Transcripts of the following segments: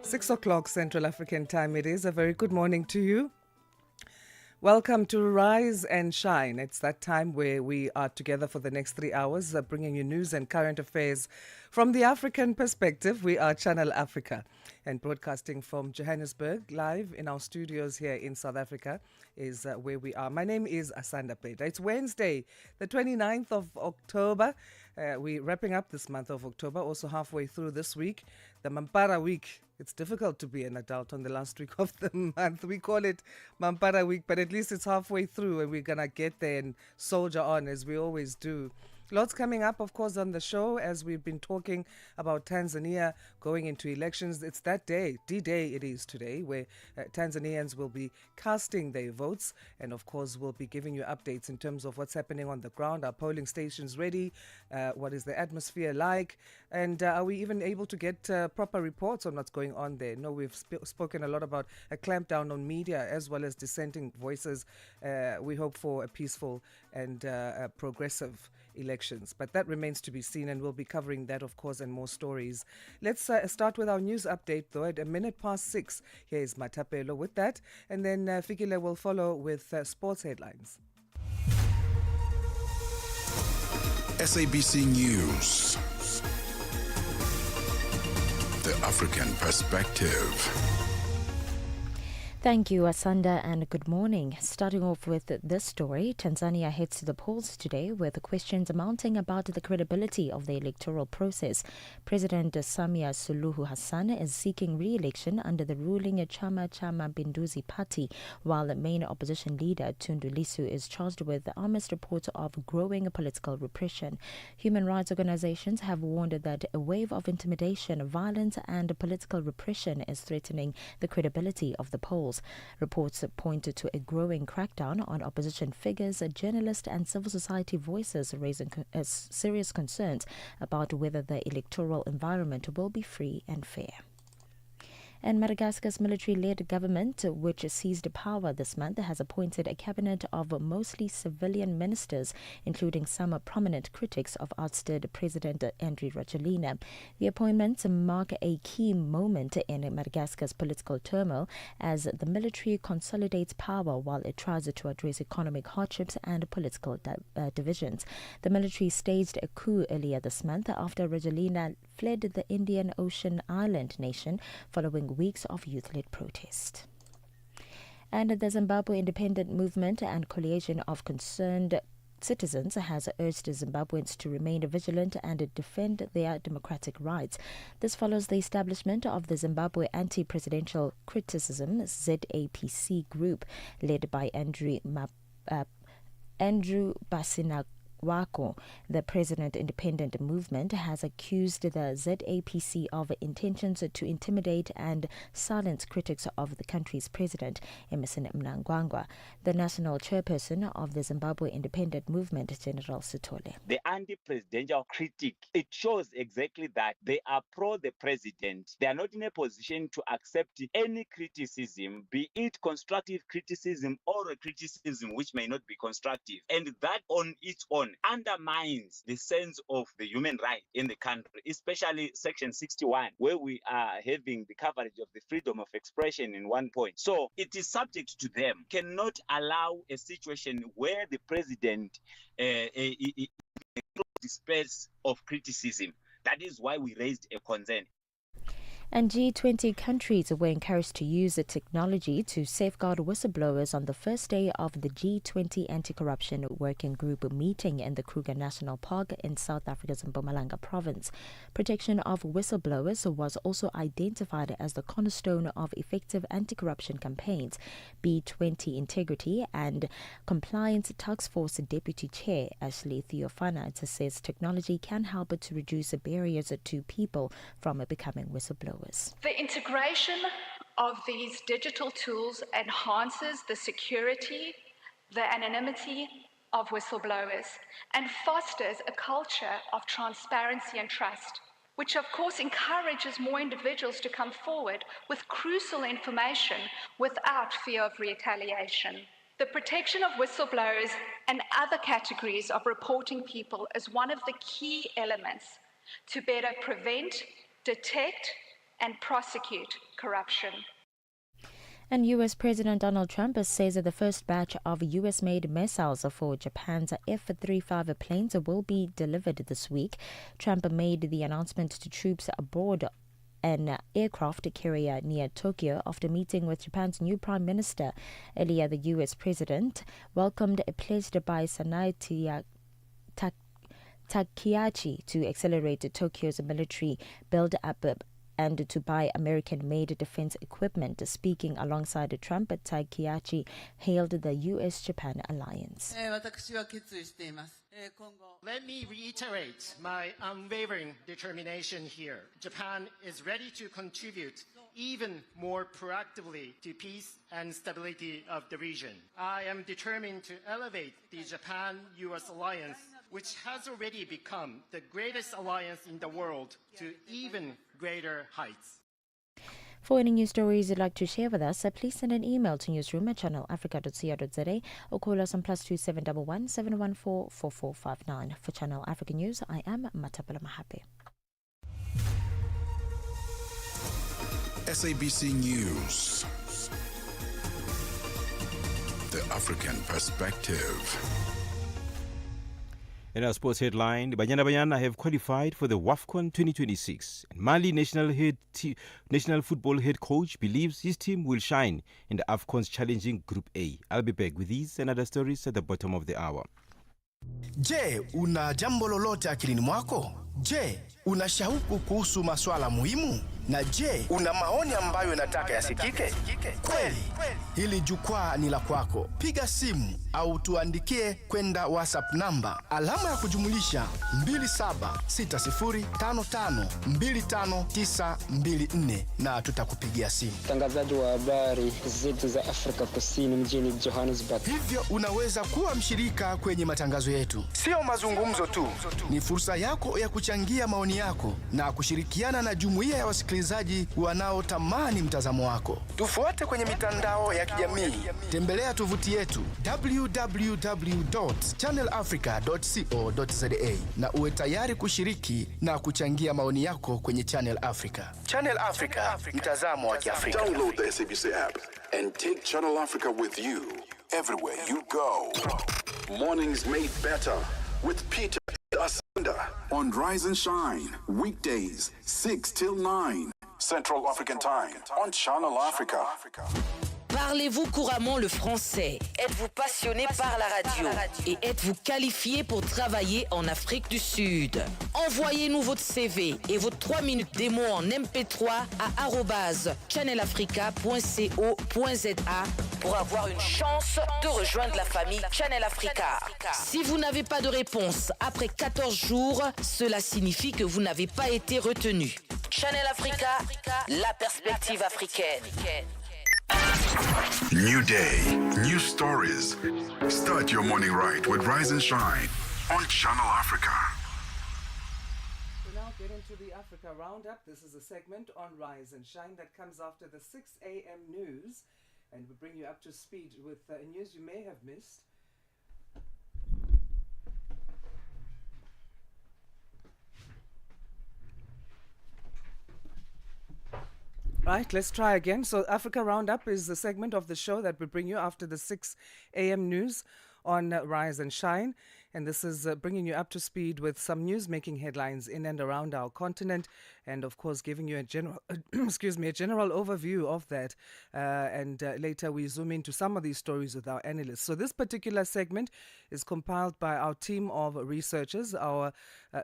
6 o'clock Central African time it is. A very good morning to you. Welcome to Rise and Shine. It's that time where we are together for the next 3 hours, bringing you news and current affairs from the African perspective. We are Channel Africa and broadcasting from Johannesburg, live in our studios here in South Africa is where we are. My name is Asanda Beda. It's Wednesday, the 29th of October. We're wrapping up this month of October, also halfway through this week, the Mampara week. It's difficult to be an adult on the last week of the month. We call it Mampara week, but at least it's halfway through and we're going to get there and soldier on as we always do. Lots coming up, of course, on the show as we've been talking about Tanzania going into elections. It's that day, D-Day it is today, where Tanzanians will be casting their votes. And, of course, we'll be giving you updates in terms of what's happening on the ground. Are polling stations ready? What is the atmosphere like? And are we even able to get proper reports on what's going on there? No, we've spoken a lot about a clampdown on media as well as dissenting voices. We hope for a peaceful and progressive elections, but that remains to be seen, and we'll be covering that, of course, and more stories. Let's start with our news update, though, at 6:01. Here is Matapelo with that, and then Fikile will follow with sports headlines. SABC News, the African perspective. Thank you, Asanda, and good morning. Starting off with this story, Tanzania heads to the polls today with questions mounting about the credibility of the electoral process. President Samia Suluhu Hassan is seeking re-election under the ruling Chama cha Mapinduzi party, while the main opposition leader Tundu Lissu is charged with the honest report of growing political repression. Human rights organizations have warned that a wave of intimidation, violence, and political repression is threatening the credibility of the polls. Reports pointed to a growing crackdown on opposition figures, journalists and civil society voices, raising serious concerns about whether the electoral environment will be free and fair. And Madagascar's military-led government, which seized power this month, has appointed a cabinet of mostly civilian ministers, including some prominent critics of ousted President Andry Rajoelina. The appointments mark a key moment in Madagascar's political turmoil as the military consolidates power while it tries to address economic hardships and political divisions. The military staged a coup earlier this month after Rajoelina fled the Indian Ocean island nation following weeks of youth-led protest. And the Zimbabwe Independent Movement and Coalition of Concerned Citizens has urged Zimbabweans to remain vigilant and defend their democratic rights. This follows the establishment of the Zimbabwe Anti-Presidential Criticism ZAPC group led by Andrew Basinawako. The President Independent Movement has accused the ZAPC of intentions to intimidate and silence critics of the country's president, Emmerson Mnangagwa. The national chairperson of the Zimbabwe Independent Movement, General Sithole. The anti-presidential critic, it shows exactly that they are pro the president. They are not in a position to accept any criticism, be it constructive criticism or a criticism which may not be constructive. And that on its own undermines the sense of the human right in the country, especially Section 61, where we are having the coverage of the freedom of expression in one point. So it is subject to them. Cannot allow a situation where the president the space of criticism. That is why we raised a concern. And G20 countries were encouraged to use the technology to safeguard whistleblowers on the first day of the G20 Anti-Corruption Working Group meeting in the Kruger National Park in South Africa's Mpumalanga province. Protection of whistleblowers was also identified as the cornerstone of effective anti-corruption campaigns. B20 Integrity and Compliance Task Force Deputy Chair Ashley Theophanite says technology can help to reduce the barriers to people from becoming whistleblowers. The integration of these digital tools enhances the security, the anonymity of whistleblowers, and fosters a culture of transparency and trust, which of course encourages more individuals to come forward with crucial information without fear of retaliation. The protection of whistleblowers and other categories of reporting people is one of the key elements to better prevent, detect, and prosecute corruption. And U.S. President Donald Trump says that the first batch of U.S.-made missiles for Japan's F-35 planes will be delivered this week. Trump made the announcement to troops aboard an aircraft carrier near Tokyo after meeting with Japan's new prime minister. Earlier, the U.S. president welcomed a pledge by Sanai Takehachi to accelerate Tokyo's military build-up and to buy American-made defense equipment. Speaking alongside Trump, Takehachi hailed the U.S.-Japan alliance. Let me reiterate my unwavering determination here. Japan is ready to contribute even more proactively to peace and stability of the region. I am determined to elevate the Japan-US alliance, which has already become the greatest alliance in the world, to even greater heights. For any news stories you'd like to share with us, please send an email to newsroom@channelafrica.co.za or call us on +2711 714 4459. For Channel Africa News, I am Matapala Mahape. SABC News. The African Perspective. In our sports headline, Banyana Banyana have qualified for the WAFCON 2026. And Mali national football head coach believes his team will shine in the AFCON's challenging Group A. I'll be back with these and other stories at the bottom of the hour. Je, una jambo lolote akilini mwako? Je, una shauku kuhusu masuala muhimu? Na je, una maoni ambayo unataka yasikike? Kweli, hili jukwaa ni la kwako. Piga simu au tuandikie kwenda WhatsApp namba alama ya kujumulisha 2760552594 na tutakupigia simu. Mtangazaji wa habari zetu za Afrika Kusini mjini Johannesburg. Hivyo unaweza kuwa mshirika kwenye matangazo yetu. Sio mazungumzo tu, ni fursa yako ya kuchangia maoni yako na kushirikiana na jumuiya ya wasikilizaji wanaotamani mtazamo wako. Tufuate kwenye mitandao ya kijamii. Tembelea tovuti yetu www.channelafrica.co.za na uwe tayari kushiriki na kuchangia maoni yako kwenye Channel Africa. Channel Africa, mtazamo wa Kiafrika. Download the SABC app and take Channel Africa with you everywhere you go. Mornings made better with Peter Asanda on Rise and Shine, weekdays 6 till 9 Central African Time on Channel Africa. Parlez-vous couramment le français? Êtes-vous passionné par la radio? Et êtes-vous qualifié pour travailler en Afrique du Sud? Envoyez-nous votre CV et vos 3 minutes démo en MP3 à @channelafrica.co.za pour avoir une chance de rejoindre la famille Channel Africa. Si vous n'avez pas de réponse après 14 jours, cela signifie que vous n'avez pas été retenu. Channel Africa, la perspective africaine. New day, new stories. Start your morning right with Rise and Shine on Channel Africa. We now get into the Africa Roundup. This is a segment on Rise and Shine that comes after the 6 a.m. news, and we bring you up to speed with news you may have missed. Right, let's try again. So Africa Roundup is the segment of the show that we bring you after the 6 a.m. news on Rise and Shine. And this is bringing you up to speed with some news-making headlines in and around our continent, and of course giving you a general, a general overview of that. And later we zoom into some of these stories with our analysts. So this particular segment is compiled by our team of researchers, our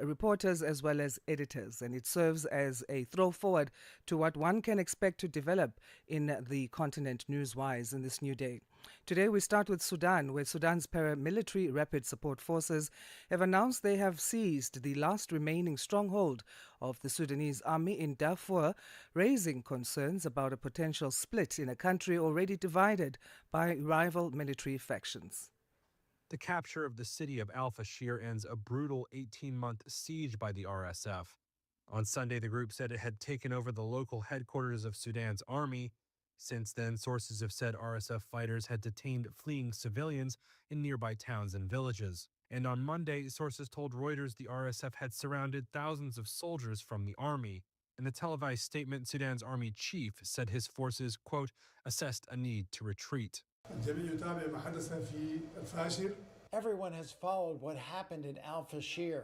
reporters as well as editors, and it serves as a throw forward to what one can expect to develop in the continent news-wise in this new day. Today we start with Sudan, where Sudan's paramilitary rapid support forces have announced they have seized the last remaining stronghold of the Sudanese army in Darfur, raising concerns about a potential split in a country already divided by rival military factions. The capture of the city of Al Fashir ends a brutal 18-month siege by the RSF. On Sunday, the group said it had taken over the local headquarters of Sudan's army. Since then, sources have said RSF fighters had detained fleeing civilians in nearby towns and villages. And on Monday, sources told Reuters the RSF had surrounded thousands of soldiers from the army. In the televised statement, Sudan's army chief said his forces, quote, assessed a need to retreat. Everyone has followed what happened in Al-Fashir.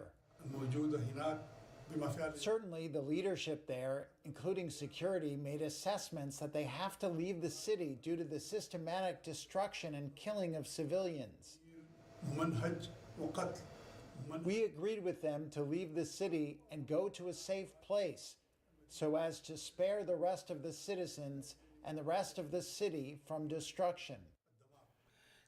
Certainly, the leadership there, including security, made assessments that they have to leave the city due to the systematic destruction and killing of civilians. We agreed with them to leave the city and go to a safe place so as to spare the rest of the citizens and the rest of the city from destruction.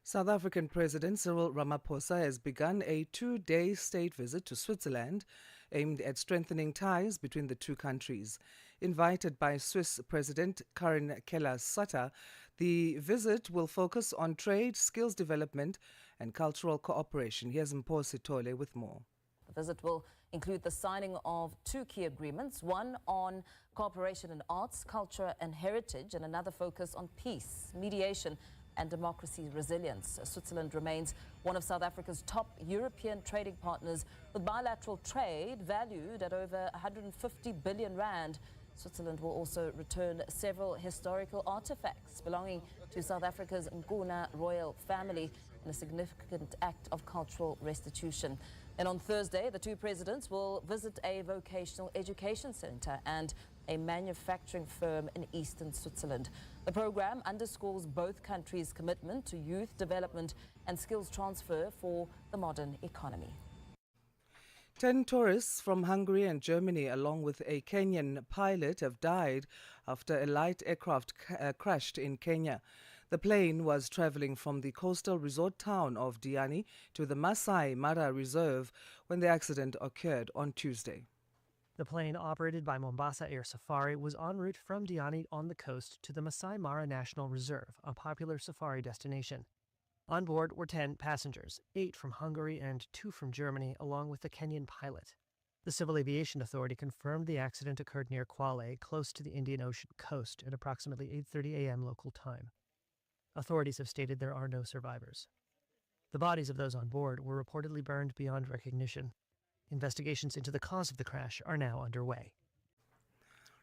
South African President Cyril Ramaphosa has begun a 2-day state visit to Switzerland aimed at strengthening ties between the two countries. Invited by Swiss President Karin Keller-Sutter, the visit will focus on trade, skills development and cultural cooperation. Here's Mpho Sithole with more. The visit will include the signing of 2 key agreements, one on cooperation in arts, culture and heritage, and another focus on peace, mediation and democracy resilience. Switzerland remains one of South Africa's top European trading partners, with bilateral trade valued at over 150 billion rand. Switzerland will also return several historical artifacts belonging to South Africa's Nkuna royal family in a significant act of cultural restitution. And on Thursday, the two presidents will visit a vocational education center and a manufacturing firm in eastern Switzerland. The program underscores both countries' commitment to youth development and skills transfer for the modern economy. 10 tourists from Hungary and Germany, along with a Kenyan pilot, have died after a light aircraft crashed in Kenya. The plane was traveling from the coastal resort town of Diani to the Masai Mara Reserve when the accident occurred on Tuesday. The plane, operated by Mombasa Air Safari, was en route from Diani on the coast to the Masai Mara National Reserve, a popular safari destination. On board were 10 passengers, 8 from Hungary and 2 from Germany, along with the Kenyan pilot. The Civil Aviation Authority confirmed the accident occurred near Kwale, close to the Indian Ocean coast, at approximately 8:30 a.m. local time. Authorities have stated there are no survivors. The bodies of those on board were reportedly burned beyond recognition. Investigations into the cause of the crash are now underway.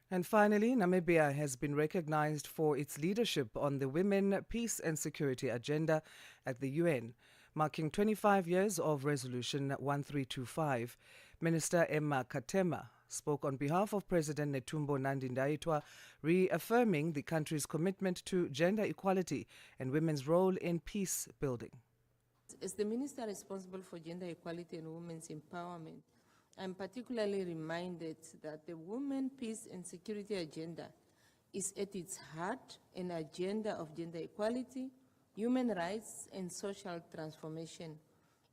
And finally, Namibia has been recognized for its leadership on the Women, Peace and Security agenda at the UN, marking 25 years of Resolution 1325. Minister Emma Katema spoke on behalf of President Netumbo Nandi-Ndaitwah, reaffirming the country's commitment to gender equality and women's role in peace building. As the minister responsible for gender equality and women's empowerment, I'm particularly reminded that the Women, Peace and Security agenda is at its heart an agenda of gender equality, human rights and social transformation.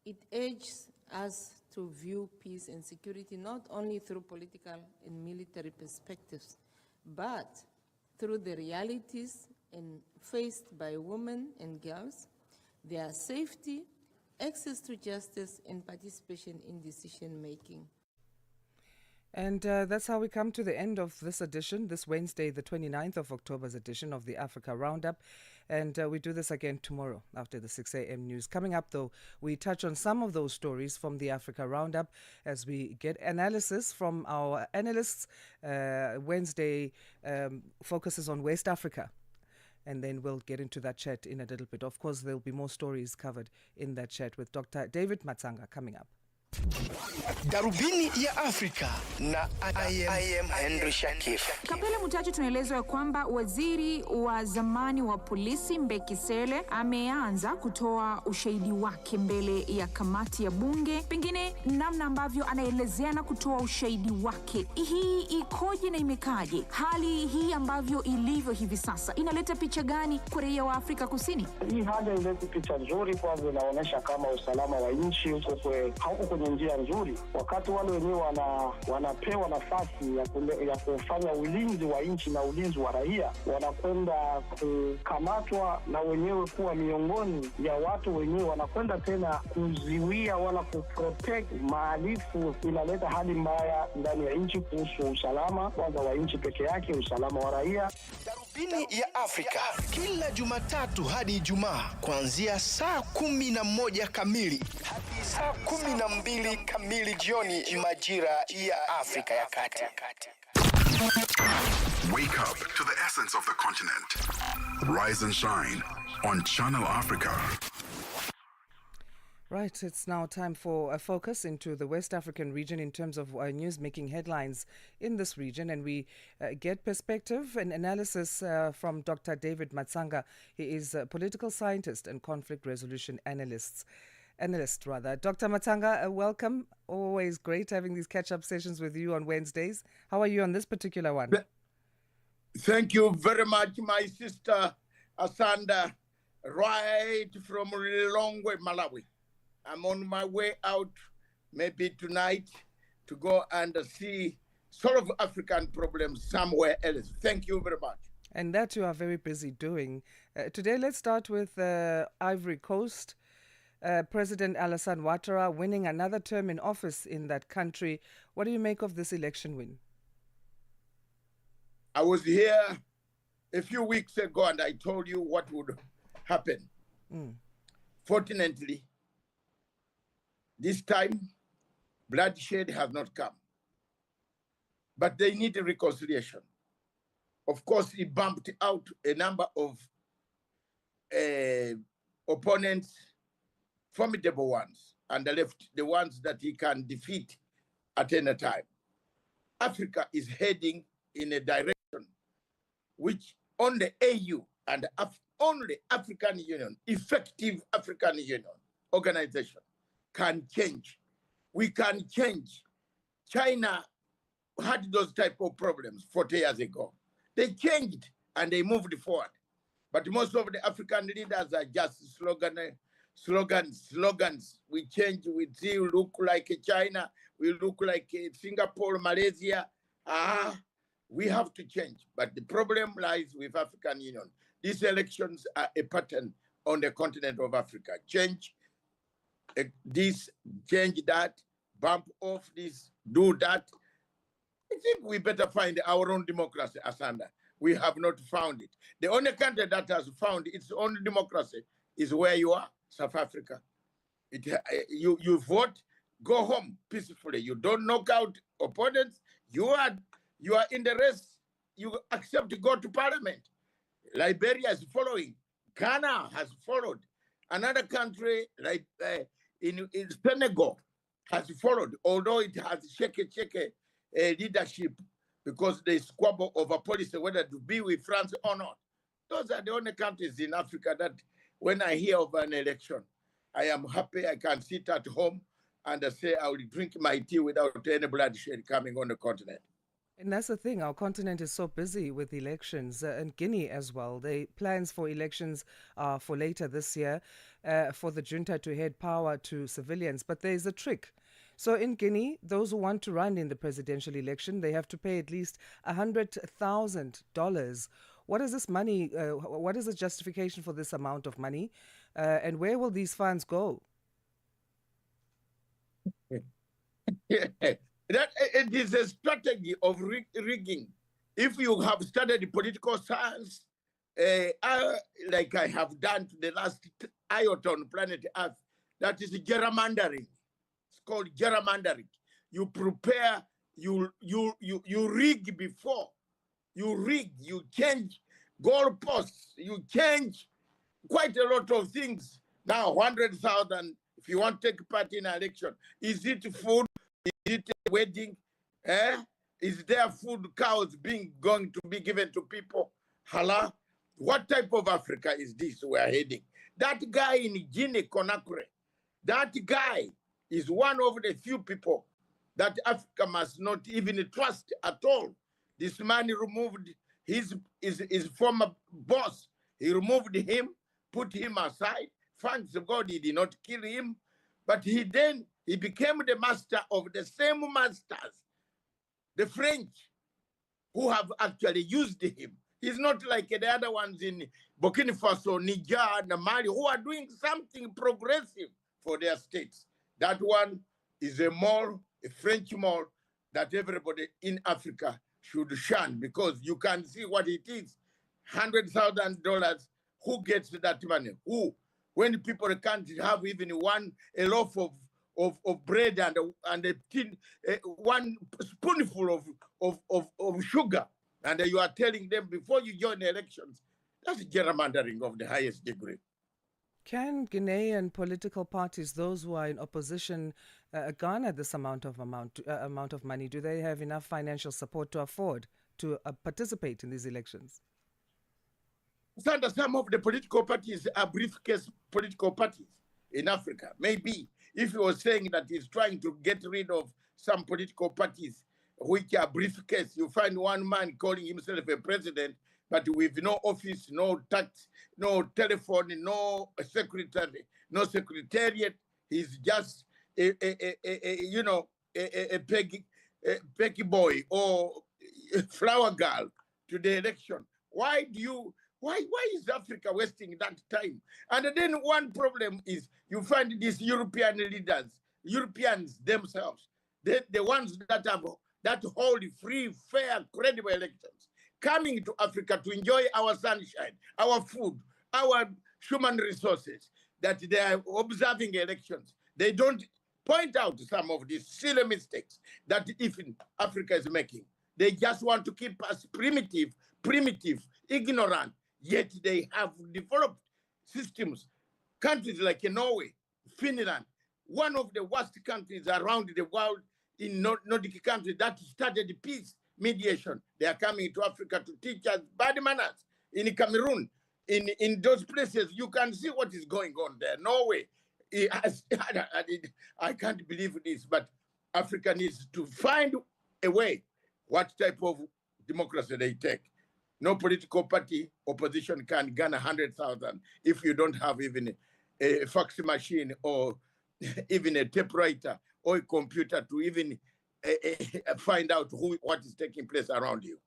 It urges us to view peace and security not only through political and military perspectives, but through the realities faced by women and girls, their safety, access to justice, and participation in decision-making. And that's how we come to the end of this edition, this Wednesday, the 29th of October's edition of the Africa Roundup. And we do this again tomorrow after the 6 a.m. news. Coming up, though, we touch on some of those stories from the Africa Roundup as we get analysis from our analysts. Wednesday focuses on West Africa. And then we'll get into that chat in a little bit. Of course, there'll be more stories covered in that chat with Dr. David Matsanga coming up. Darubini ya Afrika na I am Henry Shakif. Kapele Mutachu tunaelezwa kwamba waziri wa zamani wa polisi Mbekisele ameanza kutoa ushahidi wake mbele ya kamati ya bunge. Pengine namna ambavyo anaelezea na kutoa ushahidi wake. Hii ikoje na imekaje? Hali hii ambavyo ilivyo hivi sasa inaleta picha gani kwa raia wa Afrika Kusini? Hii hali inaleta picha nzuri kwa sababu inaonyesha kama usalama wa nchi hauko kwenye njia nzuri. Wakati wale wenyewe wanapewa nafasi ya kufanya ulinzi wa nchi na ulinzi wa raia, wanakwenda kukamatwa na wenyewe kuwa miongoni ya watu wenyewe wanakwenda tena kuziwia wala kuprotect maalifu. Inaleta hali mbaya ndani ya nchi kuhusu usalama kwanza wa nchi peke yake, usalama wa raia. Darubini ya Afrika kila Jumatatu hadi Ijumaa kuanzia saa 11 kamili hadi saa 12 kamili jioni majira ya Afrika ya Kati. Wake up to the essence of the continent. Rise and shine on Channel Africa. Right, it's now time for a focus into the West African region in terms of news making headlines in this region. And we get perspective and analysis from Dr. David Matsanga. He is a political scientist and conflict resolution analyst. Dr. Matsanga, welcome. Always great having these catch-up sessions with you on Wednesdays. How are you on this particular one? Thank you very much, my sister Asanda, right from Lilongwe, Malawi. I'm on my way out, maybe tonight, to go and see solve African problems somewhere else. Thank you very much. And that you are very busy doing. Today, let's start with Ivory Coast. President Alassane Ouattara winning another term in office in that country. What do you make of this election win? I was here a few weeks ago and I told you what would happen. Fortunately, this time, bloodshed has not come. But they need a reconciliation. Of course, he bumped out a number of opponents, formidable ones, and left the ones that he can defeat at any time. Africa is heading in a direction which only AU and only African Union, effective African Union organization, can change. We can change. China had those type of problems 40 years ago. They changed and they moved forward. But most of the African leaders are just slogans. We change, we see, we look like China, we look like Singapore, Malaysia. We have to change. But the problem lies with African Union. These elections are a pattern on the continent of Africa. Change this, change that, bump off this, do that. I think we better find our own democracy, Asanda. We have not found it. The only country that has found its own democracy is where you are, South Africa. You vote, go home peacefully. You don't knock out opponents. You are in the race. You accept to go to parliament. Liberia is following. Ghana has followed. Another country like in Senegal has followed, although it has shaky leadership because they squabble over policy whether to be with France or not. Those are the only countries in Africa that when I hear of an election, I am happy I can sit at home and say I will drink my tea without any bloodshed coming on the continent. And that's the thing, our continent is so busy with elections, and Guinea as well. The plans for elections are for later this year, for the junta to hand power to civilians. But there's a trick. So in Guinea, those who want to run in the presidential election, they have to pay at least $100,000. What is this money? What is the justification for this amount of money? And where will these funds go? That it is a strategy of rigging. If you have studied political science, like I have done to the last iota on planet Earth, that is gerrymandering. It's called gerrymandering. You prepare, you rig before. You rig, you change goalposts, you change quite a lot of things. Now, 100,000, if you want to take part in an election, is it food? Is it a wedding? Is there food cows going to be given to people? Hala? What type of Africa is this we are heading? That guy in Guinea-Conakry, that guy is one of the few people that Africa must not even trust at all. This man removed his former boss. He removed him, put him aside. Thanks God he did not kill him. But he became the master of the same masters, the French, who have actually used him. He's not like the other ones in Burkina Faso, Niger, and Mali, who are doing something progressive for their states. That one is a French mall that everybody in Africa should shun, because you can see what it is. $100,000, who gets that money? Who? When people can't have even a loaf of bread and a tin, one spoonful of sugar, and you are telling them before you join the elections. That's gerrymandering of the highest degree. Can Ghanaian political parties, those who are in opposition, garner this amount of money? Do they have enough financial support to afford to participate in these elections? Some of the political parties are briefcase political parties in Africa. Maybe if he was saying that he's trying to get rid of some political parties which are briefcase, you find one man calling himself a president, but with no office, no tax, no telephone, no secretary, no secretariat. He's just a peggy boy or a flower girl to the election. Why is Africa wasting that time? And then one problem is you find these European leaders, Europeans themselves, the ones that hold free, fair, credible elections, coming to Africa to enjoy our sunshine, our food, our human resources, that they are observing elections. They don't point out some of these silly mistakes that even Africa is making. They just want to keep us primitive, ignorant, yet they have developed systems. Countries like Norway, Finland, one of the worst countries around the world in Nordic countries that started peace mediation. They are coming to Africa to teach us bad manners. In Cameroon, in those places, you can see what is going on there. Norway, I can't believe this, but Africa needs to find a way what type of democracy they take. No political party opposition can garner 100,000 if you don't have even a fax machine or even a typewriter or a computer to even find out what is taking place around you.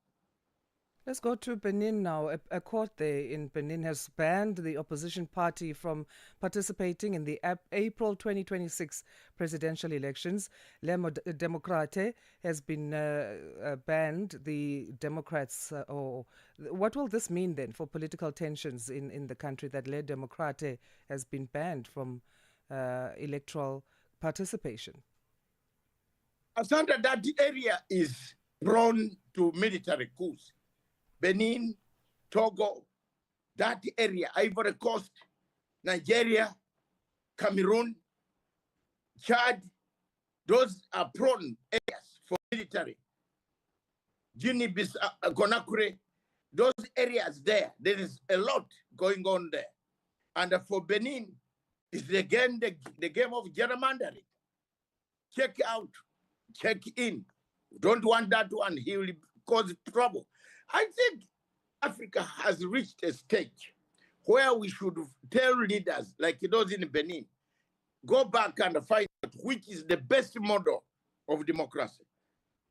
Let's go to Benin now. A court there in Benin has banned the opposition party from participating in the April 2026 presidential elections. Le Democrate has been banned. The Democrats, what will this mean then for political tensions in the country that Le Democrate has been banned from electoral participation? Asanda, that area is prone to military coups. Benin, Togo, that area, Ivory Coast, Nigeria, Cameroon, Chad, those are prone areas for military. Guinea-Bissau, Conakry, those areas there is a lot going on there. And for Benin, it's again the game of gerrymandering. Check out, check in. Don't want that one, he will cause trouble. I think Africa has reached a stage where we should tell leaders like those in Benin, go back and find out which is the best model of democracy.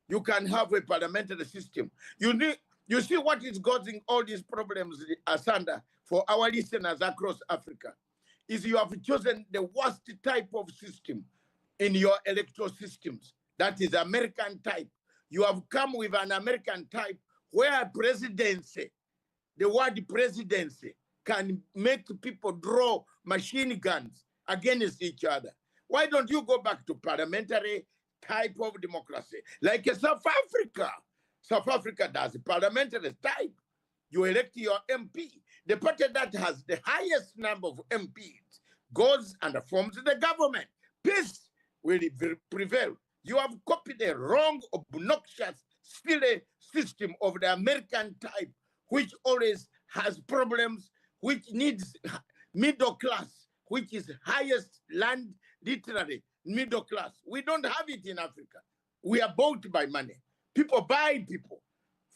You can have a parliamentary system. You see what is causing all these problems, Asanda, for our listeners across Africa, is you have chosen the worst type of system in your electoral systems. That is American type. You have come with an American type where presidency, the word presidency, can make people draw machine guns against each other. Why don't you go back to parliamentary type of democracy? Like South Africa. South Africa does parliamentary type. You elect your MP. The party that has the highest number of MPs goes and forms the government. Peace will prevail. You have copied a wrong, obnoxious, silly system of the American type, which always has problems, which needs middle class, which is highest land, literally middle class. We don't have it in Africa. We are bought by money. People buy people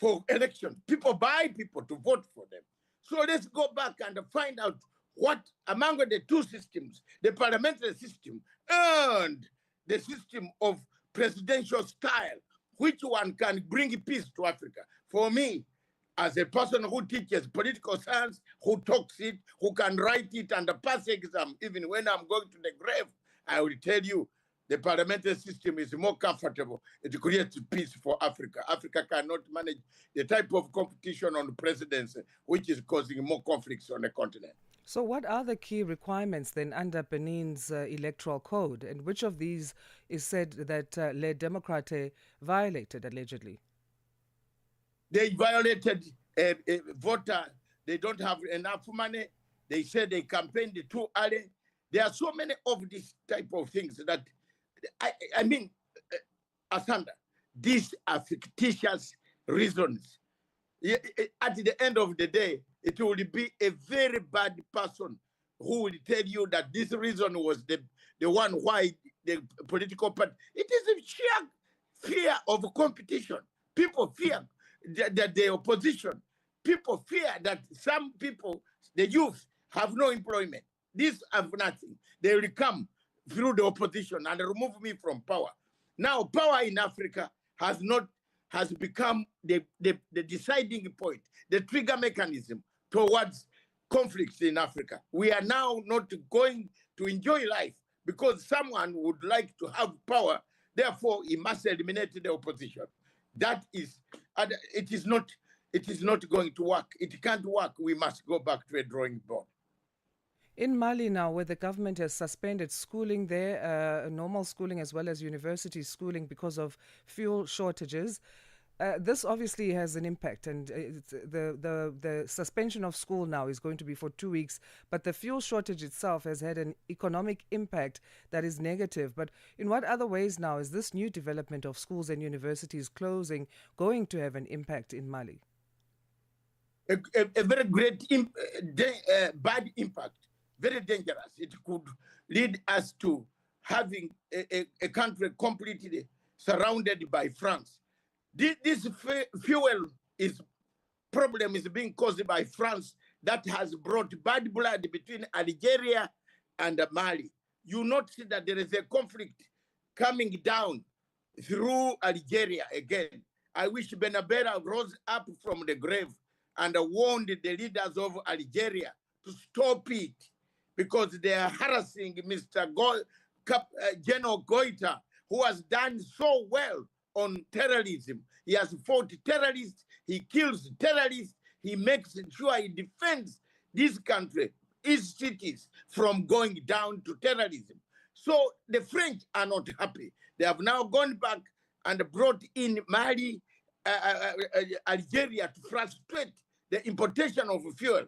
for elections. People buy people to vote for them. So let's go back and find out what among the two systems, the parliamentary system and the system of presidential style, which one can bring peace to Africa? For me, as a person who teaches political science, who talks it, who can write it and pass exam, even when I'm going to the grave, I will tell you the parliamentary system is more comfortable. It creates peace for Africa. Africa cannot manage the type of competition on the presidency, which is causing more conflicts on the continent. So, what are the key requirements then under Benin's electoral code, and which of these is said that Le Democrate violated allegedly? They violated a voter. They don't have enough money. They said they campaigned too early. There are so many of these type of things that, I mean, Asanda, these are fictitious reasons. At the end of the day, it will be a very bad person who will tell you that this reason was the one why the political party. It is a sheer fear of competition. People fear that the opposition. People fear that some people, the youth, have no employment. These have nothing. They will come through the opposition and remove me from power. Now, power in Africa has become the deciding point, the trigger mechanism towards conflicts in Africa. We are now not going to enjoy life because someone would like to have power. Therefore, he must eliminate the opposition. That is, it is not going to work. It can't work. We must go back to a drawing board. In Mali now, where the government has suspended schooling there, normal schooling as well as university schooling because of fuel shortages, this obviously has an impact, and the suspension of school now is going to be for 2 weeks, but the fuel shortage itself has had an economic impact that is negative. But in what other ways now is this new development of schools and universities closing going to have an impact in Mali? A very great, bad impact, very dangerous. It could lead us to having a country completely surrounded by France. This fuel problem is being caused by France that has brought bad blood between Algeria and Mali. You notice that there is a conflict coming down through Algeria again. I wish Beda rose up from the grave and warned the leaders of Algeria to stop it because they are harassing Mr. General Goita, who has done so well on terrorism. He has fought terrorists, he kills terrorists, he makes sure he defends this country, its cities, from going down to terrorism. So the French are not happy. They have now gone back and brought in Mali, Algeria to frustrate the importation of fuel.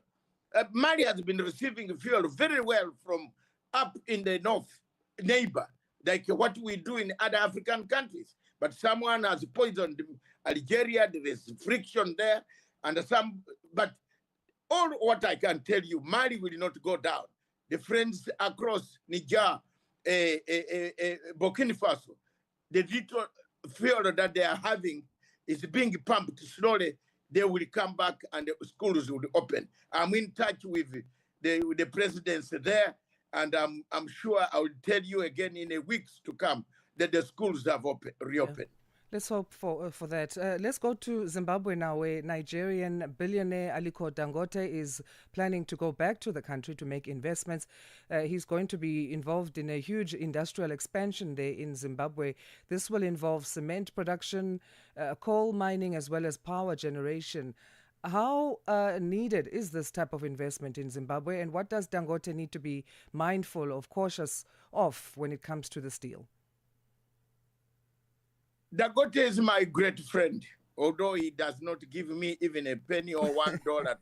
Mali has been receiving fuel very well from up in the north neighbor, like what we do in other African countries. But someone has poisoned Algeria, there is friction there, but all what I can tell you, Mali will not go down. The friends across Niger, Burkina Faso, the little fuel that they are having is being pumped slowly. They will come back and the schools will open. I'm in touch with the presidents there, and I'm sure I will tell you again in a weeks to come that the schools have reopened. Yeah. Let's hope for that. Let's go to Zimbabwe now, where Nigerian billionaire Aliko Dangote is planning to go back to the country to make investments. He's going to be involved in a huge industrial expansion there in Zimbabwe. This will involve cement production, coal mining, as well as power generation. How needed is this type of investment in Zimbabwe, and what does Dangote need to be mindful of, cautious of, when it comes to this deal? Dangote is my great friend, although he does not give me even a penny or $1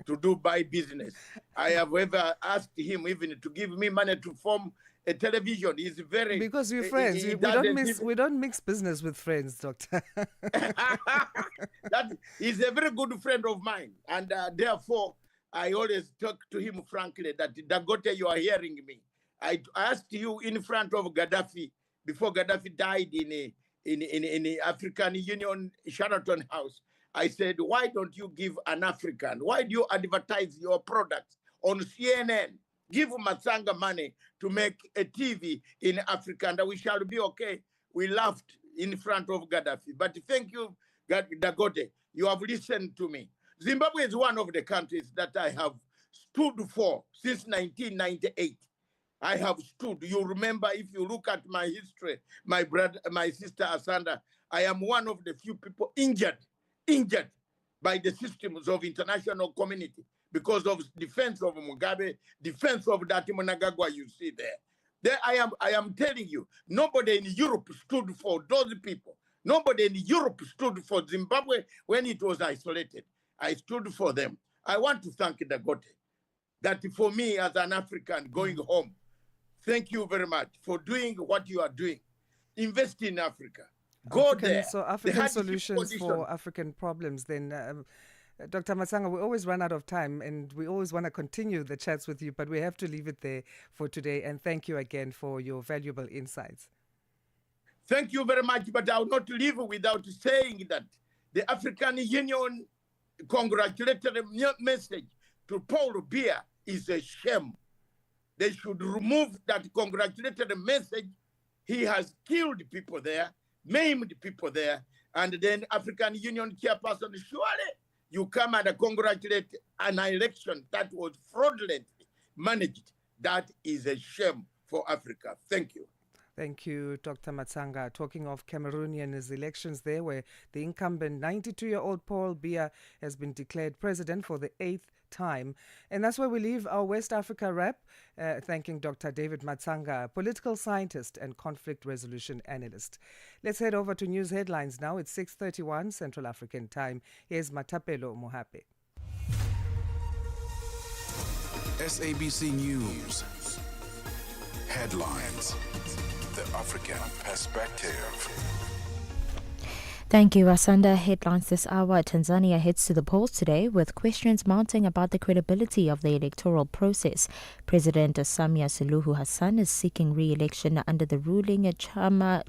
to do buy business. I have ever asked him even to give me money to form a television. He's very... Because we're friends. We don't mix business with friends, Doctor. He's a very good friend of mine. And therefore, I always talk to him frankly that, Dangote, you are hearing me. I asked you in front of Gaddafi, before Gaddafi died in the African Union Sheraton House. I said, why don't you give an African? Why do you advertise your products on CNN? Give Masanga money to make a TV in Africa and we shall be okay. We laughed in front of Gaddafi. But thank you, Dangote. You have listened to me. Zimbabwe is one of the countries that I have stood for since 1998. I have stood. You remember, if you look at my history, my sister Asanda, I am one of the few people injured by the systems of international community because of defense of Mugabe, defense of that Mnangagwa you see there. There I am telling you, nobody in Europe stood for those people. Nobody in Europe stood for Zimbabwe when it was isolated. I stood for them. I want to thank Dagote that for me as an African going home, thank you very much for doing what you are doing. Invest in Africa. Go there. So The African hardship solutions condition. for African problems then. Dr. Matsanga, we always run out of time and we always want to continue the chats with you, but we have to leave it there for today. And thank you again for your valuable insights. Thank you very much, but I will not leave without saying that the African Union congratulatory message to Paul Biya is a shame. They should remove that congratulatory message. He has killed people there, maimed people there, and then African Union chairperson, surely you come and congratulate an election that was fraudulently managed. That is a shame for Africa. Thank you. Thank you, Dr. Matsanga. Talking of Cameroonian elections there, where the incumbent 92-year-old Paul Biya has been declared president for the 8th time. And that's where we leave our West Africa wrap, thanking Dr. David Matsanga, political scientist and conflict resolution analyst. Let's head over to news headlines now. It's 6:31 Central African time. Here's Matapelo Mohape. SABC News. Headlines. The African Perspective. Thank you, Asanda. Headlines this hour. Tanzania heads to the polls today with questions mounting about the credibility of the electoral process. President Samia Suluhu Hassan is seeking re-election under the ruling Chama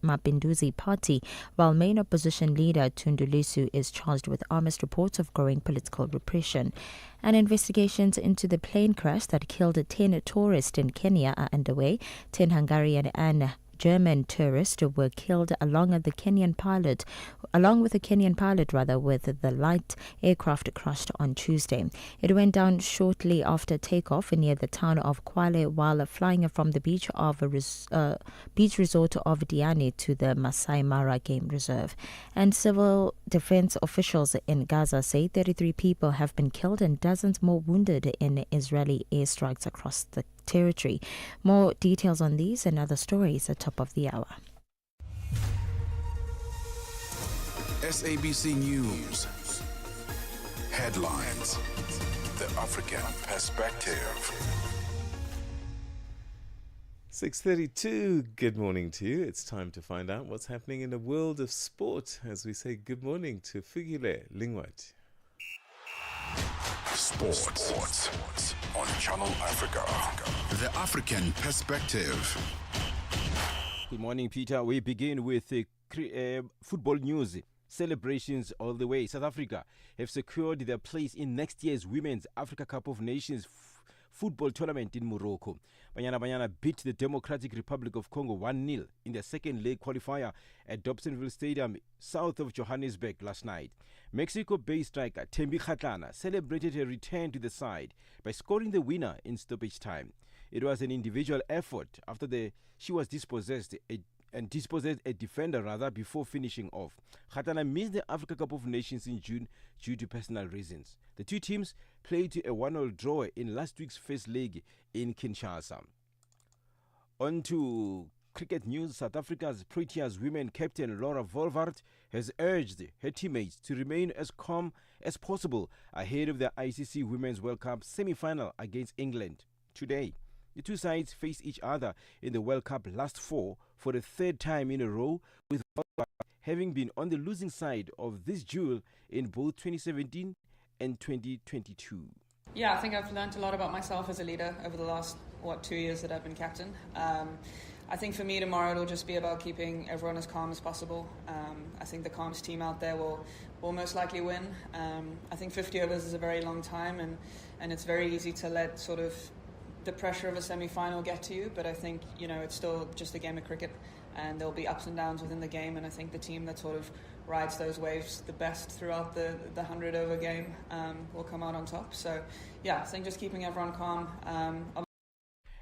Mapinduzi party, while main opposition leader Tundu Lissu is charged with honest reports of growing political repression. And investigations into the plane crash that killed 10 tourists in Kenya are underway. 10 Hungarian and German tourists were killed along with a Kenyan pilot, with the light aircraft crashed on Tuesday. It went down shortly after takeoff near the town of Kwale while flying from the beach resort of Diani to the Masai Mara Game Reserve. And civil defense officials in Gaza say 33 people have been killed and dozens more wounded in Israeli airstrikes across the territory. More details on these and other stories at top of the hour. SABC News. Headlines. The African Perspective. 6:32. Good morning to you. It's time to find out what's happening in the world of sport as we say good morning to Fugile Lingwat. Sports on Channel Africa. The African Perspective. Good morning, Peter. We begin with football news. Celebrations all the way. South Africa have secured their place in next year's Women's Africa Cup of Nations football tournament in Morocco. Banyana beat the Democratic Republic of Congo 1-0 in the second leg qualifier at Dobsonville Stadium south of Johannesburg last night. Mexico-based striker Thembi Kgatlana celebrated her return to the side by scoring the winner in stoppage time. It was an individual effort after she was dispossessed a defender before finishing off. Kgatlana missed the Africa Cup of Nations in June due to personal reasons. The two teams played to a 1-1 draw in last week's first leg in Kinshasa. On to cricket news. South Africa's Proteas women captain Laura Volvaert has urged her teammates to remain as calm as possible ahead of the ICC Women's World Cup semi-final against England today. The two sides face each other in the World Cup last four for the third time in a row, with Volvaert having been on the losing side of this duel in both 2017 and 2022. Yeah, I think I've learned a lot about myself as a leader over the last, 2 years that I've been captain. I think for me tomorrow it'll just be about keeping everyone as calm as possible. I think the calmest team out there will most likely win. I think 50 overs is a very long time and it's very easy to let sort of the pressure of a semi-final get to you, but I think, it's still just a game of cricket and there'll be ups and downs within the game, and I think the team that sort of rides those waves the best throughout the 100-over game will come out on top. So, yeah, I think just keeping everyone calm.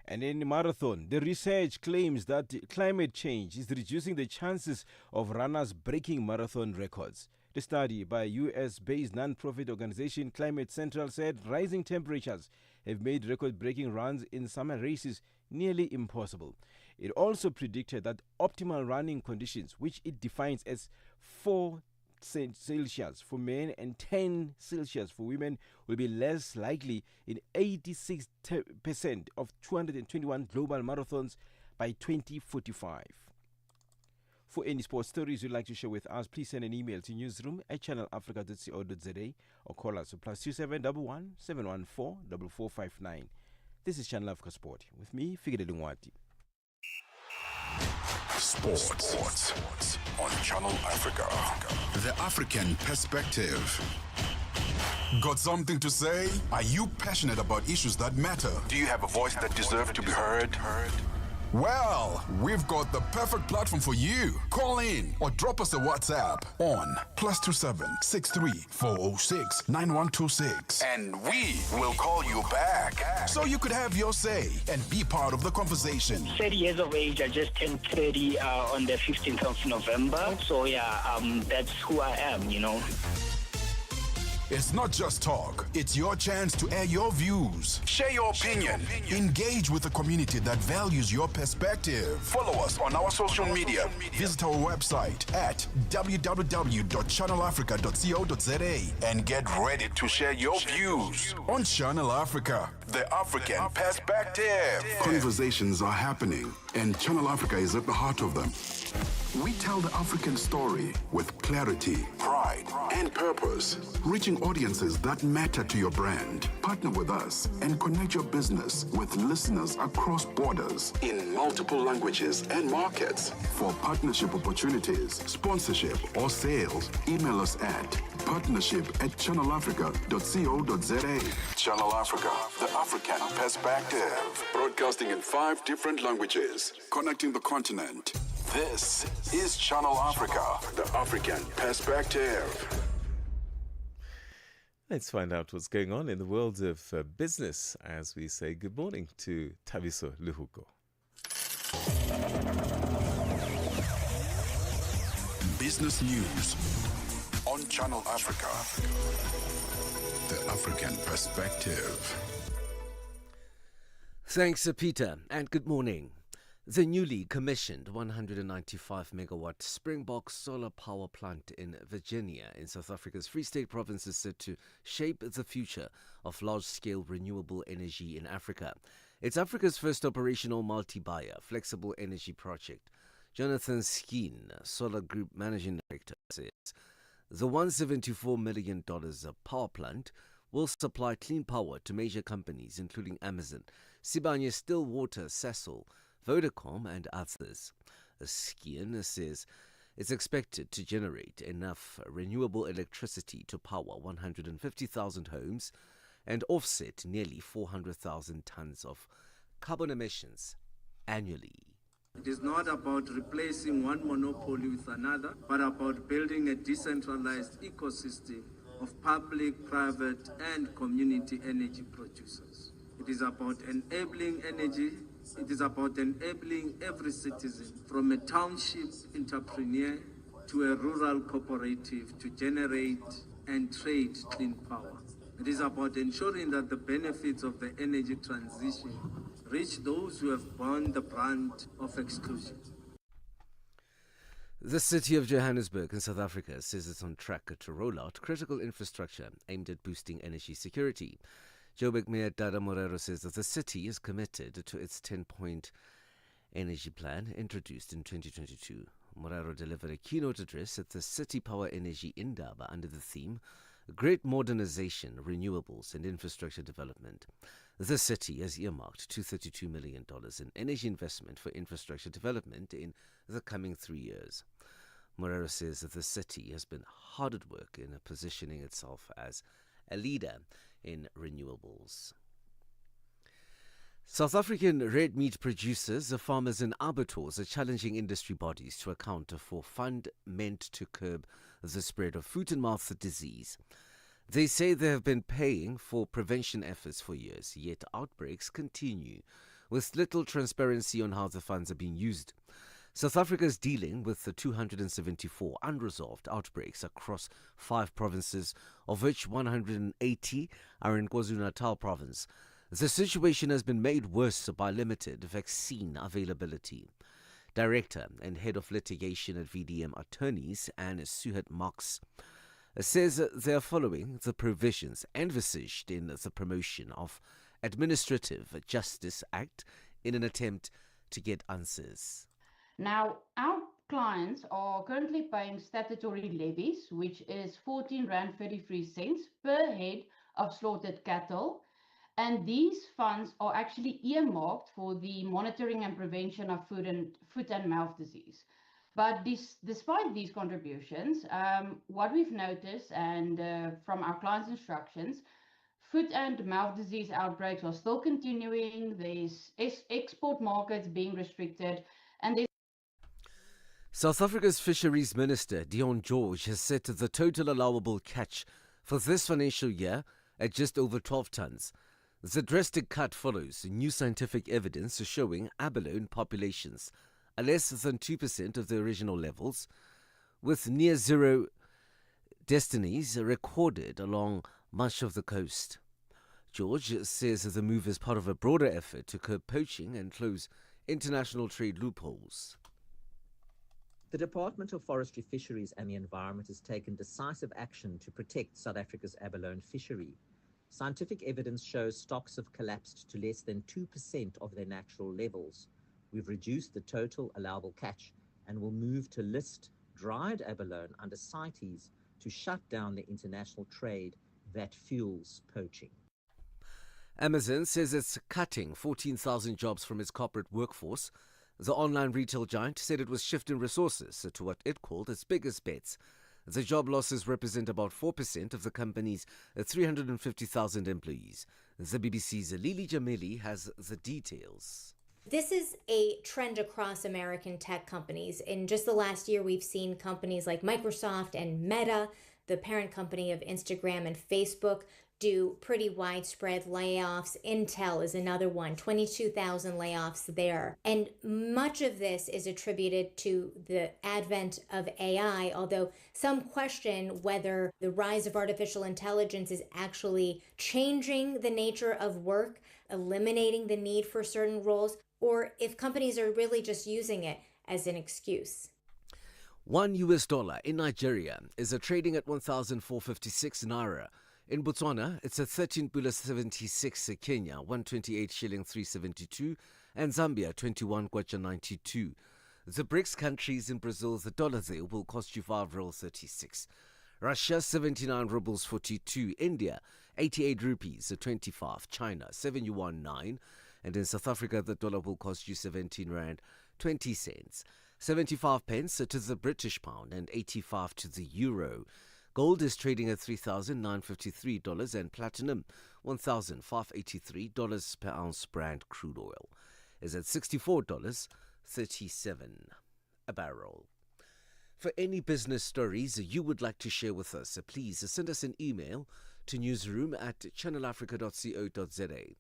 And in marathon, the research claims that climate change is reducing the chances of runners breaking marathon records. The study by US-based non-profit organization Climate Central said rising temperatures have made record-breaking runs in summer races nearly impossible. It also predicted that optimal running conditions, which it defines as 4 Celsius for men and 10 Celsius for women, will be less likely in 86% of 221 global marathons by 2045. For any sports stories you'd like to share with us, please send an email to newsroom@channelafrica.co.za or call us at +2711 714 4459. This is Channel Africa Sport with me, Figile Lungwati. Sports on Channel Africa. The African perspective. Got something to say? Are you passionate about issues that matter? Do you have a voice that deserves to be heard? Well, we've got the perfect platform for you. Call in or drop us a WhatsApp on +27 63 406 9126. And we will call you back so you could have your say and be part of the conversation. 30 years of age. I just turned 30 on the 15th of November. So that's who I am, you know. It's not just talk. It's your chance to air your views. Share your opinion. Engage with the community that values your perspective. Follow us on our social media. Visit our website at www.channelafrica.co.za and get ready to share your views on Channel Africa, the African perspective. Conversations are happening, and Channel Africa is at the heart of them. We tell the African story with clarity, pride, and purpose, reaching audiences that matter to your brand. Partner with us and connect your business with listeners across borders in multiple languages and markets. For partnership opportunities, sponsorship, or sales, email us at partnership@channelafrica.co.za. Channel Africa, the African perspective. Broadcasting in 5 different languages, connecting the continent. This is Channel Africa, the African perspective. Let's find out what's going on in the world of business as we say good morning to Tabiso Luhuko. Business news on Channel Africa, the African perspective. Thanks, Peter, and good morning. The newly commissioned 195-megawatt Springbok solar power plant in Virginia in South Africa's Free State province is set to shape the future of large-scale renewable energy in Africa. It's Africa's first operational multi-buyer flexible energy project. Jonathan Skeen, Solar Group Managing Director, says the $174 million power plant will supply clean power to major companies including Amazon, Sibanye Stillwater, Sasol, Vodacom and others. Skeen says it's expected to generate enough renewable electricity to power 150,000 homes and offset nearly 400,000 tons of carbon emissions annually. It is not about replacing one monopoly with another, but about building a decentralized ecosystem of public, private, and community energy producers. It is about enabling energy. It is about enabling every citizen, from a township entrepreneur to a rural cooperative, to generate and trade clean power. It is about ensuring that the benefits of the energy transition reach those who have borne the brunt of exclusion. The city of Johannesburg in South Africa says it's on track to roll out critical infrastructure aimed at boosting energy security. Joburg Mayor Dada Morero says that the city is committed to its 10-point energy plan introduced in 2022. Morero delivered a keynote address at the City Power Energy Indaba under the theme Great Modernization, Renewables and Infrastructure Development. The city has earmarked $232 million in energy investment for infrastructure development in the coming 3 years. Morero says that the city has been hard at work in positioning itself as a leader in renewables. South African red meat producers, farmers and abattoirs are challenging industry bodies to account for fund meant to curb the spread of foot and mouth disease. They say they have been paying for prevention efforts for years, yet outbreaks continue, with little transparency on how the funds are being used. South Africa is dealing with the 274 unresolved outbreaks across 5 provinces, of which 180 are in KwaZulu-Natal province. The situation has been made worse by limited vaccine availability. Director and Head of Litigation at VDM Attorneys, Anne Suhat Marx, says they are following the provisions envisaged in the Promotion of Administrative Justice Act in an attempt to get answers. Now, our clients are currently paying statutory levies, which is R14.33 per head of slaughtered cattle. And these funds are actually earmarked for the monitoring and prevention of foot and mouth disease. But despite these contributions, what we've noticed and from our clients' instructions, foot and mouth disease outbreaks are still continuing. There's export markets being restricted, and there's South Africa's Fisheries Minister, Dion George, has set the total allowable catch for this financial year at just over 12 tons. The drastic cut follows new scientific evidence showing abalone populations are less than 2% of the original levels, with near zero destinies recorded along much of the coast. George says the move is part of a broader effort to curb poaching and close international trade loopholes. The Department of Forestry, Fisheries and the Environment has taken decisive action to protect South Africa's abalone fishery. Scientific evidence shows stocks have collapsed to less than 2% of their natural levels. We've reduced the total allowable catch and will move to list dried abalone under CITES to shut down the international trade that fuels poaching. Amazon says it's cutting 14,000 jobs from its corporate workforce. The online retail giant said it was shifting resources to what it called its biggest bets. The job losses represent about 4% of the company's 350,000 employees. The BBC's Lili Jamili has the details. This is a trend across American tech companies. In just the last year, we've seen companies like Microsoft and Meta, the parent company of Instagram and Facebook, do pretty widespread layoffs. Intel is another one, 22,000 layoffs there. And much of this is attributed to the advent of AI, although some question whether the rise of artificial intelligence is actually changing the nature of work, eliminating the need for certain roles, or if companies are really just using it as an excuse. $1 in Nigeria is trading at 1,456 naira. In Botswana, it's at 13.76 Kenya, 128 shilling 372, and Zambia 21 kwacha 92. The BRICS countries in Brazil, the dollar there will cost you 5.36. Russia 79 rubles 42, India 88 rupees 25, China 7 yuan 9, and in South Africa the dollar will cost you 17 rand 20 cents. 75 pence to the British pound and 85 to the euro. Gold is trading at $3,953 and platinum $1,583 per ounce. Brent crude oil is at $64.37 a barrel. For any business stories you would like to share with us, please send us an email to newsroom@channelafrica.co.za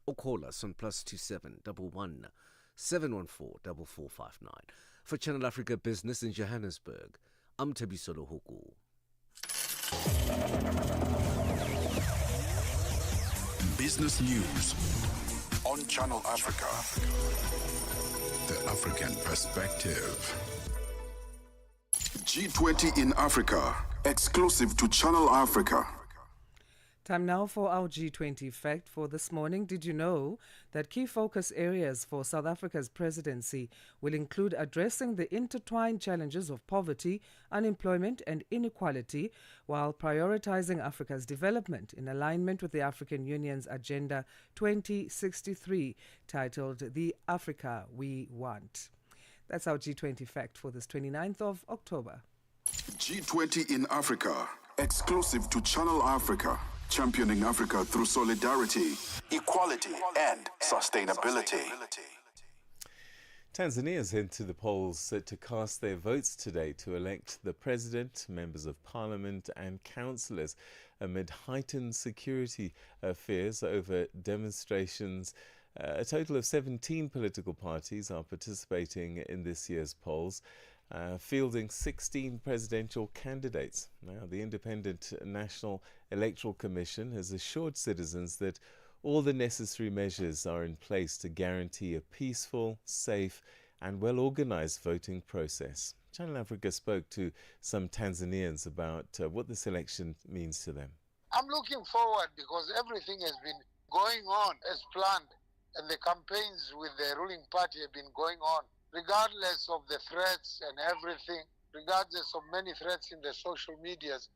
or call us on +27 11 714 4459. For Channel Africa Business in Johannesburg, I'm Tabisolo Huku. Business news on Channel Africa. The African perspective. G20 in Africa, exclusive to Channel Africa. Time now for our G20 fact for this morning. Did you know that key focus areas for South Africa's presidency will include addressing the intertwined challenges of poverty, unemployment and inequality while prioritizing Africa's development in alignment with the African Union's Agenda 2063, titled The Africa We Want? That's our G20 fact for this 29th of October. G20 in Africa, exclusive to Channel Africa. Championing Africa through solidarity, equality, and sustainability. Tanzanians head to the polls to cast their votes today to elect the president, members of parliament, and councillors amid heightened security fears over demonstrations A total of 17 political parties are participating in this year's polls, fielding 16 presidential candidates. Now, the Independent National Electoral Commission has assured citizens that all the necessary measures are in place to guarantee a peaceful, safe, and well-organized voting process. Channel Africa spoke to some Tanzanians about what this election means to them. I'm looking forward because everything has been going on as planned, and the campaigns with the ruling party have been going on, regardless of the threats and everything, regardless of many threats in the social medias.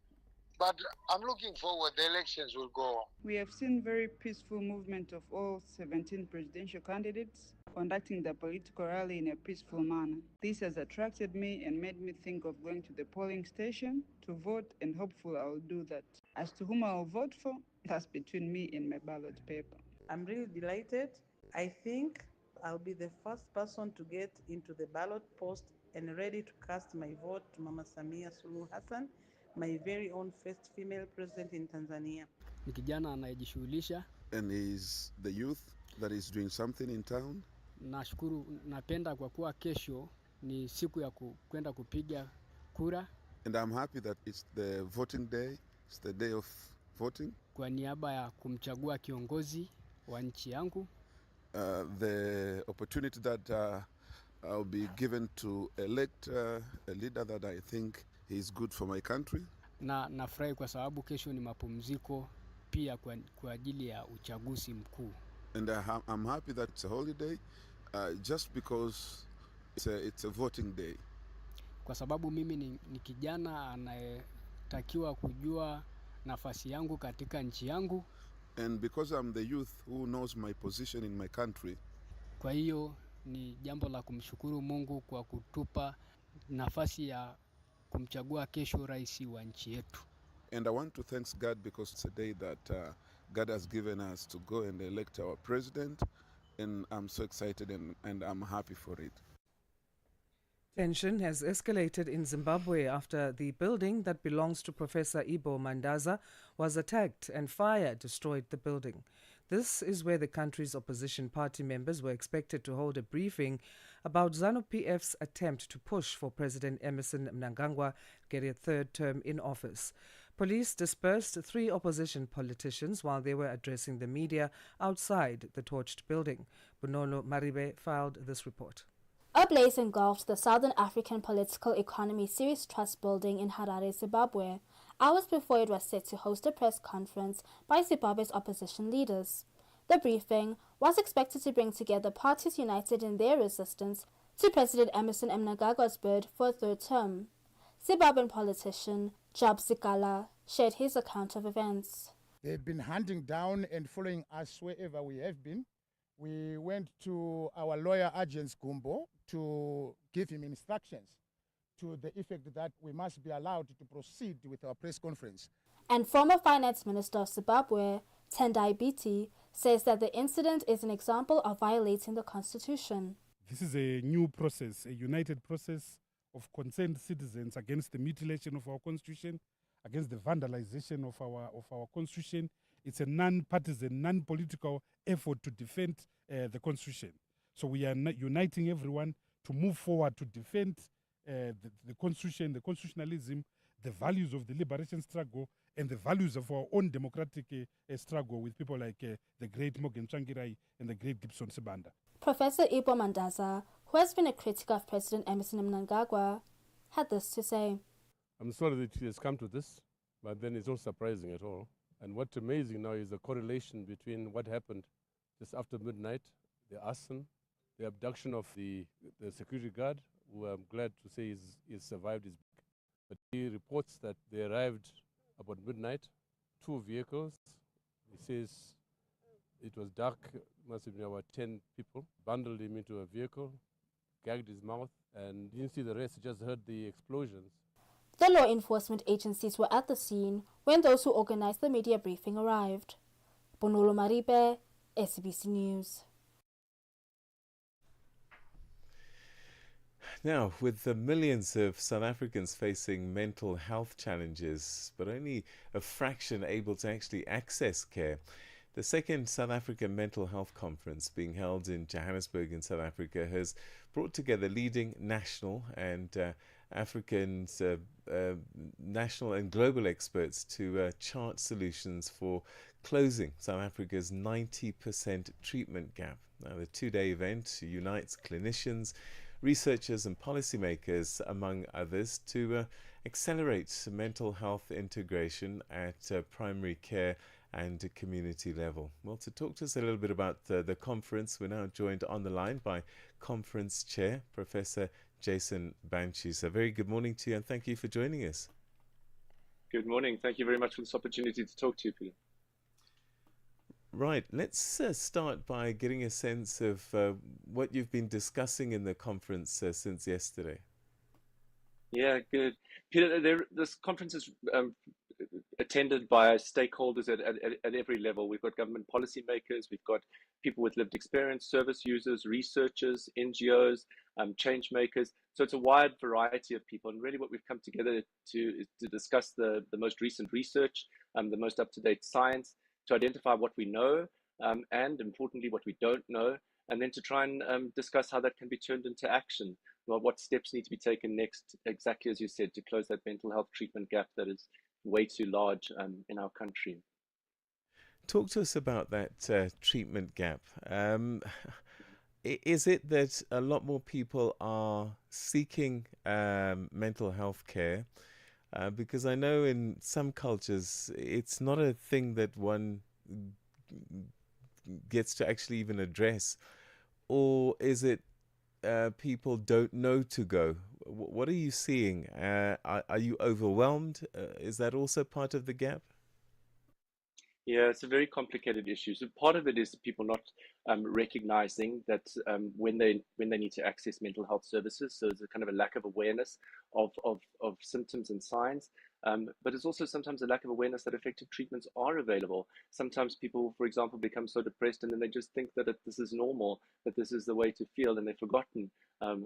But I'm looking forward, the elections will go on. We have seen very peaceful movement of all 17 presidential candidates conducting the political rally in a peaceful manner. This has attracted me and made me think of going to the polling station to vote, and hopefully I'll do that. As to whom I'll vote for, that's between me and my ballot paper. I'm really delighted. I think I'll be the first person to get into the ballot post and ready to cast my vote to Mama Samia Suluhu Hassan, my very own first female president in Tanzania. Ni kijana anayejishughulisha. And is the youth that is doing something in town. Nashukuru, napenda kwa kuwa kesho ni siku ya kwenda kupiga kura. And I'm happy that it's the voting day. It's the day of voting. Kwa niaba ya kumchagua kiongozi wa nchi yangu. The opportunity that I'll be given to elect a leader that I think is good for my country. Na nafurahi kwa sababu kesho ni mapumziko pia kwa ajili ya uchaguzi mkuu. And I'm happy that it's a holiday just because it's a voting day. Kwa sababu mimi ni kijana anayetakiwa kujua nafasi yangu katika nchi yangu. And because I'm the youth who knows my position in my country. Kwa hiyo ni jambo la kumshukuru Mungu kwa kutupa nafasi ya kumchagua kesho rais wa nchi yetu. And I want to thank God because it's a day that God has given us to go and elect our president, and I'm so excited and I'm happy for it. Tension has escalated in Zimbabwe after the building that belongs to Professor Ibo Mandaza was attacked and fire destroyed the building. This is where the country's opposition party members were expected to hold a briefing about ZANU-PF's attempt to push for President Emmerson Mnangagwa get a third term in office. Police dispersed 3 opposition politicians while they were addressing the media outside the torched building. Bonolo Maribe filed this report. A blaze engulfed the Southern African Political Economy Series Trust building in Harare, Zimbabwe, hours before it was set to host a press conference by Zimbabwe's opposition leaders. The briefing was expected to bring together parties united in their resistance to President Emmerson Mnangagwa's bid for a third term. Zimbabwean politician Job Sikala shared his account of events. They've been hunting down and following us wherever we have been. We went to our lawyer, Agents Gumbo, to give him instructions to the effect that we must be allowed to proceed with our press conference. And former Finance Minister of Zimbabwe, Tendai Biti, says that the incident is an example of violating the constitution. This is a new process, a united process of concerned citizens against the mutilation of our constitution, against the vandalization of our constitution. It's a non-partisan, non-political effort to defend the constitution. So we are uniting everyone to move forward to defend the constitution, the constitutionalism, the values of the liberation struggle, and the values of our own democratic struggle with people like the great Morgan Tsvangirai and the great Gibson Sibanda. Professor Ibo Mandaza, who has been a critic of President Emmerson Mnangagwa, had this to say. I'm sorry that it has come to this, but then it's not surprising at all. And what's amazing now is the correlation between what happened just after midnight, the arson, the abduction of the security guard, who I'm glad to say is survived his back. But he reports that they arrived about midnight, 2 vehicles. He says it was dark, must have been about 10 people, bundled him into a vehicle, gagged his mouth, and didn't see the rest, just heard the explosions. The law enforcement agencies were at the scene when those who organized the media briefing arrived. Bonolo Maribe, SABC News. Now, with the millions of South Africans facing mental health challenges, but only a fraction able to actually access care, The second South African Mental Health Conference, being held in Johannesburg in South Africa, has brought together leading national and national and global experts to chart solutions for closing South Africa's 90% treatment gap. Now, the two-day event unites clinicians, researchers and policymakers, among others, to accelerate mental health integration at primary care and community level. Well, to talk to us a little bit about the conference, we're now joined on the line by conference chair, Professor Jason Banchis. A very good morning to you, and thank you for joining us. Good morning. Thank you very much for this opportunity to talk to you, Peter. Right, let's start by getting a sense of what you've been discussing in the conference since yesterday. Yeah, good. Peter, this conference is attended by stakeholders at every level. We've got government policymakers, we've got people with lived experience, service users, researchers, NGOs, change makers. So it's a wide variety of people. And really what we've come together to discuss the most recent research, the most up-to-date science, to identify what we know, and importantly, what we don't know, and then to try and discuss how that can be turned into action. What steps need to be taken next, exactly as you said, to close that mental health treatment gap that is way too large in our country. Talk to us about that treatment gap. Is it that a lot more people are seeking mental health care? Because I know in some cultures, it's not a thing that one gets to actually even address. Or is it people don't know to go? What are you seeing? Are you overwhelmed? Is that also part of the gap? Yeah, it's a very complicated issue. So part of it is people not recognizing that when they need to access mental health services, so there's a kind of a lack of awareness of symptoms and signs. But it's also sometimes a lack of awareness that effective treatments are available. Sometimes people, for example, become so depressed and then they just think that this is normal, that this is the way to feel, and they've forgotten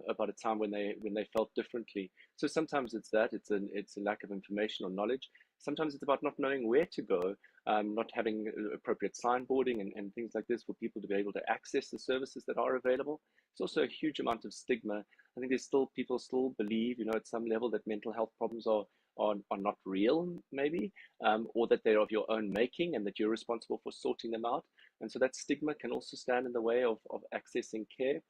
about a time when they felt differently. So sometimes it's that, it's a lack of information or knowledge. Sometimes it's about not knowing where to go, not having appropriate signboarding and things like this for people to be able to access the services that are available. It's also a huge amount of stigma. I think people still believe, at some level that mental health problems are not real, maybe, or that they're of your own making and that you're responsible for sorting them out. And so that stigma can also stand in the way of accessing care.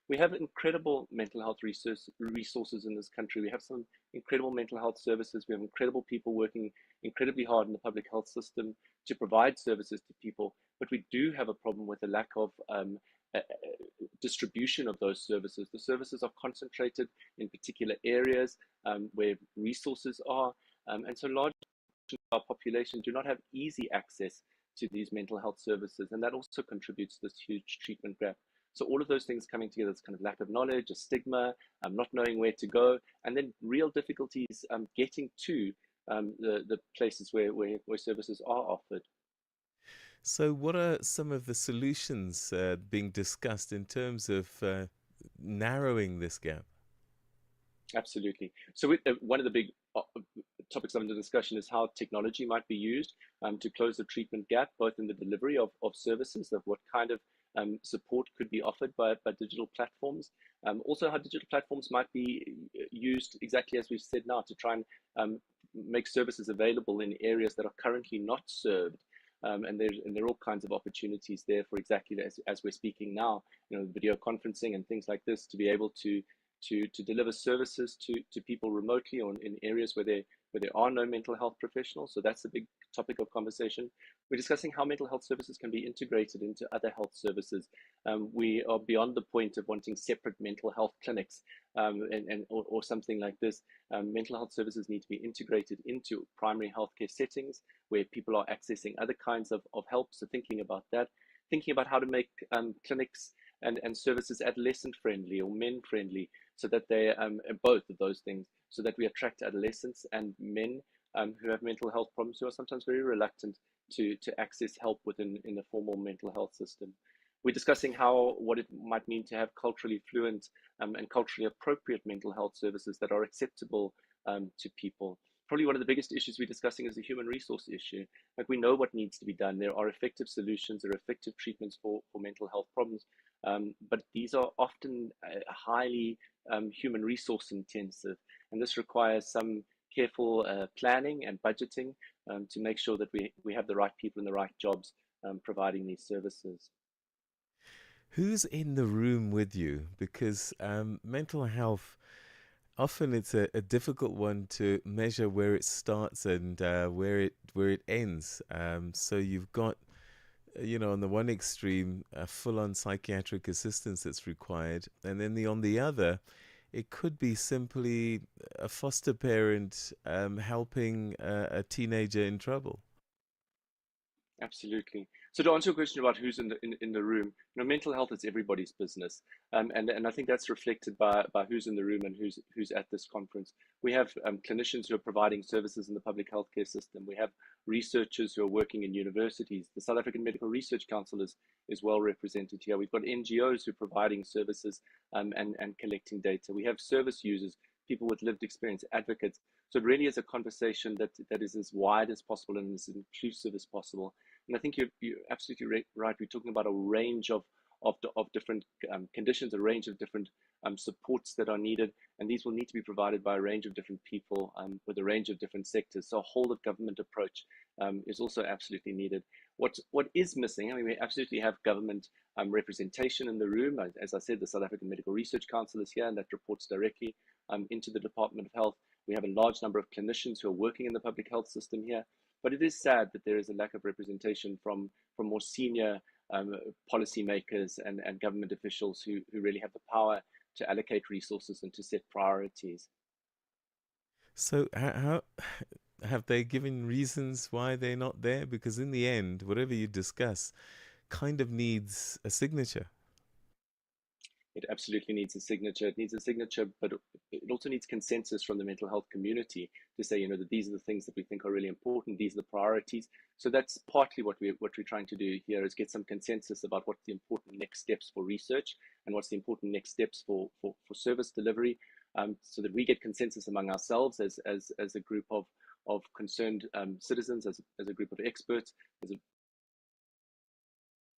We have incredible mental health resources in this country. We have some incredible mental health services. We have incredible people working incredibly hard in the public health system to provide services to people. But we do have a problem with the lack of distribution of those services. The services are concentrated in particular areas where resources are. And so large portions of our population do not have easy access to these mental health services. And that also contributes to this huge treatment gap. So all of those things coming together, this kind of lack of knowledge, a stigma, not knowing where to go, and then real difficulties getting to the places where services are offered. So what are some of the solutions being discussed in terms of narrowing this gap? Absolutely. So one of the big topics under discussion is how technology might be used to close the treatment gap, both in the delivery of services, of what kind of support could be offered by digital platforms. Also how digital platforms might be used exactly as we've said now to try and make services available in areas that are currently not served. And there are all kinds of opportunities there for exactly as we're speaking now, video conferencing and things like this, to be able to deliver services to people remotely or in areas where there are no mental health professionals. So that's a big topic of conversation. We're discussing how mental health services can be integrated into other health services. We are beyond the point of wanting separate mental health clinics or something like this. Mental health services need to be integrated into primary healthcare settings where people are accessing other kinds of help. So thinking about that, thinking about how to make clinics and services adolescent friendly or men friendly, so that they both of those things, so that we attract adolescents and men who have mental health problems, who are sometimes very reluctant to access help within the formal mental health system. We're discussing what it might mean to have culturally fluent and culturally appropriate mental health services that are acceptable to people. probably one of the biggest issues we're discussing is the human resource issue. Like, we know what needs to be done. There are effective solutions, there are effective treatments for mental health problems, but these are often highly human resource intensive, and this requires some careful planning and budgeting to make sure that we have the right people in the right jobs providing these services. Who's in the room with you? Because mental health, often it's a difficult one to measure where it starts and where it ends. So you've got, on the one extreme, full-on psychiatric assistance that's required, and then on the other, it could be simply a foster parent helping a teenager in trouble. Absolutely. So to answer your question about who's in the room, mental health is everybody's business, and I think that's reflected by who's in the room and who's at this conference. We have clinicians who are providing services in the public healthcare system. We have researchers who are working in universities. The South African Medical Research Council is well represented here. We've got NGOs who are providing services and collecting data. We have service users, people with lived experience, advocates. So it really is a conversation that is as wide as possible and as inclusive as possible. And I think you're absolutely right. We're talking about a range of different conditions, a range of different supports that are needed, and these will need to be provided by a range of different people with a range of different sectors. So a whole of government approach is also absolutely needed. What is missing? I mean, we absolutely have government representation in the room. As I said, the South African Medical Research Council is here, and that reports directly into the Department of Health. We have a large number of clinicians who are working in the public health system here, but it is sad that there is a lack of representation from more senior policymakers and government officials who really have the power to allocate resources and to set priorities. So how have they given reasons why they're not there? Because in the end, whatever you discuss kind of needs a signature. It absolutely needs a signature. It needs a signature, but it also needs consensus from the mental health community to say, that these are the things that we think are really important. These are the priorities. So that's partly what we're trying to do here, is get some consensus about what's the important next steps for research and what's the important next steps for service delivery, so that we get consensus among ourselves as a group of concerned citizens, as a group of experts.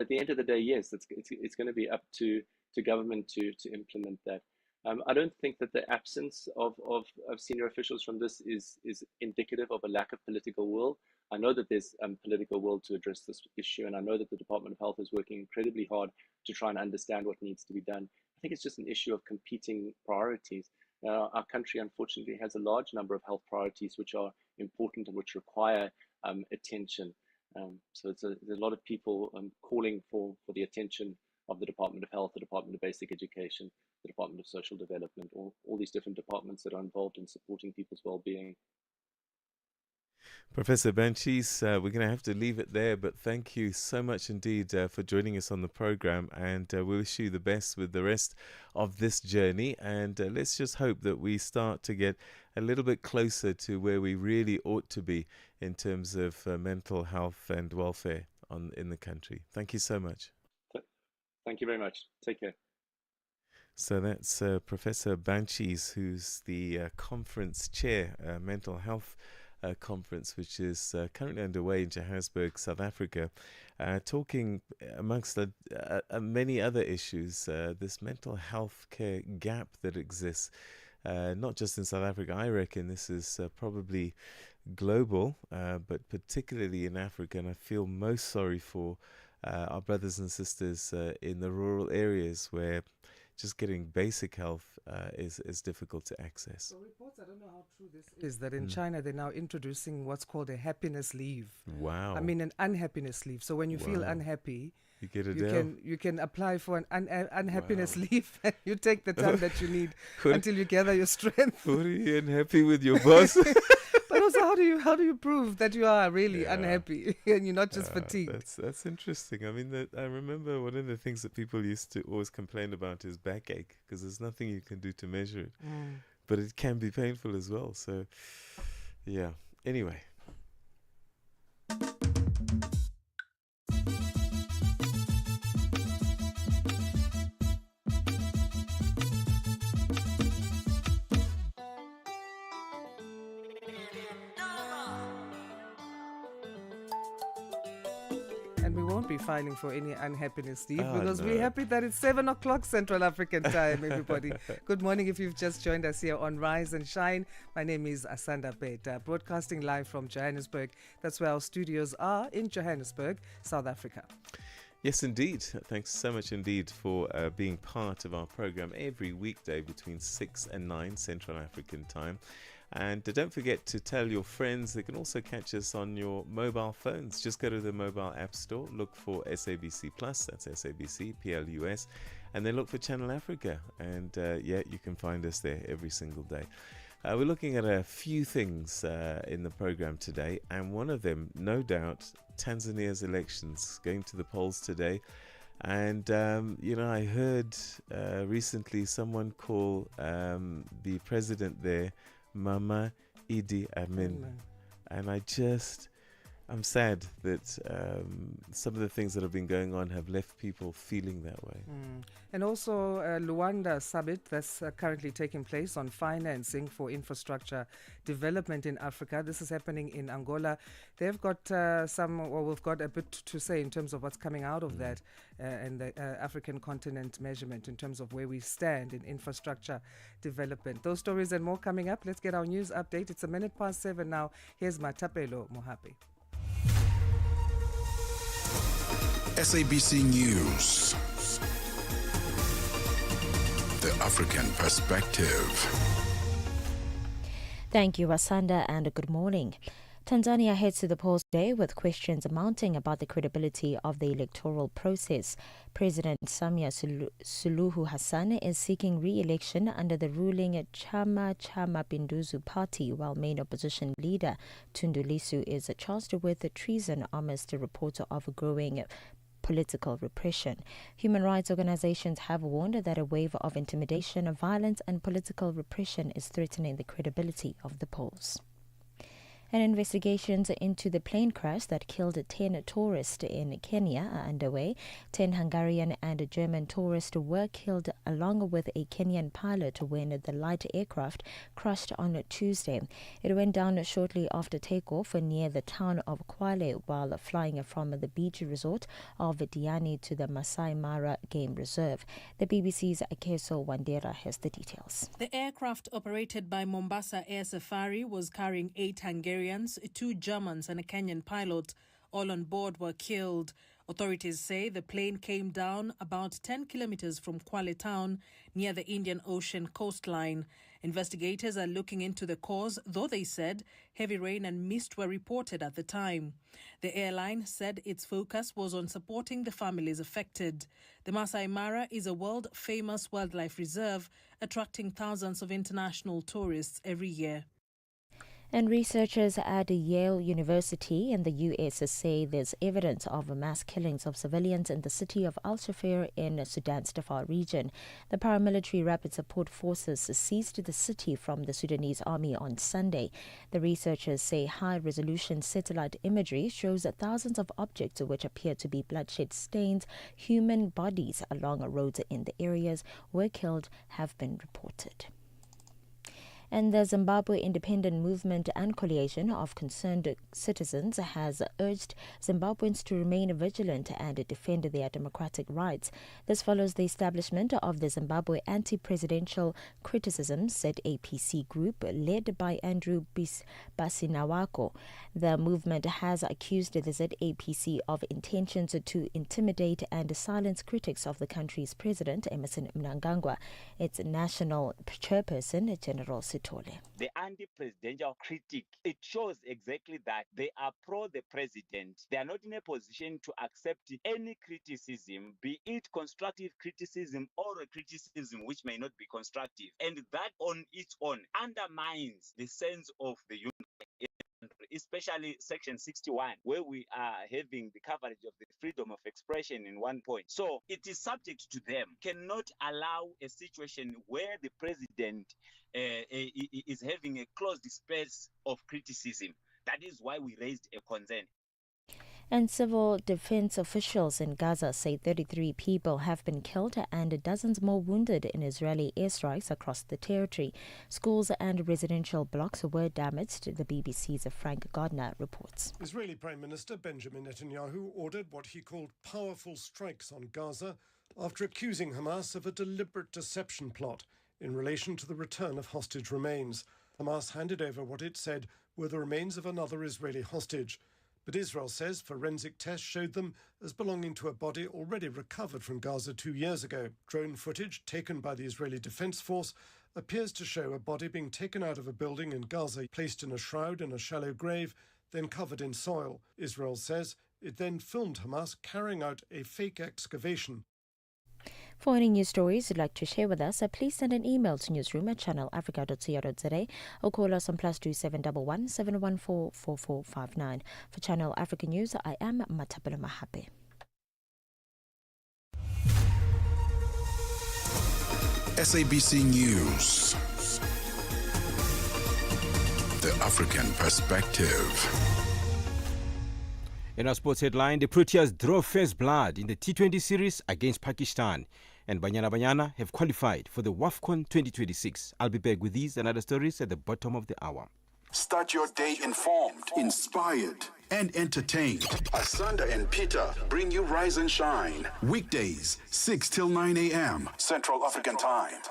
At the end of the day, yes, it's going to be up to government to implement that. I don't think that the absence of senior officials from this is indicative of a lack of political will. I know that there's political will to address this issue, and I know that the Department of Health is working incredibly hard to try and understand what needs to be done. I think it's just an issue of competing priorities. Our country, unfortunately, has a large number of health priorities which are important and which require attention. So there's a lot of people calling for the attention of the Department of Health, the Department of Basic Education, the Department of Social Development, all these different departments that are involved in supporting people's well-being. Professor Banchis, we're going to have to leave it there, but thank you so much indeed for joining us on the program, and we wish you the best with the rest of this journey, and let's just hope that we start to get a little bit closer to where we really ought to be in terms of mental health and welfare in the country. Thank you so much. Thank you very much. Take care. So that's Professor Banchis, who's the conference chair, mental health conference, which is currently underway in Johannesburg, South Africa, talking amongst many other issues, this mental health care gap that exists, not just in South Africa. I reckon this is probably global, but particularly in Africa, and I feel most sorry for our brothers and sisters in the rural areas where just getting basic health is difficult to access. So reports, I don't know how true this is, that in China they're now introducing what's called a happiness leave. Wow. I mean an unhappiness leave. So when you feel unhappy, you can apply for an unhappiness leave, and you take the time that you need until you gather your strength. What, are you unhappy with your boss? But also, how do you prove that you are really unhappy and you're not just fatigued? That's interesting. I mean, I remember one of the things that people used to always complain about is backache, because there's nothing you can do to measure it. But it can be painful as well. So, yeah. Anyway. And we won't be filing for any unhappiness, Steve, Oh, because no. we're happy that it's 7 o'clock Central African time, everybody. Good morning if you've just joined us here on Rise and Shine. My name is Asanda Beda, broadcasting live from Johannesburg. That's where our studios are, in Johannesburg, South Africa. Yes, indeed. Thanks so much indeed for being part of our program every weekday between 6 and 9 Central African time. And don't forget to tell your friends. They can also catch us on your mobile phones. Just go to the mobile app store, look for SABC Plus, that's SABC Plus, and then look for Channel Africa. And you can find us there every single day. We're looking at a few things in the program today, and one of them, no doubt, Tanzania's elections, going to the polls today. And, I heard recently someone call the president there Mama Idi Amin. And I'm sad that some of the things that have been going on have left people feeling that way. And also Luanda summit that's currently taking place on financing for infrastructure development in Africa. This is happening in Angola. They've got we've got a bit to say in terms of what's coming out of that and the African continent measurement in terms of where we stand in infrastructure development. Those stories and more coming up. Let's get our news update. It's 7:01 now. Here's Matapelo Mohapi. SABC News. The African Perspective. Thank you, Asanda, and good morning. Tanzania heads to the polls today with questions mounting about the credibility of the electoral process. President Samia Suluhu Hassan is seeking re-election under the ruling Chama Cha Mapinduzi party, while main opposition leader Tundu Lissu is charged with treason amidst a report of growing political repression. Human rights organizations have warned that a wave of intimidation, violence and political repression is threatening the credibility of the polls. And investigations into the plane crash that killed 10 tourists in Kenya are underway. 10 Hungarian and German tourists were killed along with a Kenyan pilot when the light aircraft crashed on Tuesday. It went down shortly after takeoff near the town of Kwale while flying from the beach resort of Diani to the Masai Mara Game Reserve. The BBC's Akeso Wandera has the details. The aircraft operated by Mombasa Air Safari was carrying 8 Hungarians, 2 Germans and a Kenyan pilot. All on board were killed. Authorities say the plane came down about 10 kilometers from Kwale town near the Indian Ocean coastline. Investigators are looking into the cause, though they said heavy rain and mist were reported at the time. The airline said its focus was on supporting the families affected. The Masai Mara is a world-famous wildlife reserve, attracting thousands of international tourists every year. And researchers at Yale University in the U.S. say there's evidence of mass killings of civilians in the city of Al-Shafir in Sudan's Darfur region. The paramilitary rapid support forces seized the city from the Sudanese army on Sunday. The researchers say high-resolution satellite imagery shows thousands of objects which appear to be bloodshed stains. Human bodies along roads in the areas where killed have been reported. And the Zimbabwe Independent Movement and Coalition of Concerned Citizens has urged Zimbabweans to remain vigilant and defend their democratic rights. This follows the establishment of the Zimbabwe Anti-Presidential Criticism ZAPC group led by Andrew Basinawako. The movement has accused the ZAPC of intentions to intimidate and silence critics of the country's president, Emmerson Mnangagwa. Its national chairperson, General The anti-presidential critic, it shows exactly that they are pro the president. They are not in a position to accept any criticism, be it constructive criticism or a criticism which may not be constructive. And that on its own undermines the sense of the unity, especially Section 61, where we are having the coverage of the freedom of expression in one point. So it is subject to them. Cannot allow a situation where the president is having a closed space of criticism. That is why we raised a concern. And civil defense officials in Gaza say 33 people have been killed and dozens more wounded in Israeli airstrikes across the territory. Schools and residential blocks were damaged, the BBC's Frank Gardner reports. Israeli Prime Minister Benjamin Netanyahu ordered what he called powerful strikes on Gaza after accusing Hamas of a deliberate deception plot in relation to the return of hostage remains. Hamas handed over what it said were the remains of another Israeli hostage. But Israel says forensic tests showed them as belonging to a body already recovered from Gaza 2 years ago. Drone footage taken by the Israeli Defense Force appears to show a body being taken out of a building in Gaza, placed in a shroud in a shallow grave, then covered in soil. Israel says it then filmed Hamas carrying out a fake excavation. For any news stories you'd like to share with us, please send an email to newsroom@channelafrica.co.za or call us on +2711 714 4459. For Channel Africa News, I am Matapela Mahape. SABC News. The African Perspective. In our sports headline, the Proteas draw first blood in the T20 series against Pakistan, and Banyana Banyana have qualified for the WAFCON 2026. I'll be back with these and other stories at the bottom of the hour. Start your day informed, inspired, and entertained. Asanda and Peter bring you Rise and Shine. Weekdays, 6 till 9 a.m. Central African Time.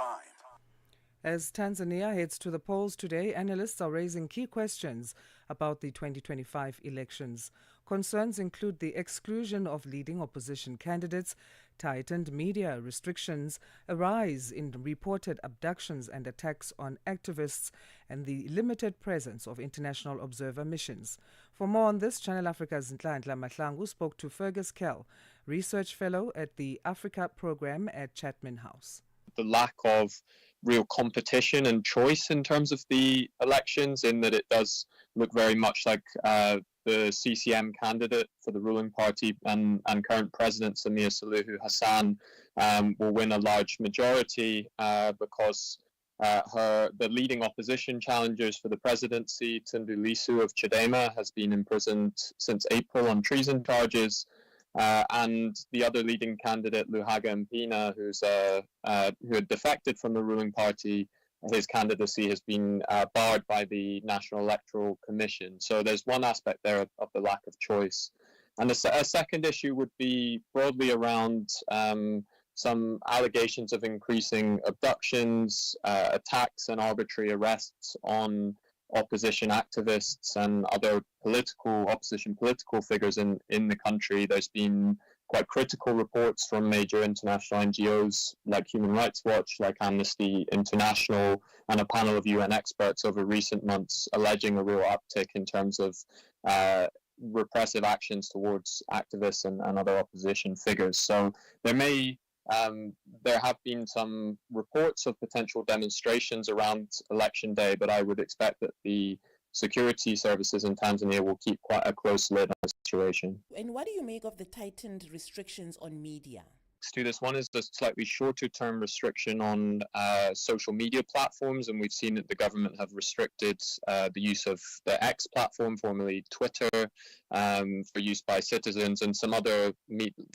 As Tanzania heads to the polls today, analysts are raising key questions about the 2025 elections. Concerns include the exclusion of leading opposition candidates, tightened media restrictions, a rise in reported abductions and attacks on activists, and the limited presence of international observer missions. For more on this, Channel Africa's Nhlanhla Mahlangu spoke to Fergus Kell, research fellow at the Africa program at Chapman House. The lack of real competition and choice in terms of the elections, in that it does look very much like the CCM candidate for the ruling party and current president Samia Suluhu Hassan will win a large majority because the leading opposition challengers for the presidency, Tundu Lissu of Chadema, has been imprisoned since April on treason charges. And the other leading candidate, Luhaga Mpina, who had defected from the ruling party, his candidacy has been barred by the National Electoral Commission. So there's one aspect there of the lack of choice. And a second issue would be broadly around some allegations of increasing abductions, attacks and arbitrary arrests on opposition activists and other opposition political figures in the country. There's been quite critical reports from major international NGOs like Human Rights Watch, like Amnesty International, and a panel of UN experts over recent months alleging a real uptick in terms of repressive actions towards activists and other opposition figures. So there have been some reports of potential demonstrations around election day, but I would expect that the security services in Tanzania will keep quite a close lid on the situation. And what do you make of the tightened restrictions on media? To this, one is the slightly shorter term restriction on social media platforms, and we've seen that the government have restricted the use of the X platform, formerly Twitter, for use by citizens, and some other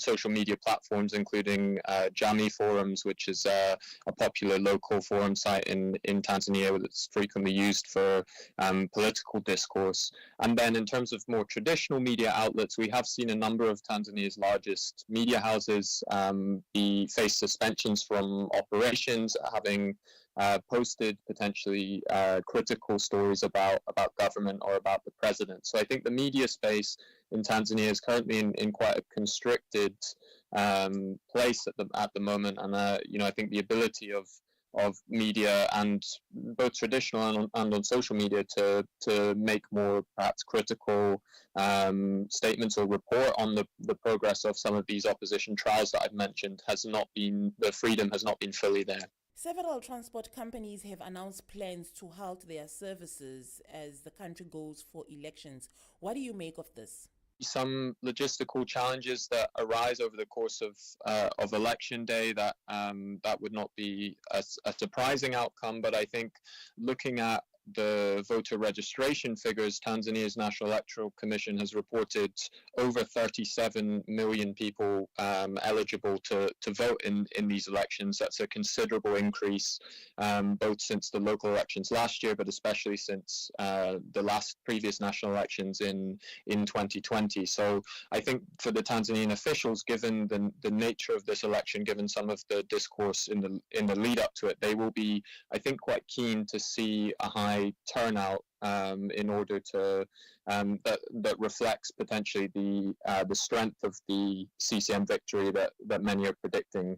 social media platforms, including Jamii Forums, which is a popular local forum site in Tanzania that's frequently used for political discourse. And then in terms of more traditional media outlets, we have seen a number of Tanzania's largest media houses face suspensions from operations, having posted potentially critical stories about government or about the president. So I think the media space in Tanzania is currently in quite a constricted place at the moment, and I think the ability of media, and both traditional and on social media, to make more perhaps critical statements or report on the progress of some of these opposition trials that I've mentioned the freedom has not been fully there. Several transport companies have announced plans to halt their services as the country goes for elections. What do you make of this? Some logistical challenges that arise over the course of election day that would not be a surprising outcome, but I think looking at the voter registration figures, Tanzania's National Electoral Commission has reported over 37 million people eligible to vote in these elections. That's a considerable increase, both since the local elections last year, but especially since the previous national elections in 2020. So I think for the Tanzanian officials, given the nature of this election, given some of the discourse in the lead up to it, they will be, I think, quite keen to see a high turnout in order to that reflects potentially the strength of the CCM victory that many are predicting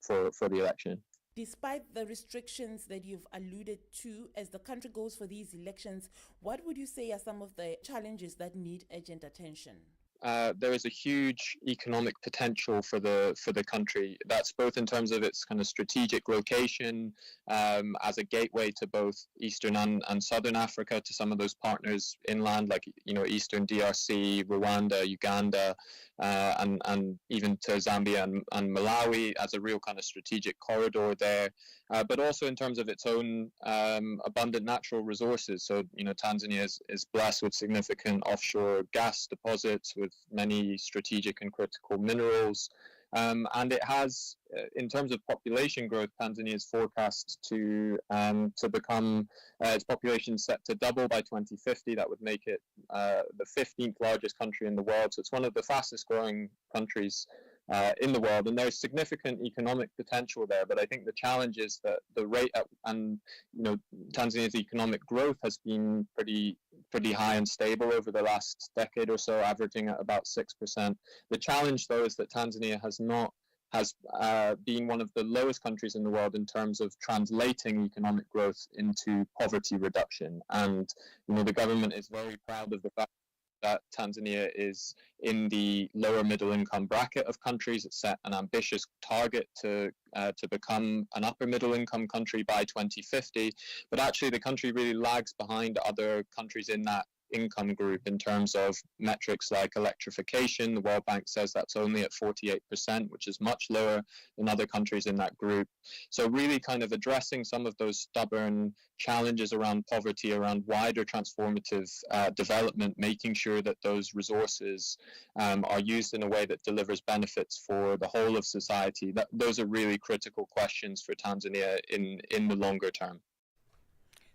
for the election. Despite the restrictions that you've alluded to as the country goes for these elections, what would you say are some of the challenges that need urgent attention? There is a huge economic potential for the country. That's both in terms of its kind of strategic location as a gateway to both Eastern and Southern Africa, to some of those partners inland, like Eastern DRC, Rwanda, Uganda, and even to Zambia and Malawi as a real kind of strategic corridor there. But also in terms of its own abundant natural resources. So Tanzania is blessed with significant offshore gas deposits, with many strategic and critical minerals. And it has, in terms of population growth, Tanzania is forecast to become its population set to double by 2050. That would make it the 15th largest country in the world. So it's one of the fastest growing countries in the world, and there's significant economic potential there. But I think the challenge is that the rate Tanzania's economic growth has been pretty high and stable over the last decade or so, averaging at about 6%. The challenge, though, is that Tanzania has been one of the lowest countries in the world in terms of translating economic growth into poverty reduction. And the government is very proud of the fact that Tanzania is in the lower middle income bracket of countries. It's set an ambitious target to become an upper middle income country by 2050. But actually, the country really lags behind other countries in that income group in terms of metrics like electrification. The World Bank says that's only at 48%, which is much lower than other countries in that group. So really kind of addressing some of those stubborn challenges around poverty, around wider transformative development, making sure that those resources are used in a way that delivers benefits for the whole of society. Those are really critical questions for Tanzania in the longer term.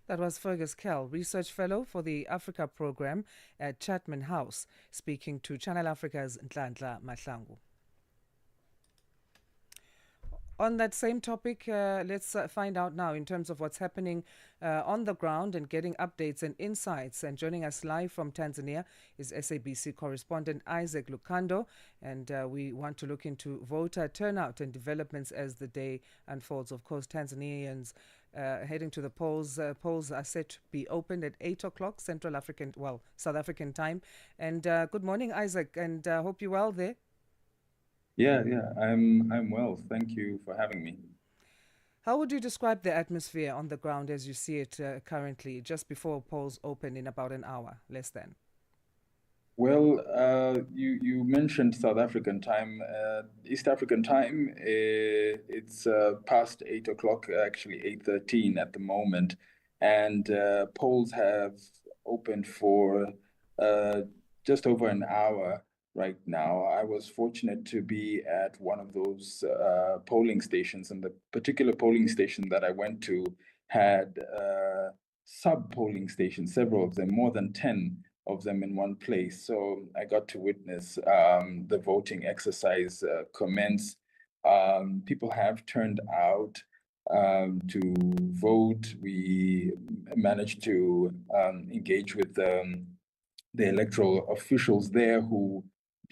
That was Fergus Kell, Research Fellow for the Africa Program at Chapman House, speaking to Channel Africa's Nhlanhla Mahlangu. On that same topic, let's find out now in terms of what's happening on the ground and getting updates and insights. And joining us live from Tanzania is SABC correspondent Isaac Lukando. And we want to look into voter turnout and developments as the day unfolds. Of course, Tanzanians heading to the polls. Polls are set to be opened at 8 o'clock South African time. And good morning, Isaac, and hope you're well there. Yeah, I'm well. Thank you for having me. How would you describe the atmosphere on the ground as you see it currently, just before polls open in about an hour, less than? Well, you mentioned South African time. East African time, it's past 8 o'clock, actually 8:13 at the moment. And polls have opened for just over an hour right now. I was fortunate to be at one of those polling stations, and the particular polling station that I went to had sub-polling stations, several of them, more than 10 of them in one place. So I got to witness the voting exercise commence. People have turned out to vote. We managed to engage with the electoral officials there, who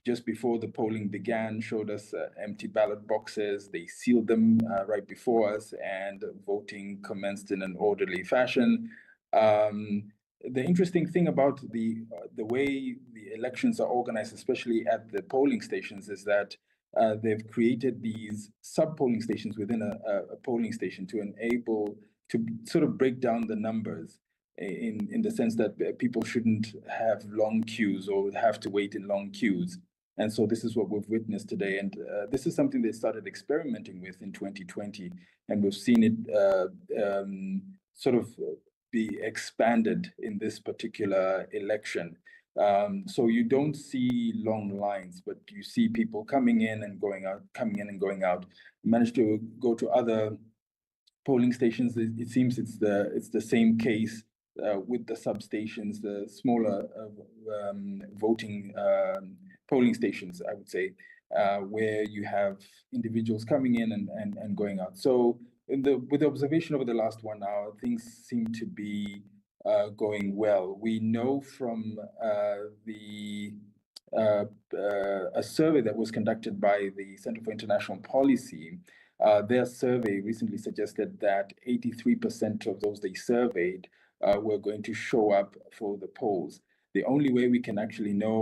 just before the polling began showed us empty ballot boxes. They sealed them right before us, and voting commenced in an orderly fashion. The interesting thing about the way the elections are organized, especially at the polling stations, is that they've created these sub-polling stations within a polling station to enable to sort of break down the numbers in the sense that people shouldn't have long queues or have to wait in long queues. And so this is what we've witnessed today. And this is something they started experimenting with in 2020. And we've seen it sort of be expanded in this particular election. So you don't see long lines, but you see people coming in and going out, coming in and going out. Managed to go to other polling stations. It seems it's the same case with the substations, the smaller voting polling stations, I would say, where you have individuals coming in and going out. So with the observation over the last 1 hour, things seem to be going well. We know from a survey that was conducted by the Center for International Policy. Their survey recently suggested that 83% of those they surveyed were going to show up for the polls. The only way we can actually know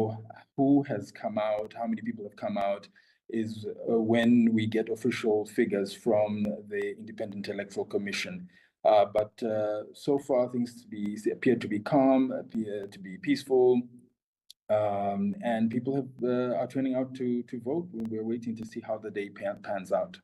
who has come out, how many people have come out, is when we get official figures from the Independent Electoral Commission. But so far, things appear to be calm, appear to be peaceful, and people are turning out to vote. We're waiting to see how the day pans out.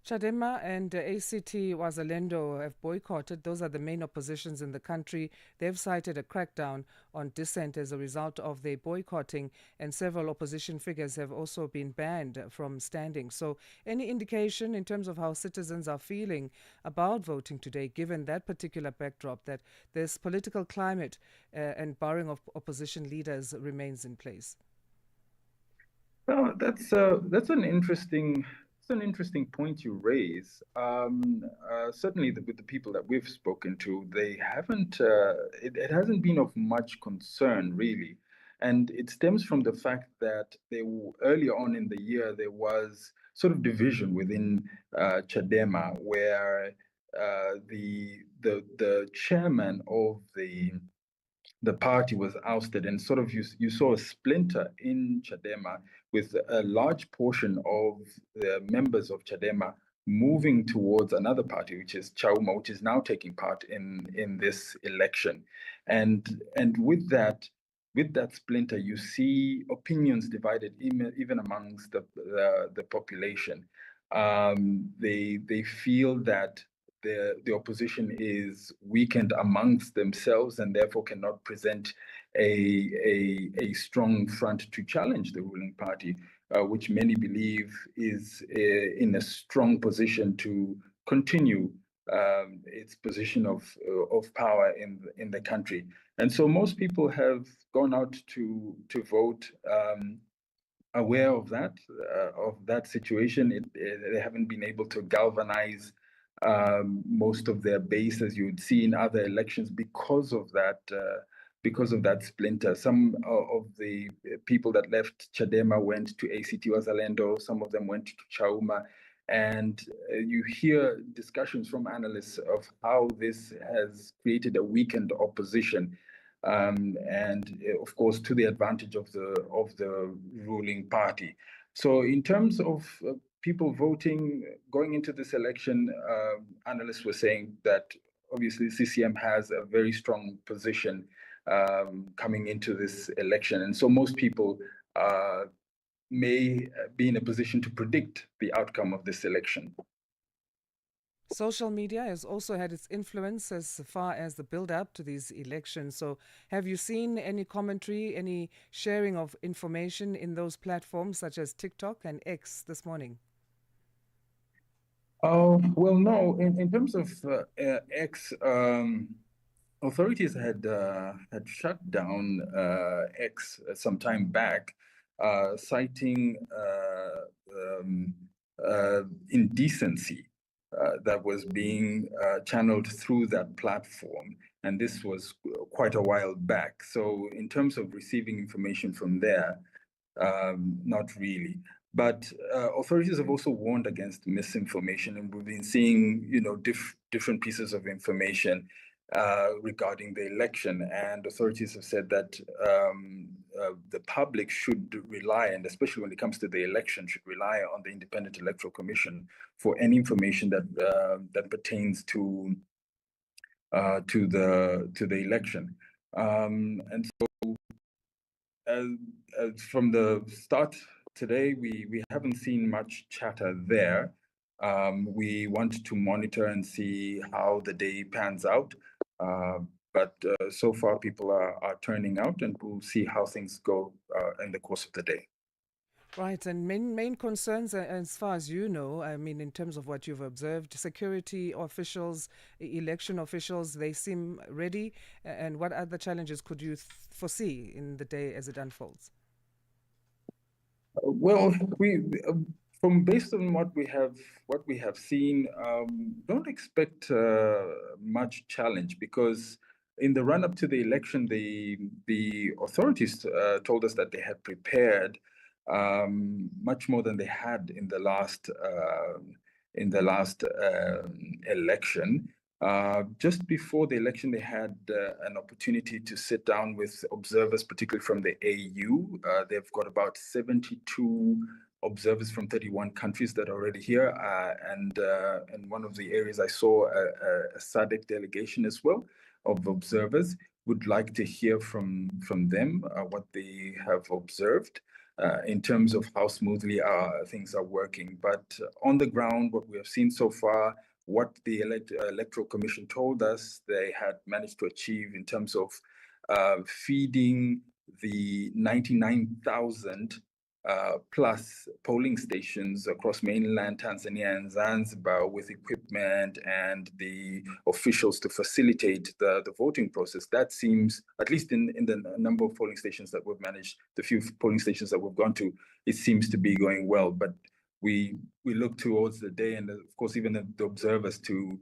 Chadema and ACT Wazalendo have boycotted. Those are the main oppositions in the country. They've cited a crackdown on dissent as a result of their boycotting, and several opposition figures have also been banned from standing. So any indication in terms of how citizens are feeling about voting today, given that particular backdrop, that this political climate and barring of opposition leaders remains in place? That's an interesting point you raise. Certainly, with the people that we've spoken to, they haven't. It hasn't been of much concern, really, and it stems from the fact that earlier on in the year there was sort of division within Chadema, where the chairman of the party was ousted, and sort of you saw a splinter in Chadema, with a large portion of the members of Chadema moving towards another party, which is Chauma, which is now taking part in this election. And with that splinter, you see opinions divided even amongst the population. They feel that the opposition is weakened amongst themselves and therefore cannot present a strong front to challenge the ruling party, which many believe is in a strong position to continue its position of power in the country. And so most people have gone out to vote, aware of that situation. They haven't been able to galvanize most of their base, as you would see in other elections, because of that splinter. Some of the people that left Chadema went to ACT Wazalendo, some of them went to Chauma, and you hear discussions from analysts of how this has created a weakened opposition, and of course to the advantage of the ruling party. So in terms of people voting, going into this election, analysts were saying that obviously CCM has a very strong position coming into this election. And so most people may be in a position to predict the outcome of this election. Social media has also had its influence as far as the build-up to these elections. So have you seen any commentary, any sharing of information in those platforms such as TikTok and X this morning? Well, no. In terms of X, authorities had shut down X some time back, citing indecency that was being channeled through that platform. And this was quite a while back. So in terms of receiving information from there, not really. But authorities have also warned against misinformation, and we've been seeing, different pieces of information regarding the election. And authorities have said that the public should rely, and especially when it comes to the election, should rely on the Independent Electoral Commission for any information that pertains to the election. And so, from the start today, we haven't seen much chatter there. We want to monitor and see how the day pans out. But so far, people are turning out, and we'll see how things go in the course of the day. Right, and main concerns, as far as you know, I mean, in terms of what you've observed, security officials, election officials, they seem ready. And what other challenges could you foresee in the day as it unfolds? Well, we from based on what we have seen, don't expect much challenge, because in the run up to the election, the authorities told us that they had prepared much more than they had in the last election. Just before the election, they had an opportunity to sit down with observers, particularly from the AU. They've got about 72 observers from 31 countries that are already here. And in one of the areas, I saw a SADC delegation as well of observers. Would like to hear from them what they have observed in terms of how smoothly things are working. But on the ground, what we have seen so far, what the Electoral Commission told us they had managed to achieve in terms of feeding the 99,000 plus polling stations across mainland Tanzania and Zanzibar with equipment and the officials to facilitate the voting process. That seems, at least in the number of polling stations that we've managed, the few polling stations that we've gone to, it seems to be going well. But we look towards the day, and of course even the observers to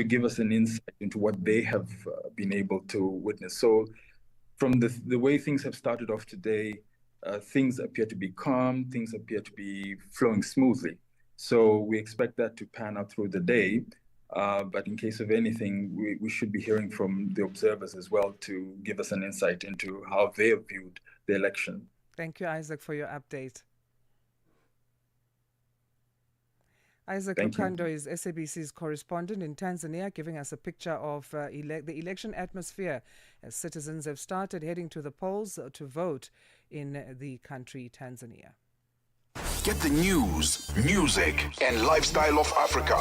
give us an insight into what they have been able to witness. So from the way things have started off today, things appear to be calm, things appear to be flowing smoothly. So we expect that to pan out through the day. But in case of anything, we should be hearing from the observers as well to give us an insight into how they have viewed the election. Thank you, Isaac, for your update. Isaac Lukando is SABC's correspondent in Tanzania, giving us a picture of the election atmosphere as citizens have started heading to the polls to vote in the country, Tanzania. Get the news, music, and lifestyle of Africa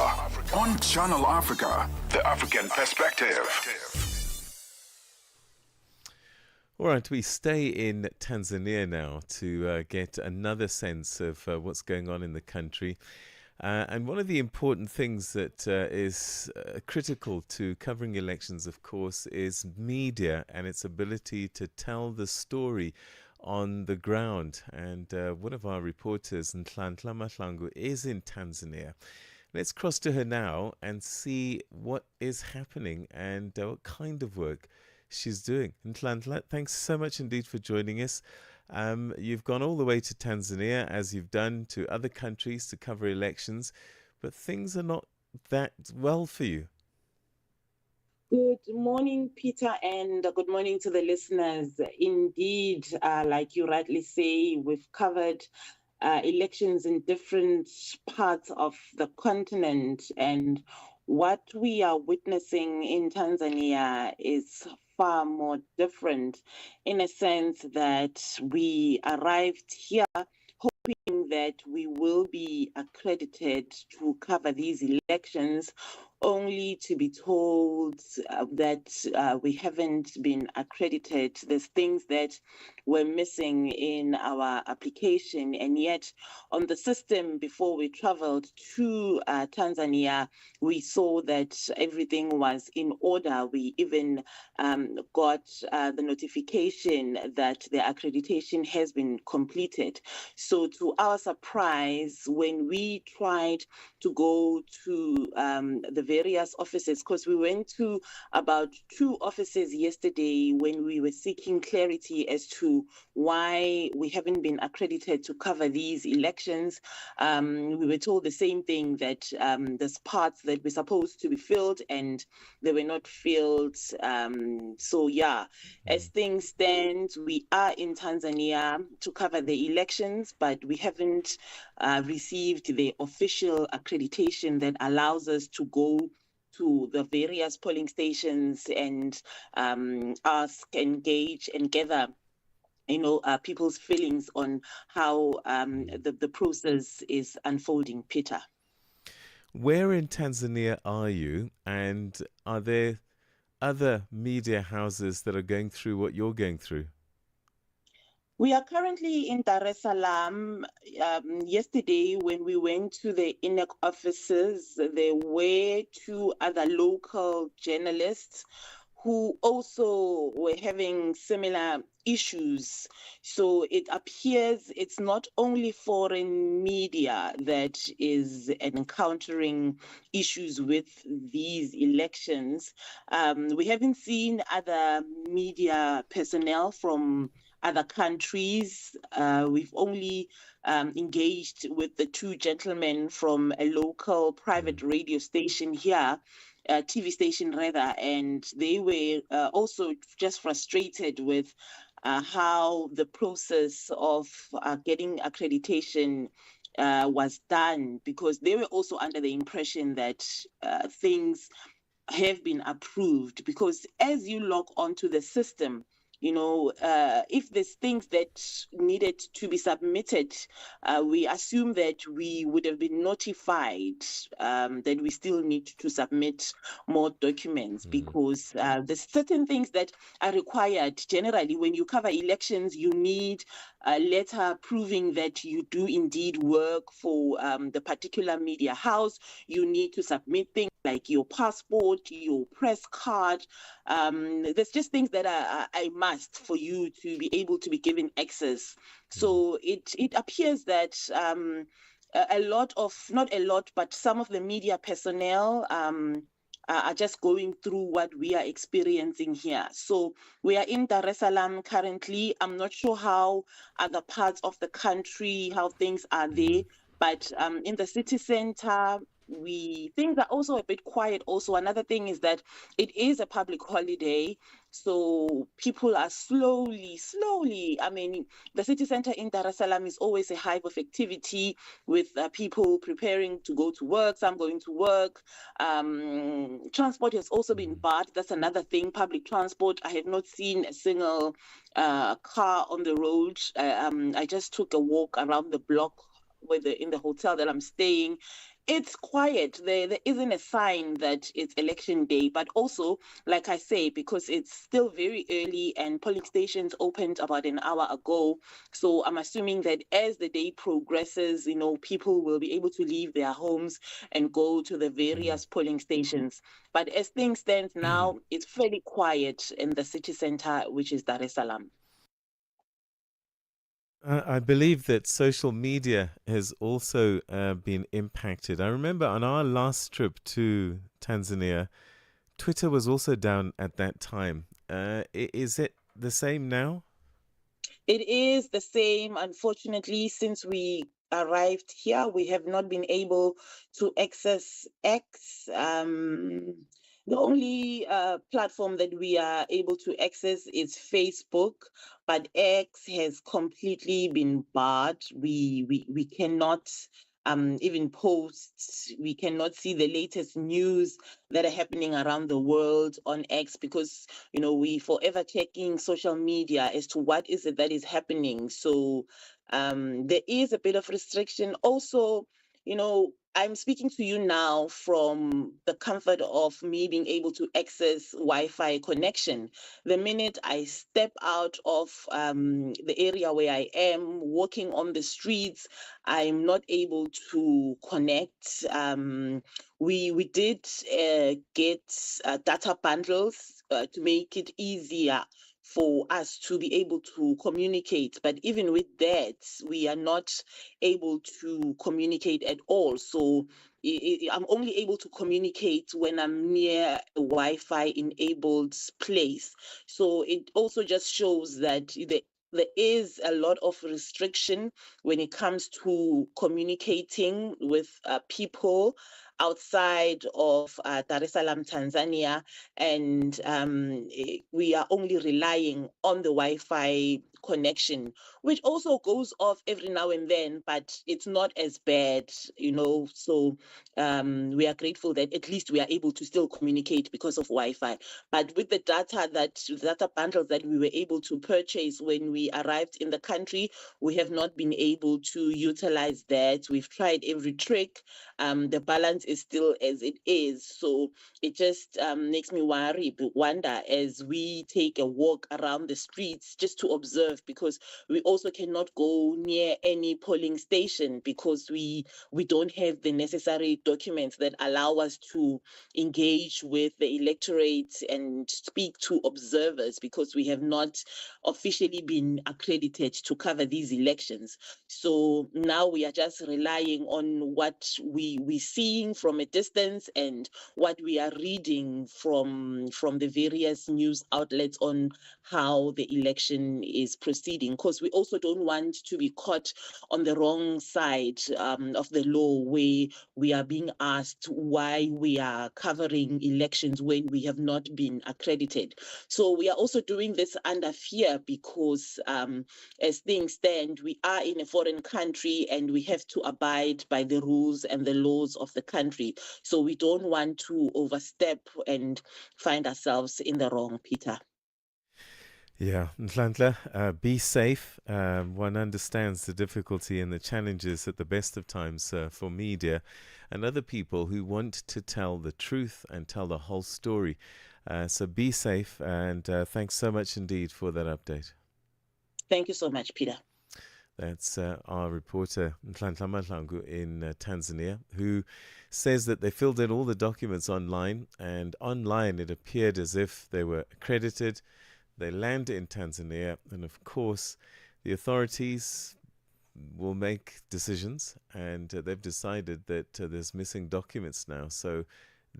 on Channel Africa, the African perspective. All right, we stay in Tanzania now to get another sense of what's going on in the country. And one of the important things that is critical to covering elections, of course, is media and its ability to tell the story on the ground. And one of our reporters, Nhlanhla Mahlangu, is in Tanzania. Let's cross to her now and see what is happening and what kind of work she's doing. Nhlanhla, thanks so much indeed for joining us. You've gone all the way to Tanzania, as you've done to other countries, to cover elections, but things are not that well for you. Good morning, Peter, and good morning to the listeners. Indeed, like you rightly say, we've covered elections in different parts of the continent, and what we are witnessing in Tanzania is far more different, in a sense that we arrived here hoping that we will be accredited to cover these elections, only to be told that we haven't been accredited. There's things that were missing in our application, and yet on the system before we traveled to Tanzania, we saw that everything was in order. We even got the notification that the accreditation has been completed. So to our surprise, when we tried to go to the various offices, because we went to about 2 offices yesterday when we were seeking clarity as to why we haven't been accredited to cover these elections, we were told the same thing, that there's parts that were supposed to be filled and they were not filled. So yeah, as things stand, we are in Tanzania to cover the elections, but we haven't received the official accreditation that allows us to go to the various polling stations and ask, engage, and gather people's feelings on how the process is unfolding, Peter. Where in Tanzania are you, and are there other media houses that are going through what you're going through? We are currently in Dar es Salaam. Yesterday, when we went to the INEC offices, there were two other local journalists who also were having similar issues. So it appears it's not only foreign media that is encountering issues with these elections. We haven't seen other media personnel from other countries. We've only engaged with the two gentlemen from a local private radio station here, TV station rather, and they were also just frustrated with how the process of getting accreditation was done, because they were also under the impression that things have been approved, because as you log onto the system, if there's things that needed to be submitted, we assume that we would have been notified that we still need to submit more documents, because there's certain things that are required. Generally, when you cover elections, you need a letter proving that you do indeed work for the particular media house. You need to submit things like your passport, your press card. There's just things that are a must for you to be able to be given access. So it appears that a lot of, not a lot, but some of the media personnel are just going through what we are experiencing here. So we are in Dar es Salaam currently. I'm not sure how other parts of the country, how things are there, but in the city center, things are also a bit quiet. Also, another thing is that it is a public holiday, so people are slowly, I mean, the city center in Dar es Salaam is always a hive of activity, with people preparing to go to work, some going to work. Transport has also been barred. That's another thing. Public transport, I have not seen a single car on the road. I just took a walk around the block in the hotel that I'm staying. It's quiet. There isn't a sign that it's election day, but also, like I say, because it's still very early and polling stations opened about an hour ago. So I'm assuming that as the day progresses, people will be able to leave their homes and go to the various polling stations. But as things stand now, it's fairly quiet in the city center, which is Dar es Salaam. I believe that social media has also been impacted. I remember on our last trip to Tanzania, Twitter was also down at that time. Is it the same now? It is the same. Unfortunately, since we arrived here, we have not been able to access X. The only platform that we are able to access is Facebook, but X has completely been barred. We cannot even post. We cannot see the latest news that are happening around the world on X, because we forever checking social media as to what is it that is happening. So there is a bit of restriction. Also, I'm speaking to you now from the comfort of me being able to access Wi-Fi connection. The minute I step out of the area where I am, walking on the streets, I'm not able to connect. We did get data bundles to make it easier for us to be able to communicate. But even with that, we are not able to communicate at all. So I'm only able to communicate when I'm near a Wi-Fi enabled place. So it also just shows that there is a lot of restriction when it comes to communicating with people outside of Dar es Salaam, Tanzania, and we are only relying on the Wi-Fi connection, which also goes off every now and then, but it's not as bad, So we are grateful that at least we are able to still communicate because of Wi-Fi. But with the data bundles that we were able to purchase when we arrived in the country, we have not been able to utilize that. We've tried every trick. The balance is still as it is. So it just makes me wonder as we take a walk around the streets just to observe, because we also cannot go near any polling station because we don't have the necessary documents that allow us to engage with the electorate and speak to observers, because we have not officially been accredited to cover these elections. So now we are just relying on what we're seeing from a distance and what we are reading from the various news outlets on how the election is proceeding, because we also don't want to be caught on the wrong side of the law, where we are being asked why we are covering elections when we have not been accredited. So we are also doing this under fear because as things stand, we are in a foreign country and we have to abide by the rules and the laws of the country. So we don't want to overstep and find ourselves in the wrong, Peter. Yeah, Nhlanhla, be safe. One understands the difficulty and the challenges at the best of times for media and other people who want to tell the truth and tell the whole story. So be safe, and thanks so much indeed for that update. Thank you so much, Peter. That's our reporter, Nhlanhla Mahlangu in Tanzania, who says that they filled in all the documents online, and online it appeared as if they were accredited. They land in Tanzania, and of course, the authorities will make decisions, and they've decided that there's missing documents now, so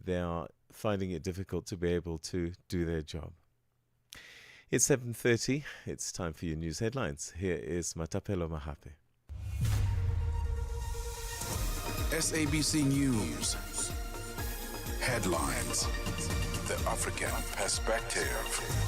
they are finding it difficult to be able to do their job. It's 7:30. It's time for your news headlines. Here is Matapelo Mahape. SABC News. Headlines. The African Perspective.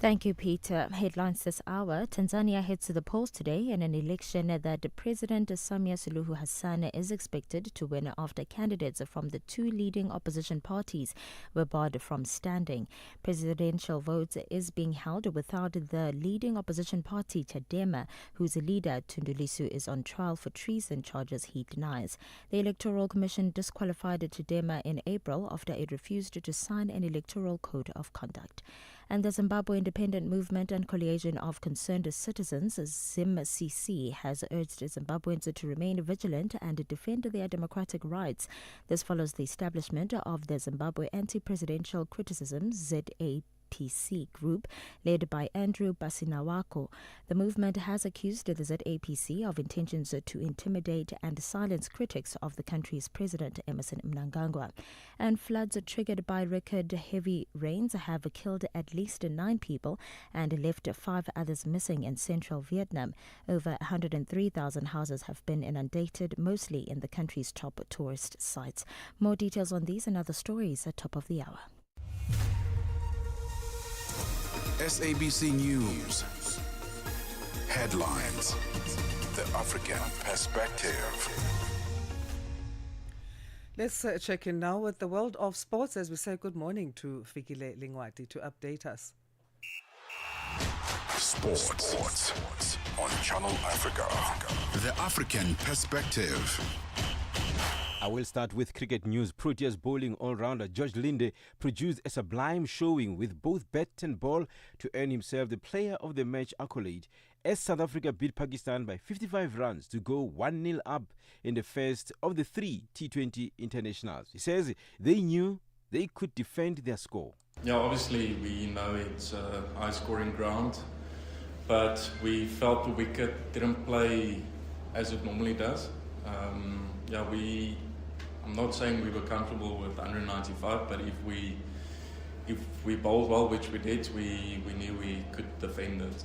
Thank you, Peter. Headlines this hour. Tanzania heads to the polls today in an election that President Samia Suluhu Hassan is expected to win after candidates from the two leading opposition parties were barred from standing. Presidential vote is being held without the leading opposition party, Chadema, whose leader, Tundu Lissu, is on trial for treason charges he denies. The Electoral Commission disqualified Chadema in April after it refused to sign an electoral code of conduct. And the Zimbabwe Independent Movement and Coalition of Concerned Citizens, ZIM-CC, has urged Zimbabweans to remain vigilant and defend their democratic rights. This follows the establishment of the Zimbabwe Anti-Presidential Criticism, ZAPC group, led by Andrew Basinawako. The movement has accused the ZAPC of intentions to intimidate and silence critics of the country's president, Emmerson Mnangagwa. And floods triggered by record heavy rains have killed at least 9 people and left 5 others missing in central Vietnam. Over 103,000 houses have been inundated, mostly in the country's top tourist sites. More details on these and other stories at top of the hour. SABC News. Headlines. The African Perspective. Let's check in now with the world of sports as we say good morning to Fikile Lingwati to update us. Sports on Channel Africa. The African Perspective. I will start with cricket news. Proteas bowling all-rounder George Linde produced a sublime showing with both bat and ball to earn himself the Player of the Match accolade as South Africa beat Pakistan by 55 runs to go 1-0 up in the first of the 3 T20 internationals. He says they knew they could defend their score. Yeah, obviously we know it's a high-scoring ground, but we felt the wicket didn't play as it normally does. I'm not saying we were comfortable with 195, but if we bowled well, which we did, we knew we could defend it.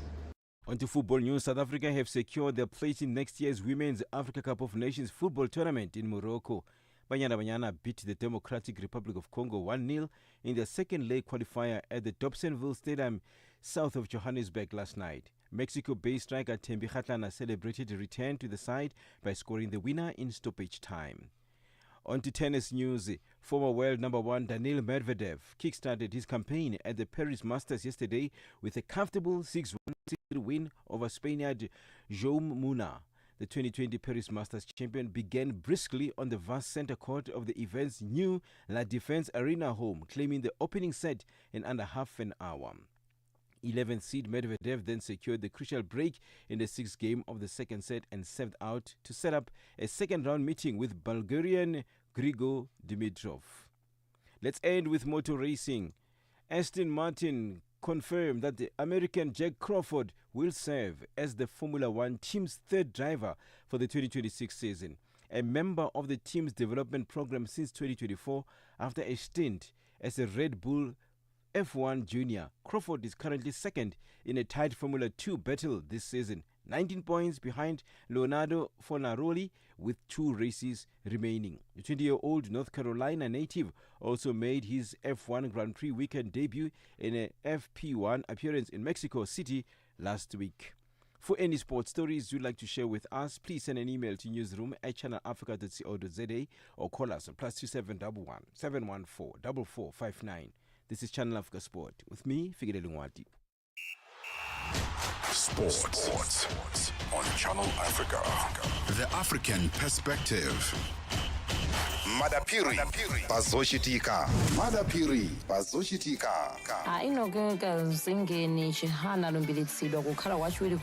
On to football news. South Africa have secured their place in next year's Women's Africa Cup of Nations football tournament in Morocco. Banyana beat the Democratic Republic of Congo 1-0 in their second leg qualifier at the Dobsonville Stadium south of Johannesburg last night. Mexico-based striker Thembi Kgatlana celebrated a return to the side by scoring the winner in stoppage time. On to tennis news. Former world number one Daniil Medvedev kick-started his campaign at the Paris Masters yesterday with a comfortable 6-1 win over Spaniard Jaume Muna. The 2020 Paris Masters champion began briskly on the vast center court of the event's new La Défense Arena home, claiming the opening set in under half an hour. 11th seed Medvedev then secured the crucial break in the sixth game of the second set and served out to set up a second-round meeting with Bulgarian Grigor Dimitrov. Let's end with motor racing. Aston Martin confirmed that the American Jack Crawford will serve as the Formula One team's third driver for the 2026 season, a member of the team's development program since 2024 after a stint as a Red Bull F1 junior. Crawford is currently second in a tied Formula 2 battle this season, 19 points behind Leonardo Fornaroli with 2 races remaining. The 20-year-old North Carolina native also made his F1 Grand Prix weekend debut in a FP1 appearance in Mexico City last week. For any sports stories you'd like to share with us, please send an email to newsroom@channelafrica.co.za or call us on +2711 714 4459. This is Channel Africa Sport with me, Figile Lungwati. Sports on Channel Africa. The African perspective. Madapiri Bazoshitika. Madapiri Bazoshitika. Ainogeka zingeni chihana lumbiritsidwa kukhala wachiwiri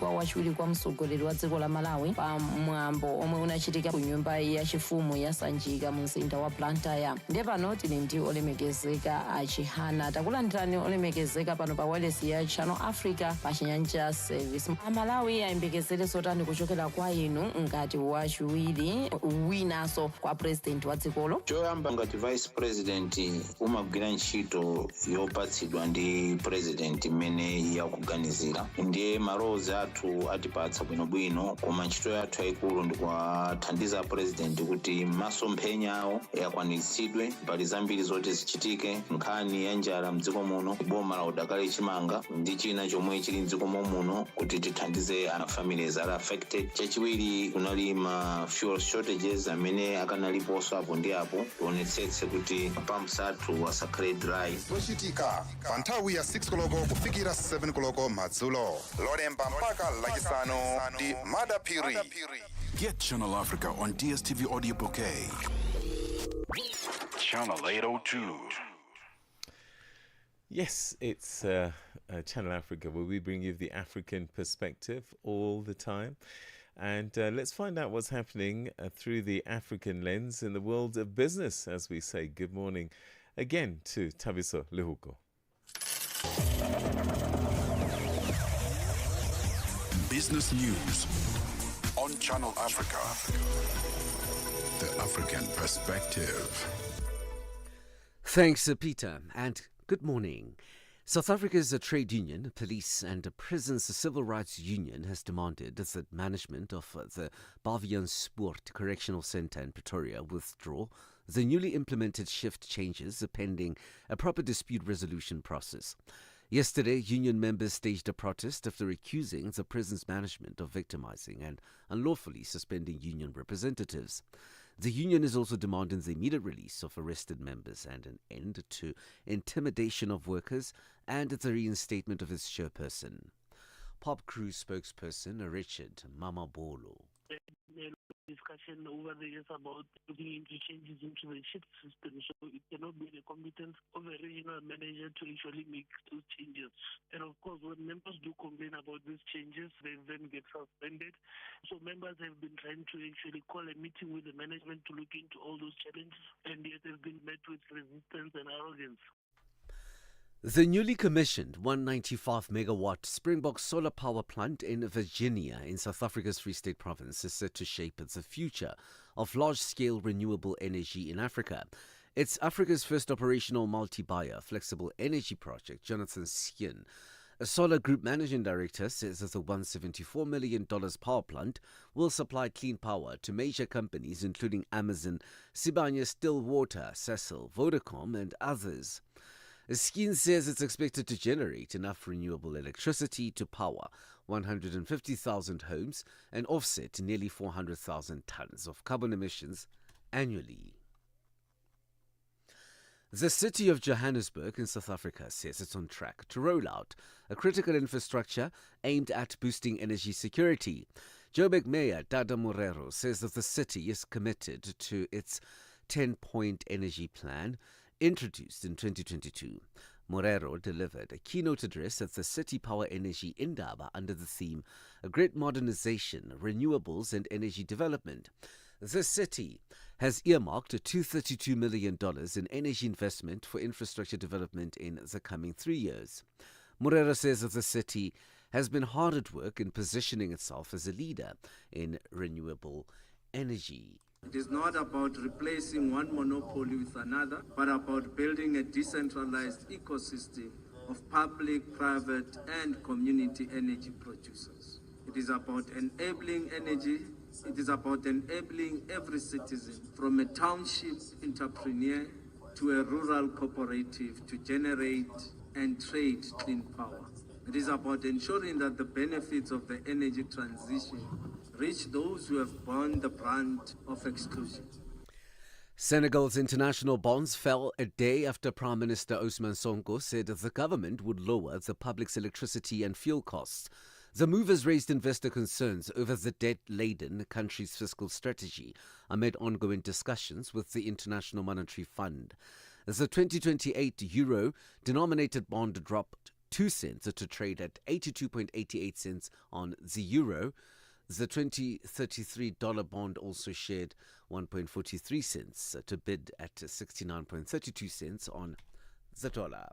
kwa mtsogoleri wa dziko la Malawi pa mwambo omwe unachitika ku nyumba ya chifumu ya Sanjika mu mzinda wa Blantyre. Ndiye pano tili ndi olemekezeka a chihana. Takulandirani olemekezeka pano pa wireless ya Channel Africa pa Chinyanja Service. Amalawi ayembekezere zotani kuchokera kwa inu ngati wachiwiri winanso kwa president wa dziko. Choyamba ngati vice president umagwira ntchito yopatsidwa ndi president imene yakuganizira. Ndiye malowozi athu atipatsa bwinobwino, koma ntchito yathu yayikulu ndi kuwathandiza president kuti masomphenya awo yakwanitsidwe. Mbali zambiri zoti zichitike, nkhani ya njala mdziko muno, boma la udakali chimanga ndi china chomwe chili mdziko muno kuti tithandize ana families are affected. Chachiwiri kunali ma fuel shortages amene akanaliponso apo ndi apo tionetsetse kuti pumps athu asakhale dry. Zochitika pa nthawi ya 6 koloko kufikira 7 koloko madzulo, lolemba mpaka lachisanu ndi Madapiri. Get Channel Africa on DSTV audio bouquet. Channel 802. Yes, it's Channel Africa, where we bring you the African perspective all the time. And let's find out what's happening through the African lens in the world of business, as we say. Good morning again to Tabiso Lehuko. Business news on Channel Africa. The African perspective. Thanks, Peter, and good morning. South Africa's trade union, police and prisons civil rights union has demanded that management of the Bavian Sport Correctional Centre in Pretoria withdraw the newly implemented shift changes pending a proper dispute resolution process. Yesterday, union members staged a protest after accusing the prison's management of victimizing and unlawfully suspending union representatives. The union is also demanding the immediate release of arrested members and an end to intimidation of workers and the reinstatement of its chairperson. Pop Crew spokesperson Richard Mamabolo. Discussion over the years about looking into changes into the shift system, so it cannot be the competence of a regional manager to actually make those changes. And of course, when members do complain about these changes, they then get suspended. So members have been trying to actually call a meeting with the management to look into all those challenges, and yet they've been met with resistance and arrogance. The newly commissioned 195-megawatt Springbok solar power plant in Virginia in South Africa's Free State Province is set to shape the future of large-scale renewable energy in Africa. It's Africa's first operational multi-buyer flexible energy project. Jonathan Skien, a Solar Group Managing Director, says that the $174 million power plant will supply clean power to major companies including Amazon, Sibanye Stillwater, Cecil, Vodacom and others. Skien says it's expected to generate enough renewable electricity to power 150,000 homes and offset nearly 400,000 tons of carbon emissions annually. The city of Johannesburg in South Africa says it's on track to roll out a critical infrastructure aimed at boosting energy security. Joburg Mayor Dada Morero says that the city is committed to its 10-point energy plan introduced in 2022. Morero delivered a keynote address at the City Power Energy Indaba under the theme Grid Modernization, Renewables and Energy Development. The city has earmarked $232 million in energy investment for infrastructure development in the coming 3 years. Morero says that the city has been hard at work in positioning itself as a leader in renewable energy. It is not about replacing one monopoly with another, but about building a decentralized ecosystem of public, private, and community energy producers. It is about enabling energy. It is about enabling every citizen, from a township entrepreneur to a rural cooperative, to generate and trade clean power. It is about ensuring that the benefits of the energy transition reach those who have borne the brunt of exclusion. Senegal's international bonds fell a day after Prime Minister Ousmane Sonko said that the government would lower the public's electricity and fuel costs. The move has raised investor concerns over the debt-laden country's fiscal strategy amid ongoing discussions with the International Monetary Fund. The 2028 euro-denominated bond dropped 2 cents to trade at 82.88 cents on the euro. The 2033 dollar bond also shared 1.43 cents to bid at 69.32 cents on the dollar.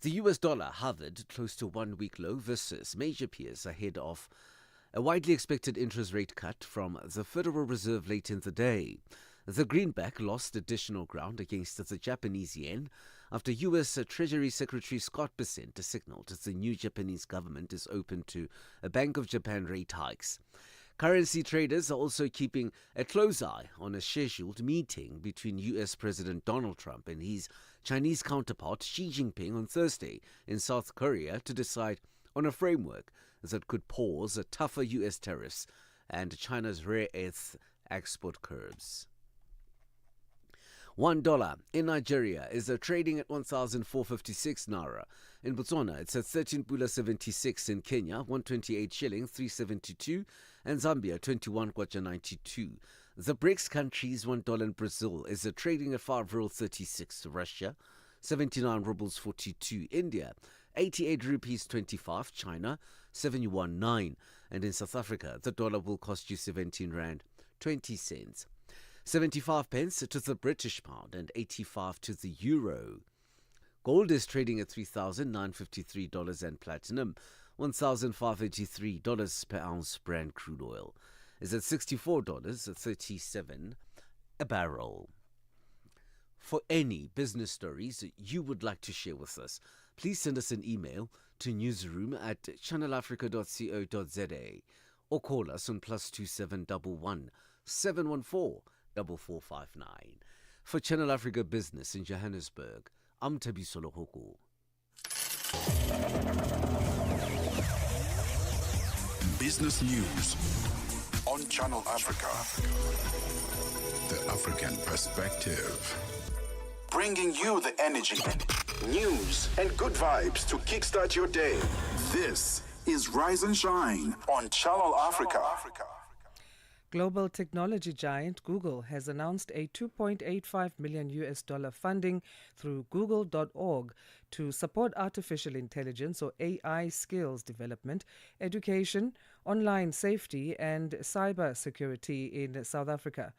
The US dollar hovered close to 1 week low versus major peers ahead of a widely expected interest rate cut from the Federal Reserve late in the day. The greenback lost additional ground against the Japanese yen after U.S. Treasury Secretary Scott Bessent signaled that the new Japanese government is open to a Bank of Japan rate hikes. Currency traders are also keeping a close eye on a scheduled meeting between U.S. President Donald Trump and his Chinese counterpart Xi Jinping on Thursday in South Korea to decide on a framework that could pause tougher U.S. tariffs and China's rare earth export curbs. $1 in Nigeria is trading at 1,456 naira. In Botswana, it's at 13.76. In Kenya, 128 shilling, 372. And Zambia, 21 kwacha 92. The BRICS countries, $1 in Brazil is trading at 5.36. Russia, 79 rubles 42. India, 88 rupees 25. China, 71.9. And in South Africa, the dollar will cost you 17 rand 20 cents. 75 pence to the British pound and 85 to the euro. Gold is trading at $3,953 and platinum $1,583 per ounce. Brent crude oil is at $64.37 a barrel. For any business stories you would like to share with us, please send us an email to newsroom@channelafrica.co.za or call us on +2711 714 4459. For Channel Africa Business in Johannesburg, I'm Tabiso Lohoko. Business news on Channel Africa. The African perspective. Bringing you the energy, news, and good vibes to kickstart your day. This is Rise and Shine on Channel Africa. Global technology giant Google has announced a $2.85 million funding through google.org to support artificial intelligence or AI skills development, education, online safety, and cyber security in South Africa.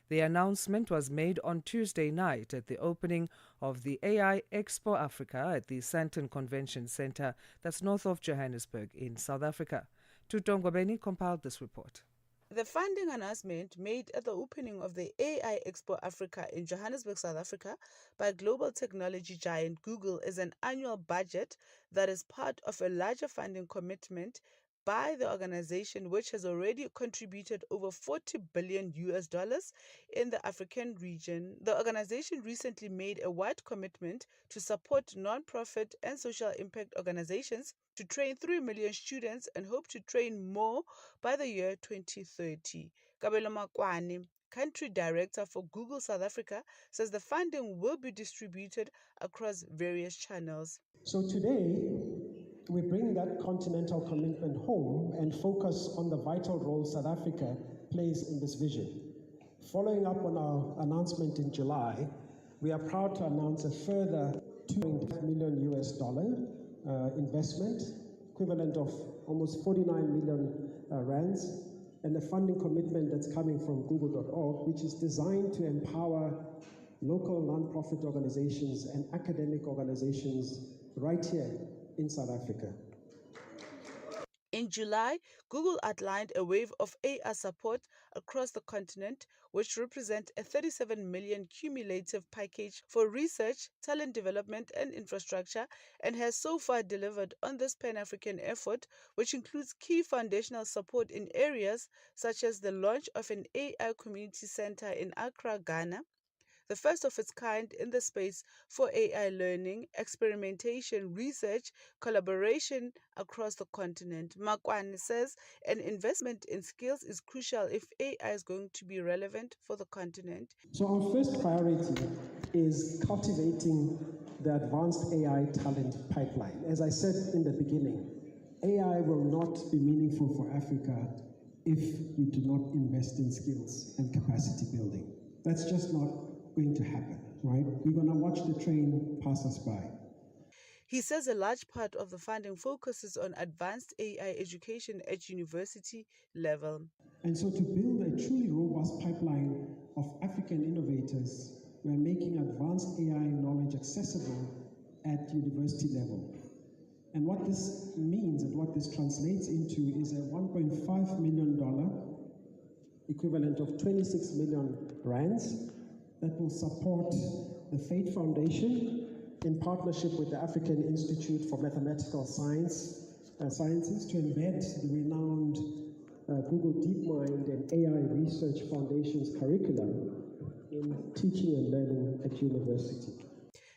The announcement was made on Tuesday night at the opening of the AI Expo Africa at the Sandton Convention Centre, that's north of Johannesburg in South Africa. Tutongwa Beni compiled this report. The funding announcement made at the opening of the AI Expo Africa in Johannesburg, South Africa, by global technology giant Google is an annual budget that is part of a larger funding commitment by the organization, which has already contributed over $40 billion in the African region. The organization recently made a wide commitment to support non-profit and social impact organizations to train 3 million students and hope to train more by the year 2030. Kabelo Makwane, Country Director for Google South Africa, says the funding will be distributed across various channels. So today, we bring that continental commitment home and focus on the vital role South Africa plays in this vision. Following up on our announcement in July, we are proud to announce a further $2.5 million investment, equivalent of almost 49 million rands, and a funding commitment that's coming from Google.org, which is designed to empower local nonprofit organizations and academic organizations right here in South Africa. In July, Google outlined a wave of AI support across the continent, which represents a 37 million cumulative package for research, talent development, and infrastructure, and has so far delivered on this Pan-African effort, which includes key foundational support in areas such as the launch of an AI community center in Accra, Ghana, the first of its kind in the space for AI learning, experimentation, research, collaboration across the continent. Makwane says an investment in skills is crucial if AI is going to be relevant for the continent. So our first priority is cultivating the advanced AI talent pipeline. As I said in the beginning, AI will not be meaningful for Africa if we do not invest in skills and capacity building. That's just not going to happen, right? We're going to watch the train pass us by. He says a large part of the funding focuses on advanced AI education at university level. And so to build a truly robust pipeline of African innovators, we're making advanced AI knowledge accessible at university level. And what this means and what this translates into is a $1.5 million, equivalent of 26 million rands, that will support the Fate Foundation in partnership with the African Institute for Mathematical Sciences to embed the renowned Google DeepMind and AI Research Foundation's curriculum in teaching and learning at university.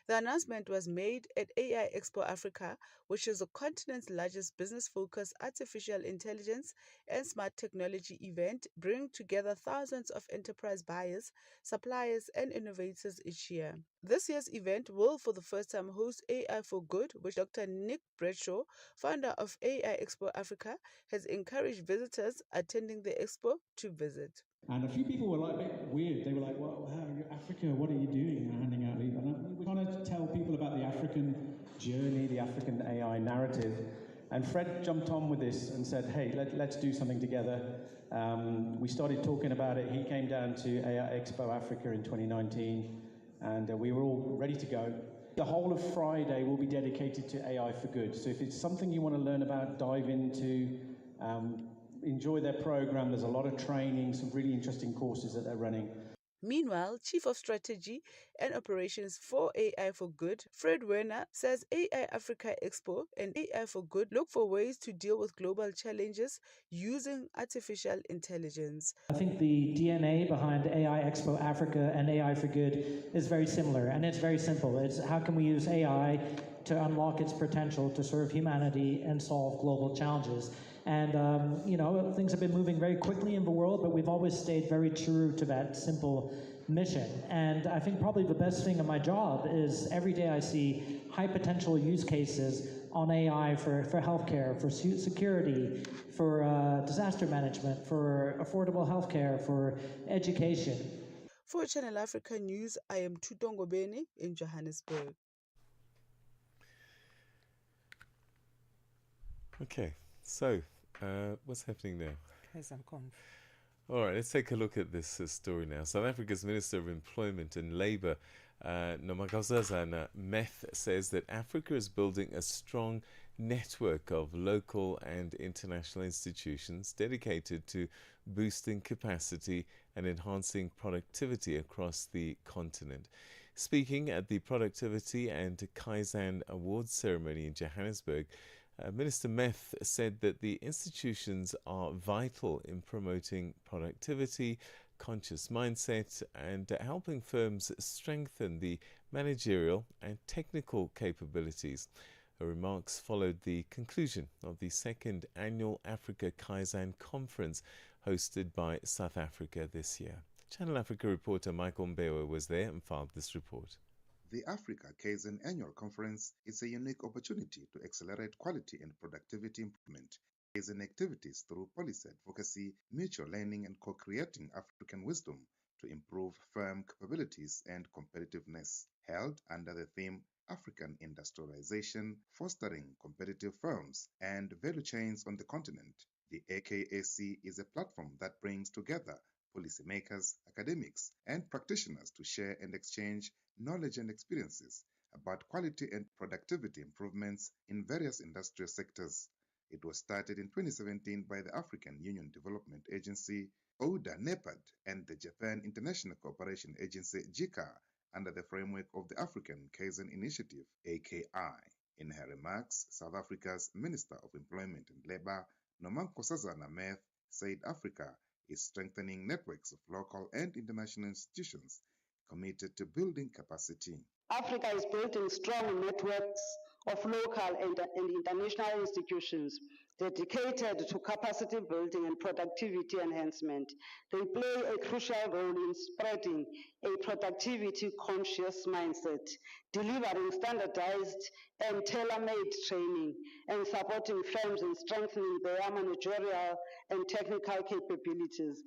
The announcement was made at AI Expo Africa, which is the continent's largest business-focused artificial intelligence and smart technology event, bringing together thousands of enterprise buyers, suppliers, and innovators each year. This year's event will, for the first time, host AI for Good, which Dr. Nick Bradshaw, founder of AI Expo Africa, has encouraged visitors attending the expo to visit. And a few people were like a bit weird. They were like, well, Africa, what are you doing? You're handing out leave. And we're trying to tell people about the African journey, the African AI narrative. And Fred jumped on with this and said, hey, let's do something together. We started talking about it. He came down to AI Expo Africa in 2019, and we were all ready to go. The whole of Friday will be dedicated to AI for Good. So if it's something you want to learn about, dive into, enjoy their program. There's a lot of training, some really interesting courses that they're running. Meanwhile, Chief of Strategy and Operations for AI for Good, Fred Werner, says AI Africa Expo and AI for Good look for ways to deal with global challenges using artificial intelligence. I think the DNA behind AI Expo Africa and AI for Good is very similar, and it's very simple. It's how can we use AI to unlock its potential to serve humanity and solve global challenges. And, things have been moving very quickly in the world, but we've always stayed very true to that simple mission. And I think probably the best thing of my job is every day I see high potential use cases on AI for healthcare, for security, for disaster management, for affordable healthcare, for education. For Channel Africa News, I am Tutongo Beni in Johannesburg. Okay, so what's happening now? KZMConf. All right, let's take a look at this story now. South Africa's Minister of Employment and Labour, Nomakazana Meth, says that Africa is building a strong network of local and international institutions dedicated to boosting capacity and enhancing productivity across the continent. Speaking at the Productivity and Kaizen Awards ceremony in Johannesburg, Minister Meth said that the institutions are vital in promoting productivity, conscious mindset, and helping firms strengthen the managerial and technical capabilities. Her remarks followed the conclusion of the second annual Africa Kaizen Conference hosted by South Africa this year. Channel Africa reporter Michael Mbewe was there and filed this report. The Africa Kaizen Annual Conference is a unique opportunity to accelerate quality and productivity improvement. Kaizen activities through policy advocacy, mutual learning, and co-creating African wisdom to improve firm capabilities and competitiveness. Held under the theme African Industrialization, Fostering Competitive Firms and Value Chains on the Continent, the AKAC is a platform that brings together policymakers, academics, and practitioners to share and exchange knowledge and experiences about quality and productivity improvements in various industrial sectors. It was started in 2017 by the African Union Development Agency, ODA NEPAD, and the Japan International Cooperation Agency, JICA, under the framework of the African Kaizen Initiative, AKI. In her remarks, South Africa's Minister of Employment and Labour, Nomankosazana Meth, said Africa is strengthening networks of local and international institutions committed to building capacity. Africa is building strong networks of local and international institutions dedicated to capacity building and productivity enhancement. They play a crucial role in spreading a productivity-conscious mindset, delivering standardized and tailor-made training, and supporting firms in strengthening their managerial and technical capabilities.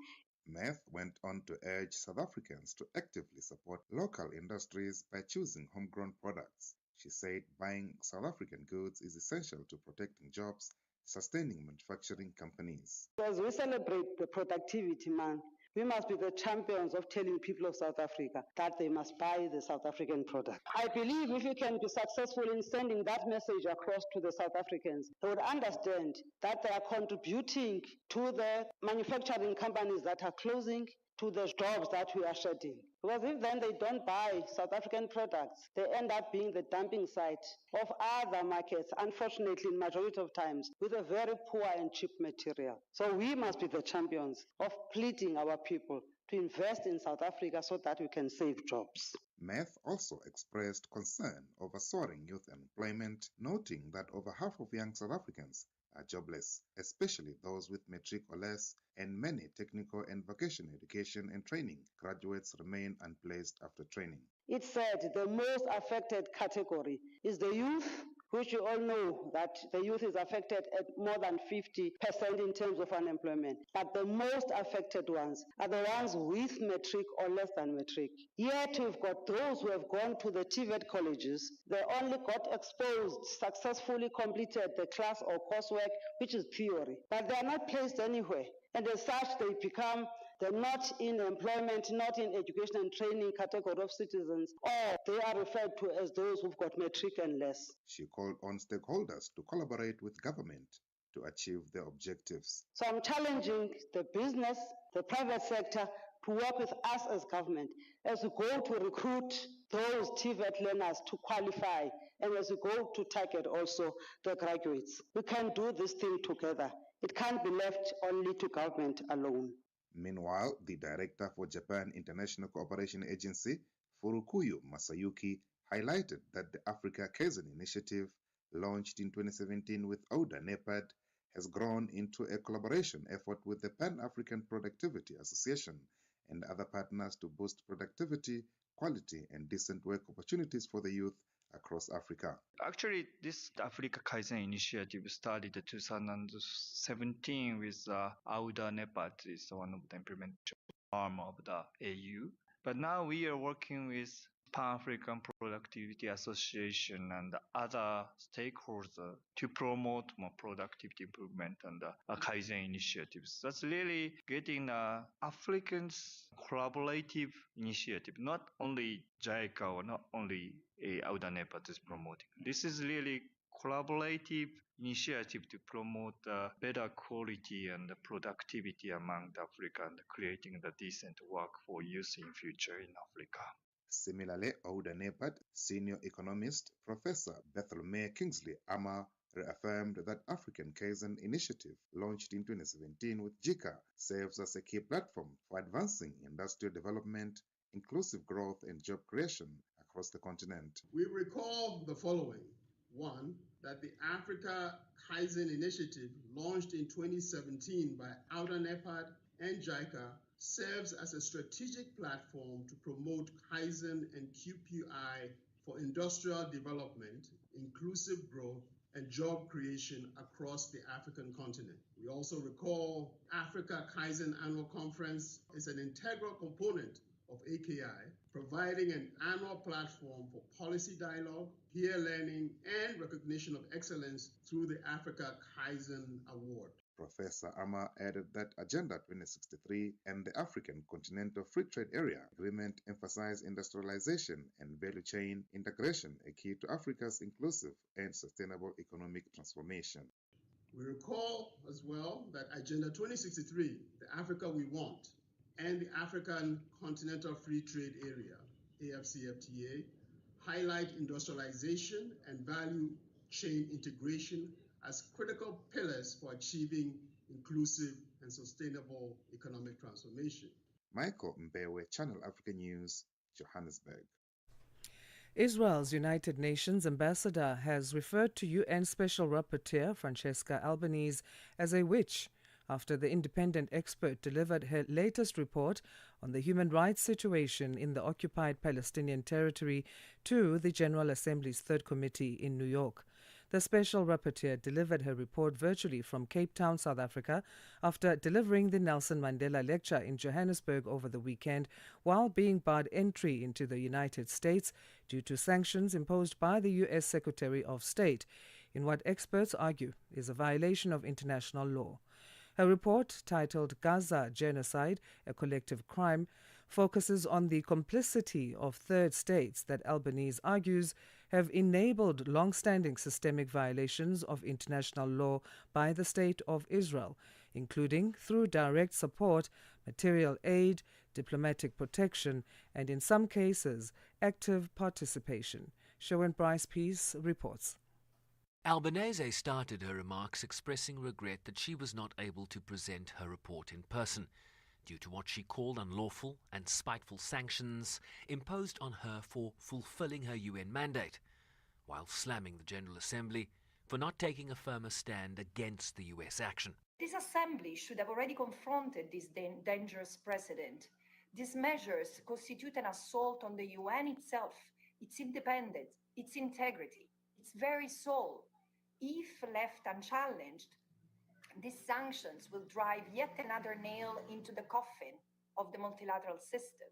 Meth went on to urge South Africans to actively support local industries by choosing homegrown products. She said buying South African goods is essential to protecting jobs, sustaining manufacturing companies. As we celebrate the Productivity Month, we must be the champions of telling people of South Africa that they must buy the South African product. I believe if we can be successful in sending that message across to the South Africans, they would understand that they are contributing to the manufacturing companies that are closing, to the jobs that we are shedding. Because if then they don't buy South African products, they end up being the dumping site of other markets, unfortunately, in majority of times, with a very poor and cheap material. So we must be the champions of pleading our people to invest in South Africa so that we can save jobs. Meth also expressed concern over soaring youth unemployment, noting that over half of young South Africans are jobless, especially those with matric or less, and many technical and vocational education and training graduates remain unplaced after training. It said the most affected category is the youth, which you all know that the youth is affected at more than 50% in terms of unemployment. But the most affected ones are the ones with matric or less than matric. Yet we've got those who have gone to the TVET colleges. They only got exposed, successfully completed the class or coursework, which is theory. But they are not placed anywhere. And as such, they become the not in employment, not in education and training category of citizens, or they are referred to as those who've got matric and less. She called on stakeholders to collaborate with government to achieve their objectives. So I'm challenging the business, the private sector, to work with us as government as we go to recruit those TVET learners to qualify, and as we go to target also the graduates. We can do this thing together. It can't be left only to government alone. Meanwhile, the director for Japan International Cooperation Agency, Furukuyu Masayuki, highlighted that the Africa Kaizen Initiative, launched in 2017 with ODA NEPAD, has grown into a collaboration effort with the Pan-African Productivity Association and other partners to boost productivity, quality, and decent work opportunities for the youth across Africa. Actually, this Africa Kaizen initiative started in 2017 with AUDA NEPAD, is one of the implementation arm of the AU. But now we are working with Pan-African Productivity Association and other stakeholders to promote more productivity improvement and Kaizen initiatives. That's really getting Africans collaborative initiative, not only JICA or not only AUDA NEPAD is promoting. This is really collaborative initiative to promote better quality and productivity among Africa and creating the decent work for youth in future in Africa. Similarly, ODA NEPAD senior economist Professor Bartholomew Kingsley Ama reaffirmed that African Kaizen initiative, launched in 2017 with JICA, serves as a key platform for advancing industrial development, inclusive growth and job creation across the continent. We recall the following. One, that the Africa Kaizen Initiative, launched in 2017 by Outer NEPAD and JICA, serves as a strategic platform to promote Kaizen and QPI for industrial development, inclusive growth, and job creation across the African continent. We also recall Africa Kaizen Annual Conference is an integral component of AKI, providing an annual platform for policy dialogue, peer learning, and recognition of excellence through the Africa Kaizen Award. Professor Ama added that Agenda 2063 and the African Continental Free Trade Area Agreement emphasize industrialization and value chain integration, a key to Africa's inclusive and sustainable economic transformation. We recall as well that Agenda 2063, the Africa we want, and the African Continental Free Trade Area, AFCFTA, highlight industrialization and value chain integration as critical pillars for achieving inclusive and sustainable economic transformation. Michael Mbewe, Channel Africa News, Johannesburg. Israel's United Nations ambassador has referred to UN Special Rapporteur Francesca Albanese as a witch after the independent expert delivered her latest report on the human rights situation in the occupied Palestinian territory to the General Assembly's Third Committee in New York. The Special Rapporteur delivered her report virtually from Cape Town, South Africa, after delivering the Nelson Mandela Lecture in Johannesburg over the weekend, while being barred entry into the United States due to sanctions imposed by the U.S. Secretary of State, in what experts argue is a violation of international law. Her report, titled Gaza Genocide, a Collective Crime, focuses on the complicity of third states that Albanese argues have enabled long-standing systemic violations of international law by the State of Israel, including through direct support, material aid, diplomatic protection, and in some cases, active participation. Sherwin Bryce Peace reports. Albanese started her remarks expressing regret that she was not able to present her report in person due to what she called unlawful and spiteful sanctions imposed on her for fulfilling her UN mandate, while slamming the General Assembly for not taking a firmer stand against the US action. This assembly should have already confronted this dangerous precedent. These measures constitute an assault on the UN itself, its independence, its integrity, its very soul. If left unchallenged, these sanctions will drive yet another nail into the coffin of the multilateral system.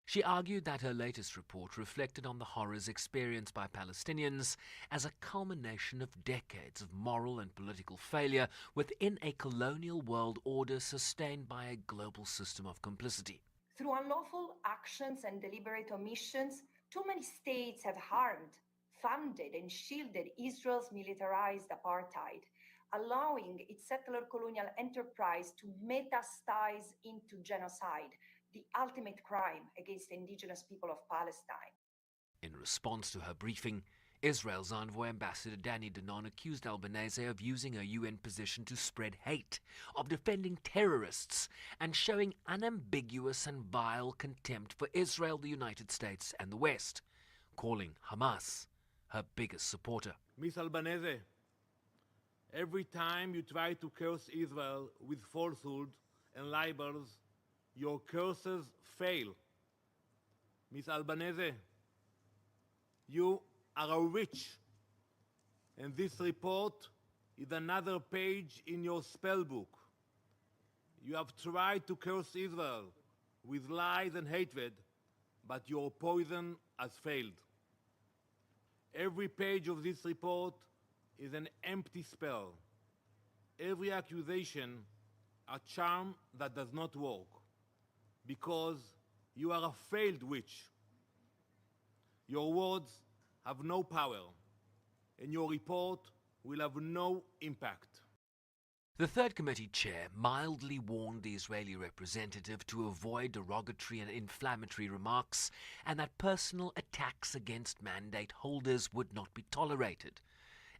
She argued that her latest report reflected on the horrors experienced by Palestinians as a culmination of decades of moral and political failure within a colonial world order sustained by a global system of complicity. Through unlawful actions and deliberate omissions, too many states have harmed, funded and shielded Israel's militarized apartheid, allowing its settler colonial enterprise to metastasize into genocide, the ultimate crime against the indigenous people of Palestine. In response to her briefing, Israel's envoy Ambassador Danny Danon accused Albanese of using her UN position to spread hate, of defending terrorists, and showing unambiguous and vile contempt for Israel, the United States, and the West, calling Hamas her biggest supporter. Miss Albanese, every time you try to curse Israel with falsehood and libels, your curses fail. Miss Albanese, you are a witch, and this report is another page in your spell book. You have tried to curse Israel with lies and hatred, but your poison has failed. Every page of this report is an empty spell. Every accusation a charm that does not work, because you are a failed witch. Your words have no power, and your report will have no impact. The Third Committee chair mildly warned the Israeli representative to avoid derogatory and inflammatory remarks and that personal attacks against mandate holders would not be tolerated.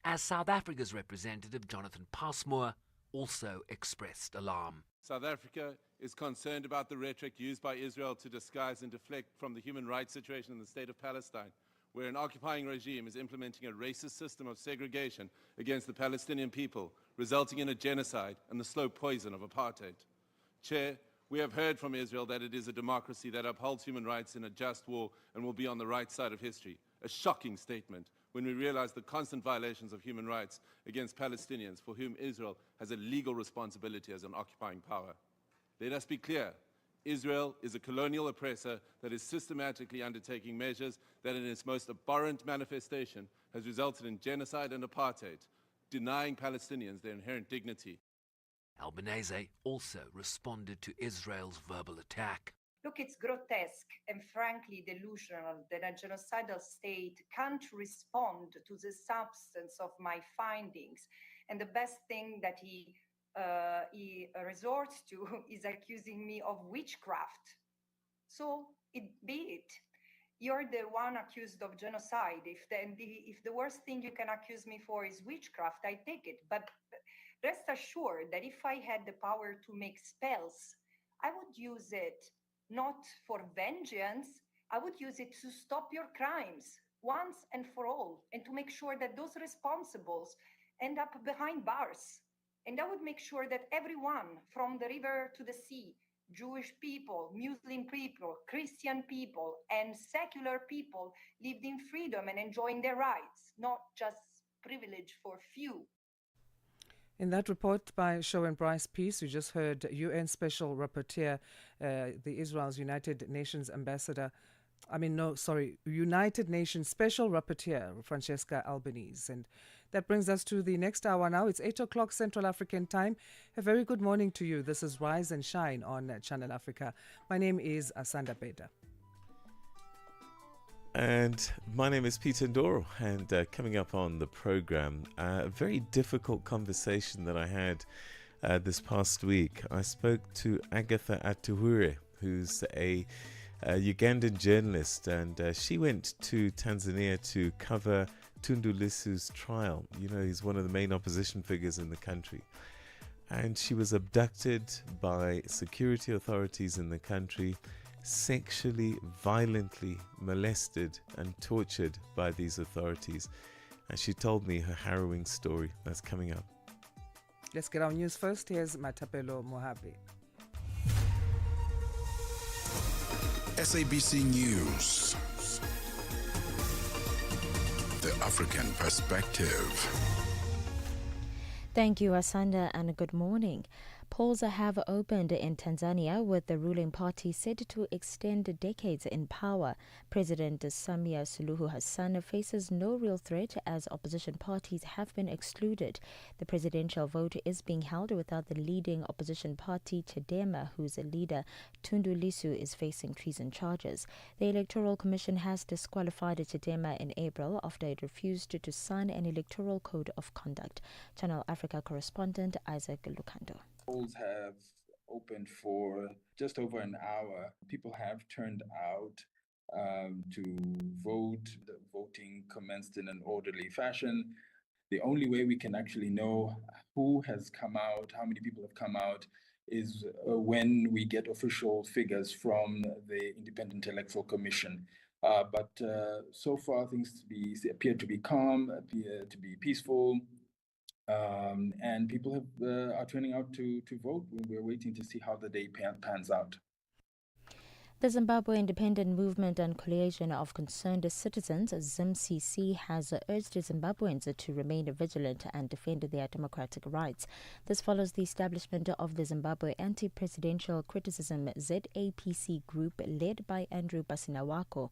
as South Africa's representative Jonathan Passmore also expressed alarm. South Africa is concerned about the rhetoric used by Israel to disguise and deflect from the human rights situation in the state of Palestine, where an occupying regime is implementing a racist system of segregation against the Palestinian people, resulting in a genocide and the slow poison of apartheid. Chair, we have heard from Israel that it is a democracy that upholds human rights in a just war and will be on the right side of history. A shocking statement when we realize the constant violations of human rights against Palestinians for whom Israel has a legal responsibility as an occupying power. Let us be clear. Israel is a colonial oppressor that is systematically undertaking measures that in its most abhorrent manifestation has resulted in genocide and apartheid, denying Palestinians their inherent dignity. Albanese also responded to Israel's verbal attack. Look, it's grotesque and frankly delusional that a genocidal state can't respond to the substance of my findings. And the best thing that he resorts to is accusing me of witchcraft. So be it. You're the one accused of genocide. If the worst thing you can accuse me for is witchcraft, I take it. But rest assured that if I had the power to make spells, I would use it not for vengeance. I would use it to stop your crimes once and for all, and to make sure that those responsibles end up behind bars. And I would make sure that everyone from the river to the sea, Jewish people, Muslim people, Christian people, and secular people lived in freedom and enjoying their rights, not just privilege for few. In that report by Show and Bryce Peace, we just heard UN Special Rapporteur, the Israel's United Nations Ambassador, United Nations Special Rapporteur, Francesca Albanese. And that brings us to the next hour now. It's 8 o'clock Central African time. A very good morning to you. This is Rise and Shine on Channel Africa. My name is Asanda Beda. And my name is Peter Ndoro, and coming up on the program, a very difficult conversation that I had this past week. I spoke to Agatha Atuhure, who's a Ugandan journalist, and she went to Tanzania to cover Tundu Lissu's trial. You know, he's one of the main opposition figures in the country. And she was abducted by security authorities in the country, sexually, violently molested and tortured by these authorities. And she told me her harrowing story. That's coming up. Let's get our news first. Here's Matapelo Mohabe. SABC News. The African Perspective. Thank you, Asanda, and good morning. Polls have opened in Tanzania, with the ruling party said to extend decades in power. President Samia Suluhu Hassan faces no real threat as opposition parties have been excluded. The presidential vote is being held without the leading opposition party, Chadema, whose leader, Tundu Lissu, is facing treason charges. The Electoral Commission has disqualified Chadema in April after it refused to sign an electoral code of conduct. Channel Africa correspondent Isaac Lukando. Polls have opened for just over an hour. People have turned out to vote. The voting commenced in an orderly fashion. The only way we can actually know who has come out, how many people have come out, is when we get official figures from the Independent Electoral Commission. But so far, things appear to be calm, appear to be peaceful. And people are turning out to vote. We're waiting to see how the day pans out. The Zimbabwe Independent Movement and Coalition of Concerned Citizens, ZIMCC, has urged Zimbabweans to remain vigilant and defend their democratic rights. This follows the establishment of the Zimbabwe Anti-Presidential Criticism ZAPC group led by Andrew Basinawako.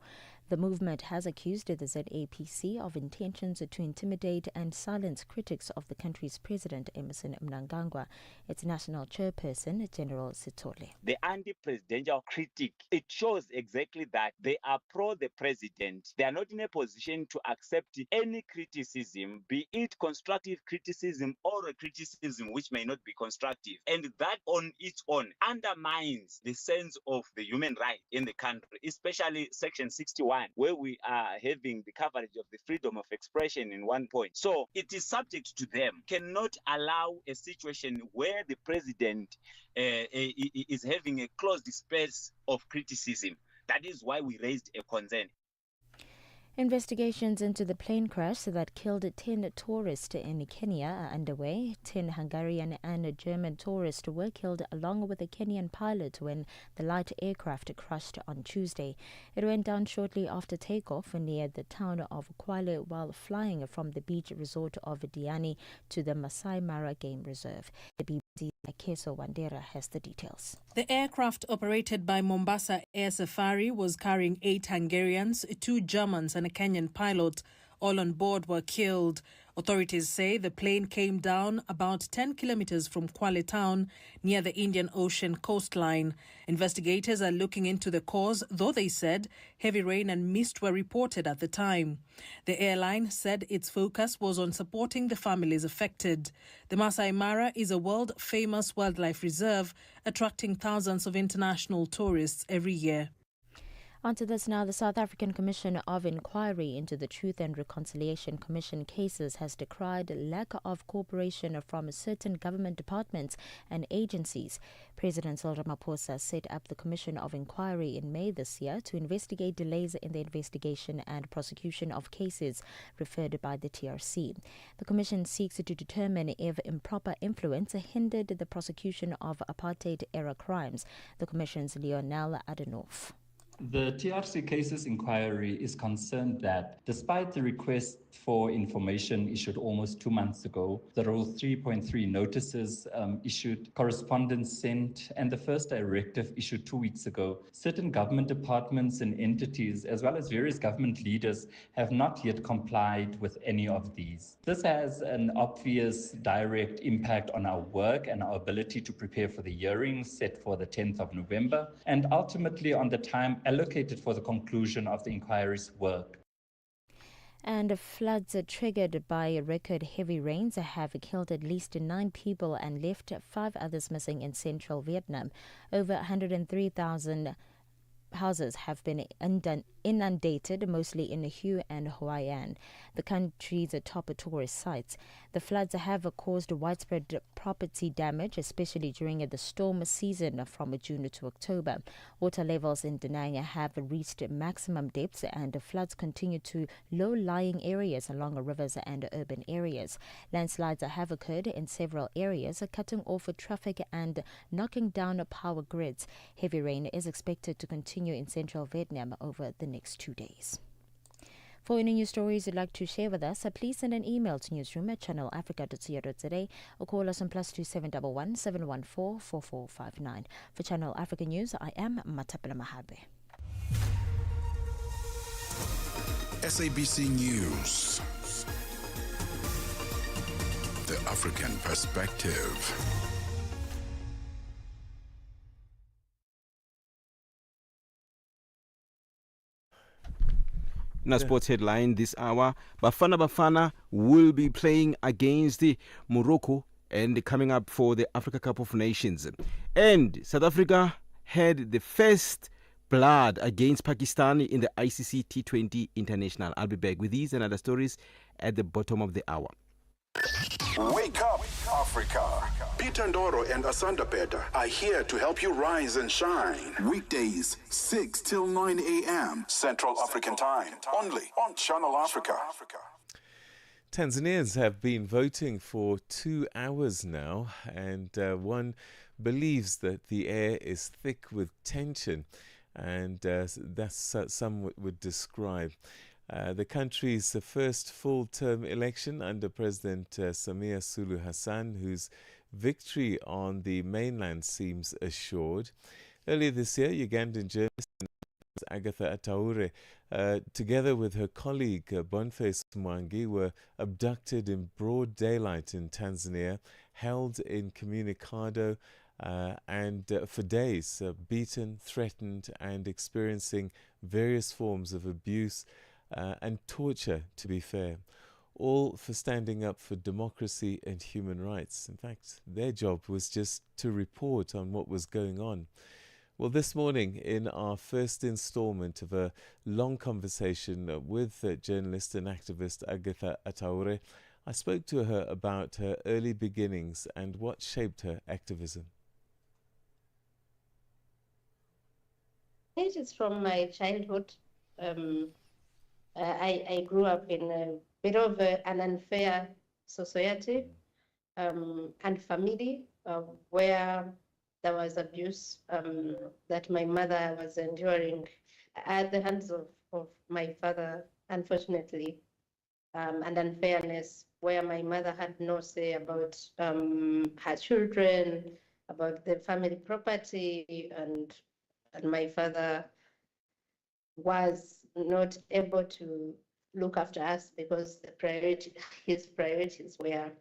The movement has accused the ZAPC of intentions to intimidate and silence critics of the country's president, Emmerson Mnangagwa. Its national chairperson, General Sithole. The anti-presidential critic, it shows exactly that they are pro the president. They are not in a position to accept any criticism, be it constructive criticism or a criticism which may not be constructive. And that on its own undermines the sense of the human right in the country, especially Section 61 one, where we are having the coverage of the freedom of expression in one point. So it is subject to them. Cannot allow a situation where the president is having a closed space of criticism. That is why we raised a concern. Investigations into the plane crash that killed 10 tourists in Kenya are underway. 10 Hungarian and German tourists were killed along with a Kenyan pilot when the light aircraft crashed on Tuesday. It went down shortly after takeoff near the town of Kwale while flying from the beach resort of Diani to the Masai Mara Game Reserve. The BBC's Keso Wandera has the details. The aircraft operated by Mombasa Air Safari was carrying 8 Hungarians, 2 Germans and a Kenyan pilot. All on board were killed. Authorities say the plane came down about 10 kilometers from Kwale town near the Indian Ocean coastline. Investigators are looking into the cause, though they said heavy rain and mist were reported at the time. The airline said its focus was on supporting the families affected. The Masai Mara is a world-famous wildlife reserve, attracting thousands of international tourists every year. On to this now. The South African Commission of Inquiry into the Truth and Reconciliation Commission cases has decried lack of cooperation from certain government departments and agencies. President Cyril Ramaphosa set up the Commission of Inquiry in May this year to investigate delays in the investigation and prosecution of cases referred by the TRC. The Commission seeks to determine if improper influence hindered the prosecution of apartheid-era crimes. The Commission's Lionel Adenoff. The TRC cases inquiry is concerned that despite the request for information issued almost 2 months ago, the Rule 3.3 notices issued, correspondence sent, and the first directive issued 2 weeks ago, certain government departments and entities, as well as various government leaders, have not yet complied with any of these. This has an obvious direct impact on our work and our ability to prepare for the hearings set for the 10th of November, and ultimately on the time allocated for the conclusion of the inquiry's work. And floods triggered by record heavy rains have killed at least 9 people and left 5 others missing in central Vietnam. Over 103,000 houses have been inundated, mostly in Hue and Hoi An, the country's top tourist sites. The floods have caused widespread property damage, especially during the storm season from June to October. Water levels in Da Nang have reached maximum depths, and floods continue to low-lying areas along rivers and urban areas. Landslides have occurred in several areas, cutting off traffic and knocking down power grids. Heavy rain is expected to continue in central Vietnam over the next 2 days. For any news stories you'd like to share with us, please send an email to newsroom@channelafrica.co.za or call us on +2711 714 4459. For Channel Africa News, I am Matapela Mahabe. SABC News. The African Perspective. In a sports headline this hour, Bafana will be playing against Morocco and coming up for the Africa Cup of Nations. And South Africa had the first blood against Pakistan in the ICC T20 International. I'll be back with these and other stories at the bottom of the hour. Wake up, Africa. Peter Ndoro and Asanda Beda are here to help you rise and shine. Weekdays, 6 till 9 a.m. Central African Time. Only on Channel Africa. Tanzanians have been voting for 2 hours now, and one believes that the air is thick with tension, and that's some would describe the country's first full-term election under President Samia Suluhu Hassan, whose victory on the mainland seems assured. Earlier this year, Ugandan journalist Agatha Ataure, together with her colleague Boniface Mwangi, were abducted in broad daylight in Tanzania, held in Communicado, and for days beaten, threatened, and experiencing various forms of abuse and torture, to be fair, all for standing up for democracy and human rights. In fact, their job was just to report on what was going on. Well, this morning, in our first installment of a long conversation with journalist and activist Agatha Ataure, I spoke to her about her early beginnings and what shaped her activism. It is from my childhood. I grew up in a bit of an unfair society and family where there was abuse that my mother was enduring at the hands of my father, unfortunately, and unfairness where my mother had no say about her children, about the family property, and my father was not able to look after us because his priorities were,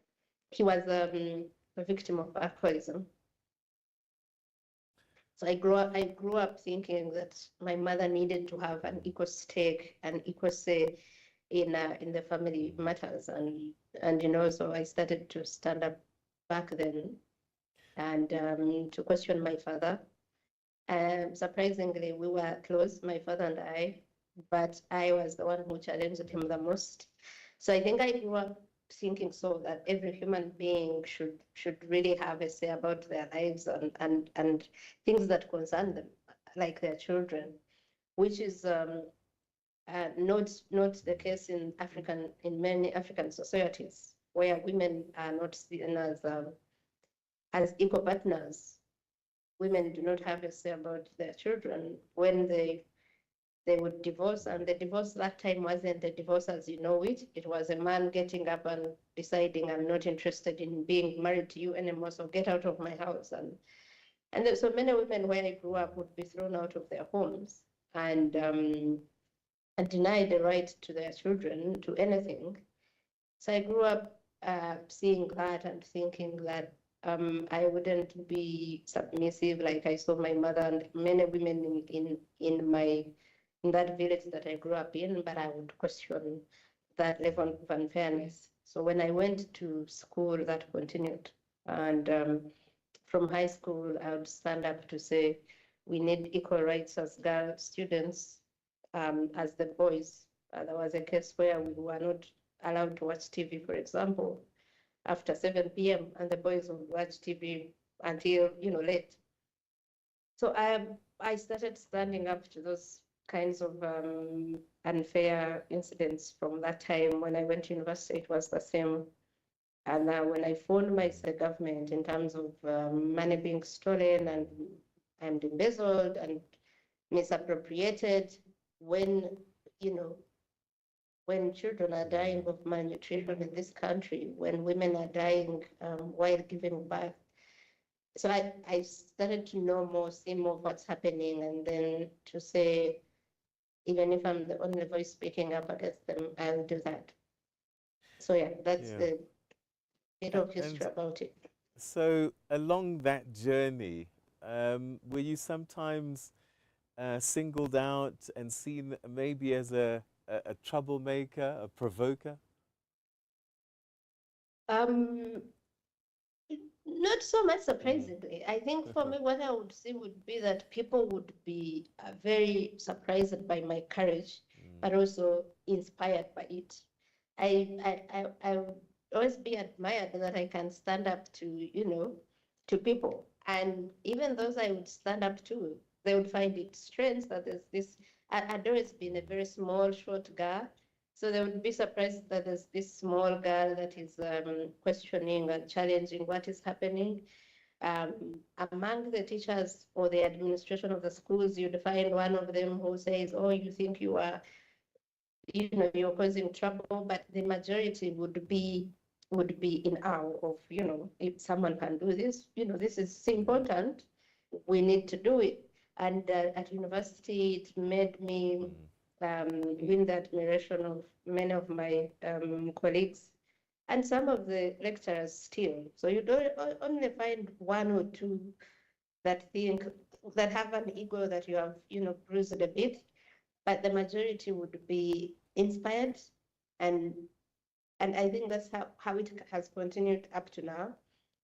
he was a victim of alcoholism. So I grew up thinking that my mother needed to have an equal stake, an equal say in the family matters, and so I started to stand up back then and to question my father. Surprisingly, we were close, my father and I, but I was the one who challenged him the most. So I think I grew up thinking so that every human being should really have a say about their lives and things that concern them, like their children, which is not the case in many African societies where women are not seen as equal partners. Women do not have a say about their children when they would divorce, and the divorce that time wasn't a divorce as you know it. It was a man getting up and deciding, I'm not interested in being married to you anymore, so get out of my house. And so many women where I grew up would be thrown out of their homes and denied the right to their children to anything. So I grew up seeing that and thinking that I wouldn't be submissive like I saw my mother and many women in that village that I grew up in, but I would question that level of unfairness. So when I went to school, that continued. And from high school, I would stand up to say, we need equal rights as girl students, as the boys. There was a case where we were not allowed to watch TV, for example, after 7 p.m. and the boys would watch TV until late. So I started standing up to those kinds of unfair incidents from that time. When I went to university, it was the same. And when I phoned my government in terms of money being stolen and embezzled and misappropriated, when when children are dying of malnutrition in this country, when women are dying while giving birth. So I started to know more, see more what's happening, and then to say, even if I'm the only voice speaking up against them, I'll do that. So yeah, that's the bit of history about it. So along that journey, were you sometimes singled out and seen maybe as a troublemaker, a provoker? Not so much surprisingly. I think for me, what I would say would be that people would be very surprised by my courage, but also inspired by it. I would always be admired that I can stand up to people. And even those I would stand up to, they would find it strange that there's this. I'd always been a very small, short girl. So they would be surprised that there's this small girl that is questioning and challenging what is happening. Among the teachers or the administration of the schools, you'd find one of them who says, oh, you think you're causing trouble, but the majority would be in awe of, if someone can do this, this is important, we need to do it. And at university, it made me win the admiration of many of my colleagues and some of the lecturers still. So you don't only find one or two that have an ego that you have, bruised a bit, but the majority would be inspired, and I think that's how it has continued up to now.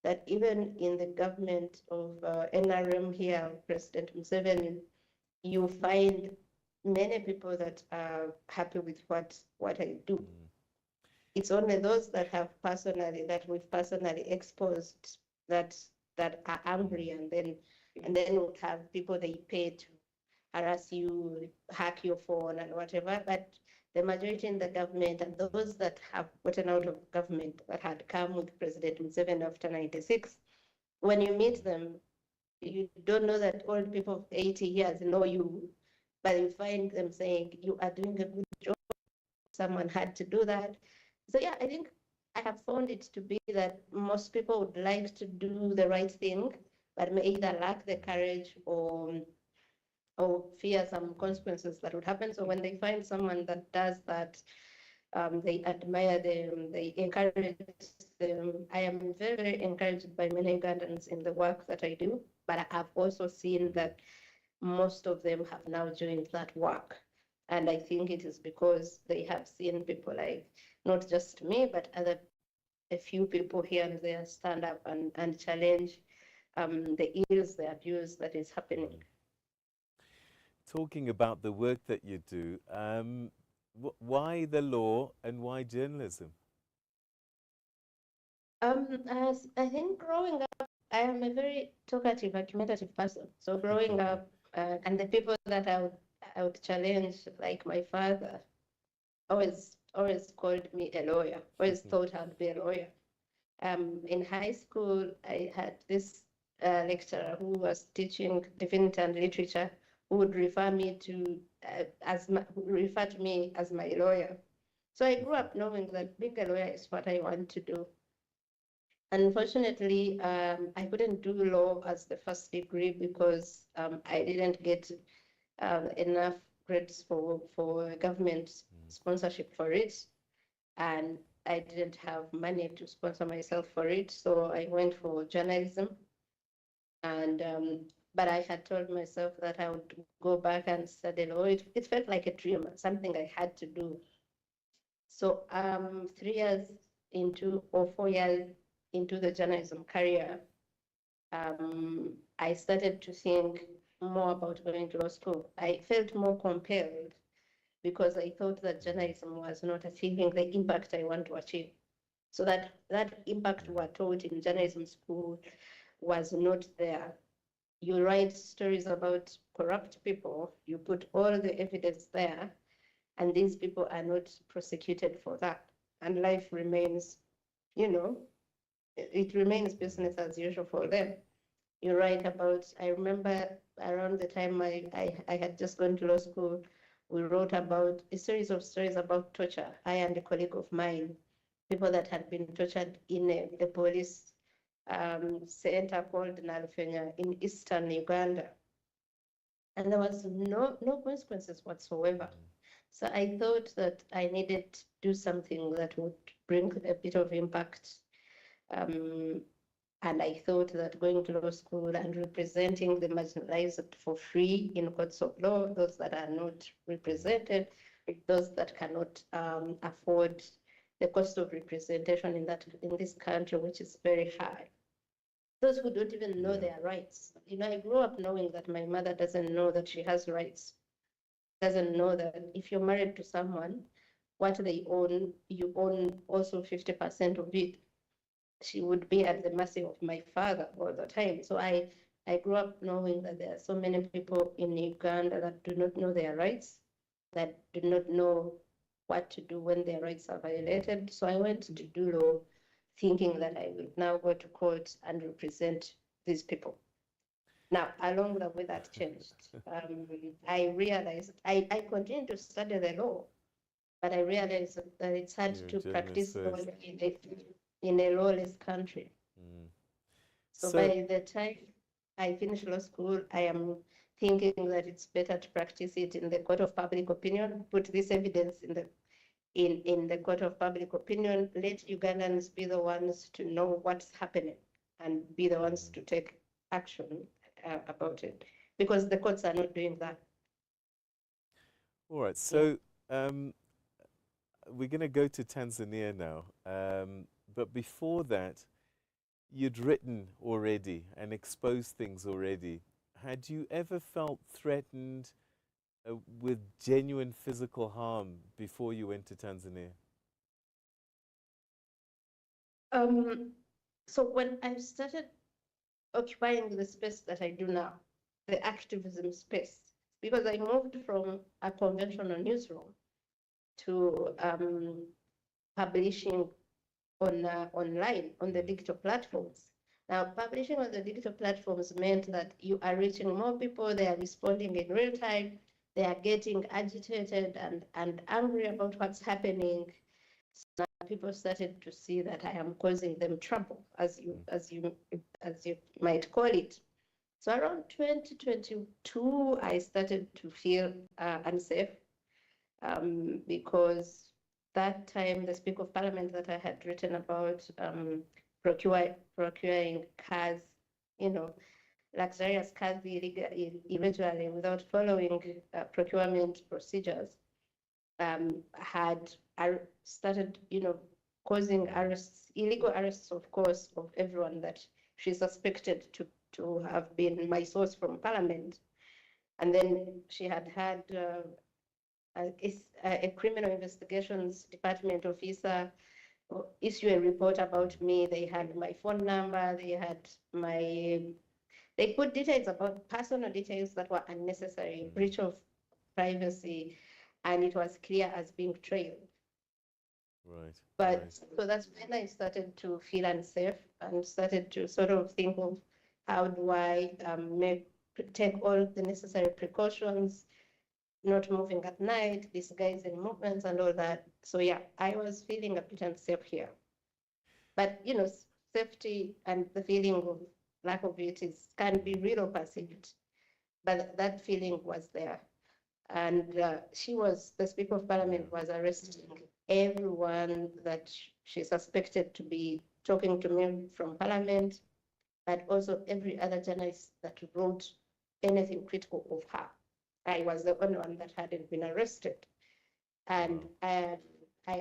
that even in the government of NRM here, President Museveni, you find many people that are happy with what I do. It's only those that we've personally exposed that are angry, and then would have people they pay to harass you, hack your phone and whatever. But the majority in the government and those that have gotten out of government that had come with President Museveni after 96, when you meet them, you don't know that old people of 80 years know you, but you find them saying you are doing a good job. Someone had to do that. So yeah, I think I have found it to be that most people would like to do the right thing, but may either lack the courage or fear some consequences that would happen. So when they find someone that does that, they admire them, they encourage them. I am very, very encouraged by many Ugandans in the work that I do, but I have also seen that most of them have now joined that work. And I think it is because they have seen people like not just me, but a few people here and there stand up and challenge the ills, the abuse that is happening. Talking about the work that you do, why the law and why journalism? As I think growing up, I am a very talkative, argumentative person. So growing up, and the people that I would challenge, like my father, always called me a lawyer. Always thought I'd be a lawyer. In high school, I had this lecturer who was teaching divinity and literature, who would refer me to refer to me as my lawyer. So I grew up knowing that being a lawyer is what I want to do. Unfortunately, I couldn't do law as the first degree because I didn't get enough grades for government sponsorship for it, and I didn't have money to sponsor myself for it. So I went for journalism, and but I had told myself that I would go back and study law. It felt like a dream, something I had to do. So 3 years into or 4 years into the journalism career, I started to think more about going to law school. I felt more compelled because I thought that journalism was not achieving the impact I want to achieve. So that impact we're taught in journalism school was not there. You write stories about corrupt people, you put all the evidence there, and these people are not prosecuted for that. And life remains, it remains business as usual for them. You write about, I remember around the time I had just gone to law school, we wrote about a series of stories about torture. I and a colleague of mine, people that had been tortured in a police center called Nalfenya in eastern Uganda. And there was no consequences whatsoever. So I thought that I needed to do something that would bring a bit of impact. And I thought that going to law school and representing the marginalized for free in courts of law, those that are not represented, those that cannot afford the cost of representation in this country, which is very high. Those who don't even know their rights. I grew up knowing that my mother doesn't know that she has rights, doesn't know that if you're married to someone, what they own, you own also 50% of it. She would be at the mercy of my father all the time. So I grew up knowing that there are so many people in Uganda that do not know their rights, that do not know what to do when their rights are violated. So I went to do law thinking that I would now go to court and represent these people. Now, along the way that changed, I realized I continued to study the law, but I realized that it's hard to practice law in a lawless country. So by the time I finish law school, I am thinking that it's better to practice it in the court of public opinion, put this evidence in the court of public opinion, let Ugandans be the ones to know what's happening and be the ones to take action about it, because the courts are not doing that. All right, so we're going to go to Tanzania now, but before that, you'd written already and exposed things already. Had you ever felt threatened with genuine physical harm before you went to Tanzania? So when I started occupying the space that I do now, the activism space, because I moved from a conventional newsroom to publishing on online on the digital platforms. Now, publishing on the digital platforms meant that you are reaching more people, they are responding in real time, they are getting agitated and angry about what's happening. So now people started to see that I am causing them trouble, as you might call it. So around 2022, I started to feel unsafe because that time the Speaker of Parliament that I had written about procuring cars, luxurious cars irregularly without following procurement procedures, had started, causing arrests, illegal arrests, of course, of everyone that she suspected to have been my source from Parliament. And then she had a criminal investigations department officer issue a report about me. They had my phone number, they put details about personal details that were unnecessary, breach of privacy, and it was clear as being trailed. Right. But so that's when I started to feel unsafe and started to sort of think of how do I take all the necessary precautions, not moving at night, disguising movements and all that. So yeah, I was feeling a bit unsafe here. But safety and the feeling of lack of it can be real or perceived. But that feeling was there. And the Speaker of Parliament was arresting everyone that she suspected to be talking to me from Parliament, but also every other journalist that wrote anything critical of her. I was the only one that hadn't been arrested. And I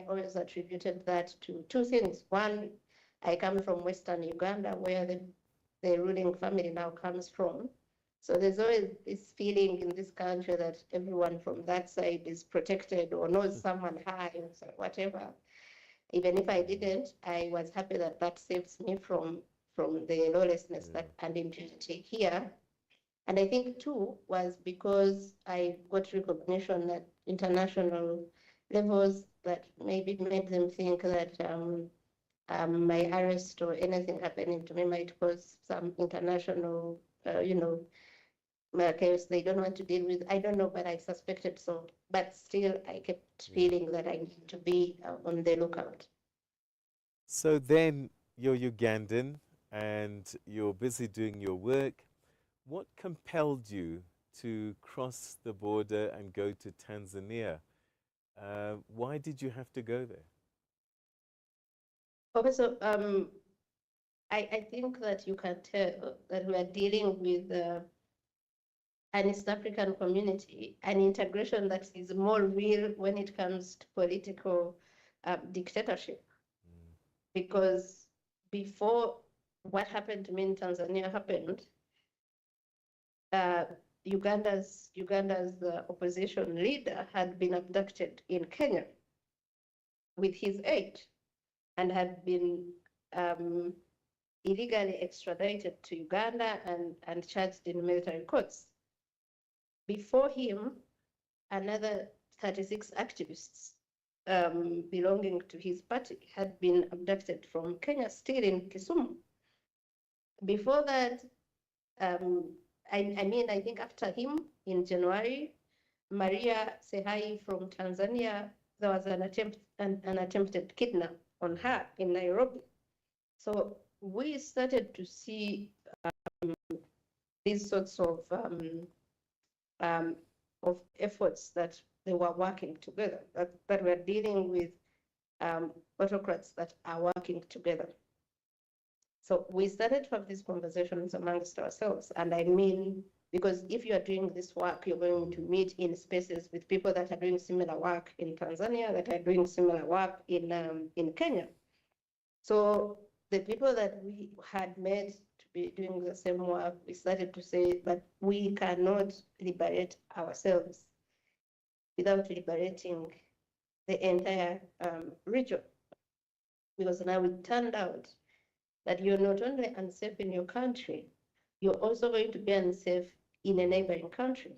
always attributed that to two things. One, I come from Western Uganda, where the ruling family now comes from. So there's always this feeling in this country that everyone from that side is protected or knows someone high or whatever. Even if I didn't, I was happy that that saves me from the lawlessness and impunity here. And I think too was because I got recognition at international levels that maybe made them think that my arrest or anything happening to me might cause some international, chaos they don't want to deal with. I don't know, but I suspected so. But still, I kept feeling that I need to be on the lookout. So then you're Ugandan and you're busy doing your work. What compelled you to cross the border and go to Tanzania? Why did you have to go there? Okay, so I think that you can tell that we are dealing with an East African community, an integration that is more real when it comes to political dictatorship. Because before what happened to me in Tanzania happened, Uganda's opposition leader had been abducted in Kenya with his aid and had been illegally extradited to Uganda and charged in military courts. Before him, another 36 activists belonging to his party had been abducted from Kenya, still in Kisumu. Before that, I think after him in January, Maria Sehai from Tanzania, there was an attempted kidnap on her in Nairobi. So we started to see these sorts of efforts that they were working together, that we're dealing with autocrats that are working together. So we started to have these conversations amongst ourselves. And I mean, because if you are doing this work, you're going to meet in spaces with people that are doing similar work in Tanzania, that are doing similar work in Kenya. So the people that we had made to be doing the same work, we started to say, but we cannot liberate ourselves without liberating the entire region. Because now it turned out that you're not only unsafe in your country, you're also going to be unsafe in a neighboring country.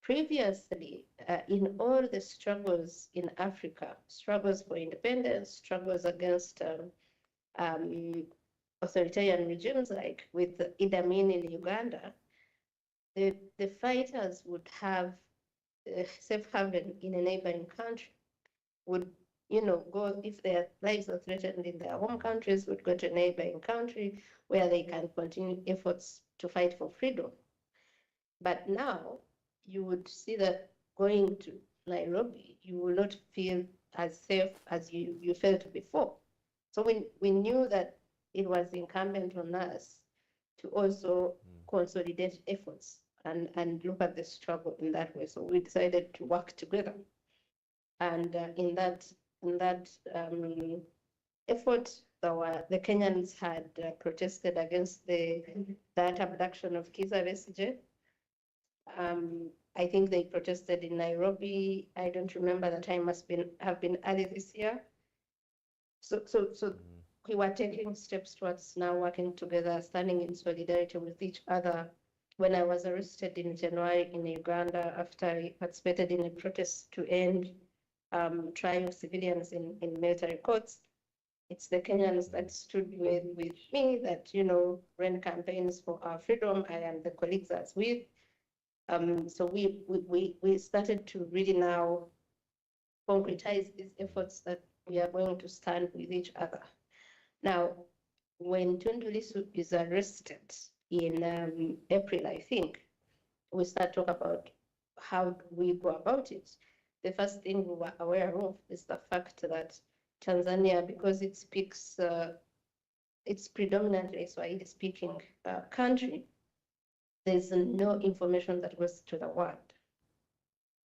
Previously, in all the struggles in Africa, struggles for independence, struggles against authoritarian regimes like with Idi Amin in Uganda, the fighters would have a safe haven in a neighboring country, would go if their lives are threatened in their home countries, would go to a neighboring country where they can continue efforts to fight for freedom. But now you would see that going to Nairobi, you will not feel as safe as you felt before. So we knew that it was incumbent on us to also consolidate efforts and look at the struggle in that way. So we decided to work together. And in that effort, the Kenyans had protested against that abduction of Kizza Besigye. I think they protested in Nairobi. I don't remember the time. Have been early this year. So we were taking steps towards now working together, standing in solidarity with each other. When I was arrested in January in Uganda after I participated in a protest to end trial of civilians in military courts, it's the Kenyans that stood with me, that ran campaigns for our freedom, I and the colleagues I was with. So we started to really now concretize these efforts that we are going to stand with each other. Now, when Tundu Lissu is arrested in April, I think, we start talking about how do we go about it. The first thing we were aware of is the fact that Tanzania, because it speaks, it's predominantly Swahili-speaking country, there's no information that goes to the world.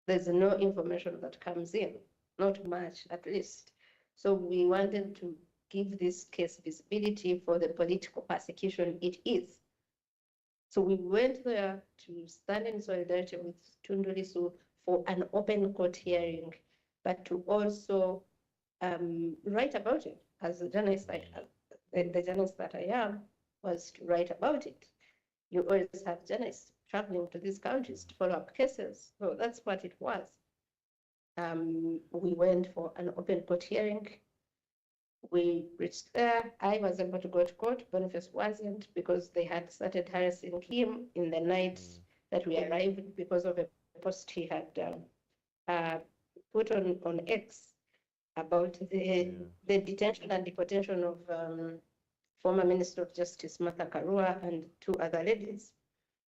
There's no information that comes in, not much at least. So we wanted to give this case visibility for the political persecution it is. So we went there to stand in solidarity with Tundu Lissu for an open court hearing, but to also write about it. As a journalist, the journalist that I am, was to write about it. You always have journalists traveling to these countries to follow up cases. So that's what it was. We went for an open court hearing. We reached there. I was able to go to court. Boniface wasn't, because they had started harassing him in the night that we arrived because of a post he had put on X about the detention and deportation of former Minister of Justice Martha Karua and two other ladies.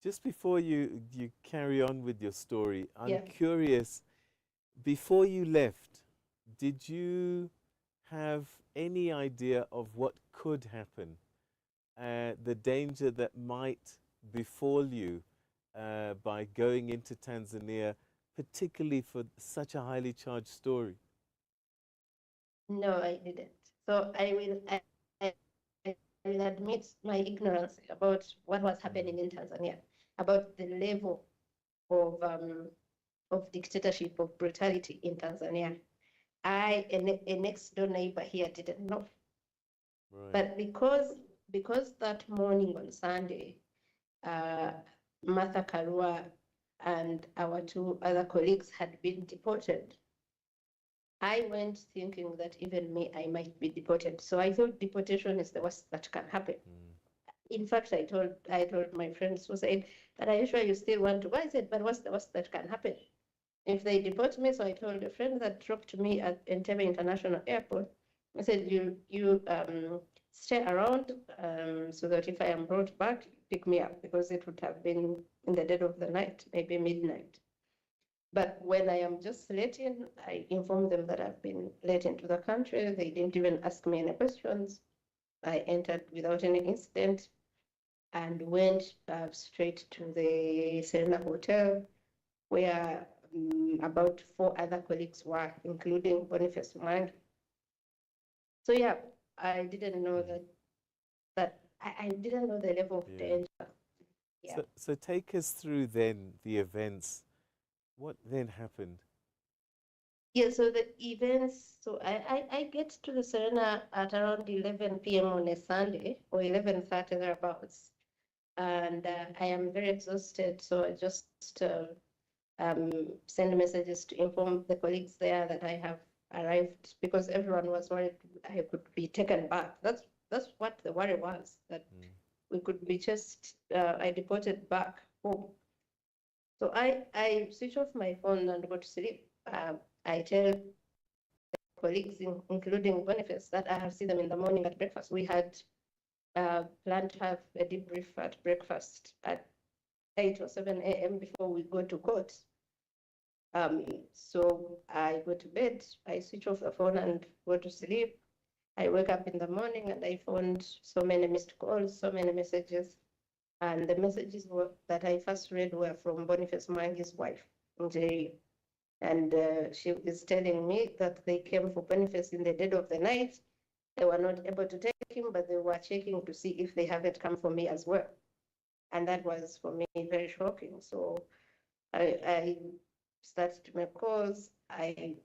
Just before you carry on with your story, I'm Yeah. curious, before you left, did you have any idea of what could happen, the danger that might befall you by going into Tanzania, particularly for such a highly charged story? No, I didn't. So I will admit my ignorance about what was happening in Tanzania, about the level of dictatorship, of brutality in Tanzania. I, a next door neighbor here, didn't know. Right. But because that morning on Sunday, Martha Karua and our two other colleagues had been deported, I went thinking that even me, I might be deported. So I thought deportation is the worst that can happen. In fact, I told my friends who said, "But are you sure you still want to go?" I said, "But what's the worst that can happen? If they deport me," so I told a friend that dropped me at Entebbe International Airport, I said, you stay around so that if I am brought back, pick me up, because it would have been in the dead of the night, maybe midnight. But when I am just let in, I informed them that I've been let into the country. They didn't even ask me any questions. I entered without any incident and went straight to the Serena Hotel, where about 4 other colleagues were, including Boniface Mwangi. So yeah, I didn't know that I didn't know the level of danger. Yeah. So take us through then the events. What then happened? Yeah, so the events, so I get to the Serena at around 11 p.m. on a Sunday or 11:30 thereabouts. And I am very exhausted, so I just send messages to inform the colleagues there that I have arrived, because everyone was worried I could be taken back. That's what the worry was, that we could be just I deported back home. So I switch off my phone and go to sleep. I tell colleagues, including Boniface, that I have seen them in the morning at breakfast. We had planned to have a debrief at breakfast at 8 or 7 a.m. before we go to court. So I go to bed, I switch off the phone and go to sleep. I wake up in the morning and I found so many missed calls, so many messages. And the messages that I first read were from Boniface Mwangi's wife, Njeri. And she is telling me that they came for Boniface in the dead of the night. They were not able to take him, but they were checking to see if they haven't come for me as well. And that was, for me, very shocking. So I started to make calls. I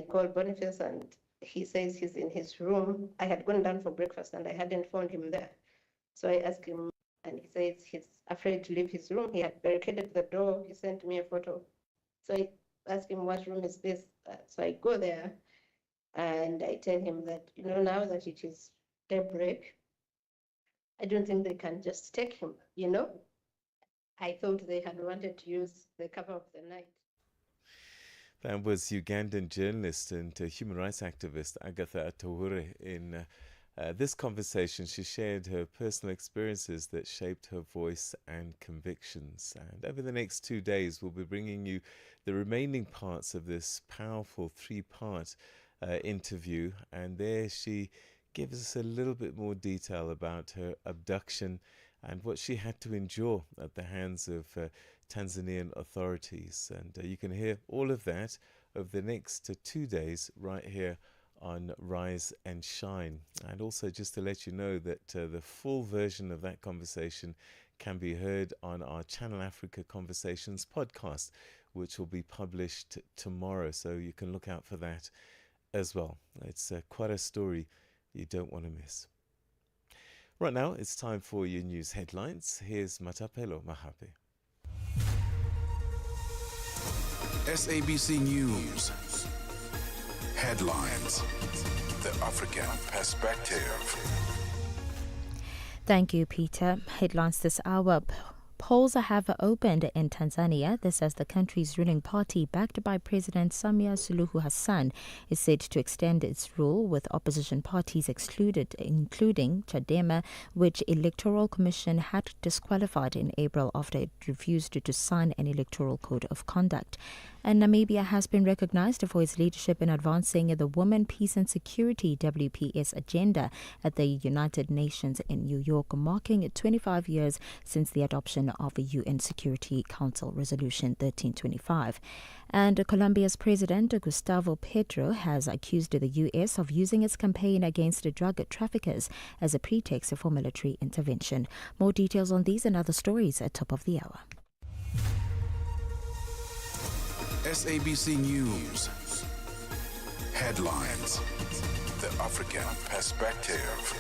called Boniface and he says he's in his room. I had gone down for breakfast and I hadn't found him there. So I asked him and he says he's afraid to leave his room. He had barricaded the door. He sent me a photo. So I asked him, what room is this? So I go there and I tell him that, now that it is daybreak, I don't think they can just take him, I thought they had wanted to use the cover of the night. That was Ugandan journalist and human rights activist Agatha Tahure. In this conversation, she shared her personal experiences that shaped her voice and convictions. And over the next 2 days, we'll be bringing you the remaining parts of this powerful 3-part interview. And there she gives us a little bit more detail about her abduction and what she had to endure at the hands of Tanzanian authorities. And you can hear all of that over the next 2 days right here on Rise and Shine. And also just to let you know that the full version of that conversation can be heard on our Channel Africa Conversations podcast, which will be published tomorrow. So you can look out for that as well. It's quite a story you don't want to miss. Right now, it's time for your news headlines. Here's Matapelo Mahape. SABC News. Headlines. The African Perspective. Thank you, Peter. Headlines this hour. Polls have opened in Tanzania. This as the country's ruling party, backed by President Samia Suluhu Hassan, is said to extend its rule, with opposition parties excluded, including Chadema, which Electoral Commission had disqualified in April after it refused to sign an electoral code of conduct. And Namibia has been recognized for its leadership in advancing the Women, Peace and Security WPS agenda at the United Nations in New York, marking 25 years since the adoption of a UN Security Council Resolution 1325. And Colombia's President Gustavo Petro has accused the U.S. of using its campaign against drug traffickers as a pretext for military intervention. More details on these and other stories at top of the hour. SABC News. Headlines. The African Perspective.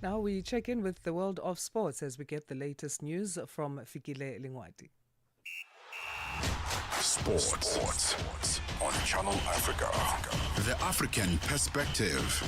Now we check in with the world of sports as we get the latest news from Fikile Lingwati. Sports on Channel Africa. The African Perspective.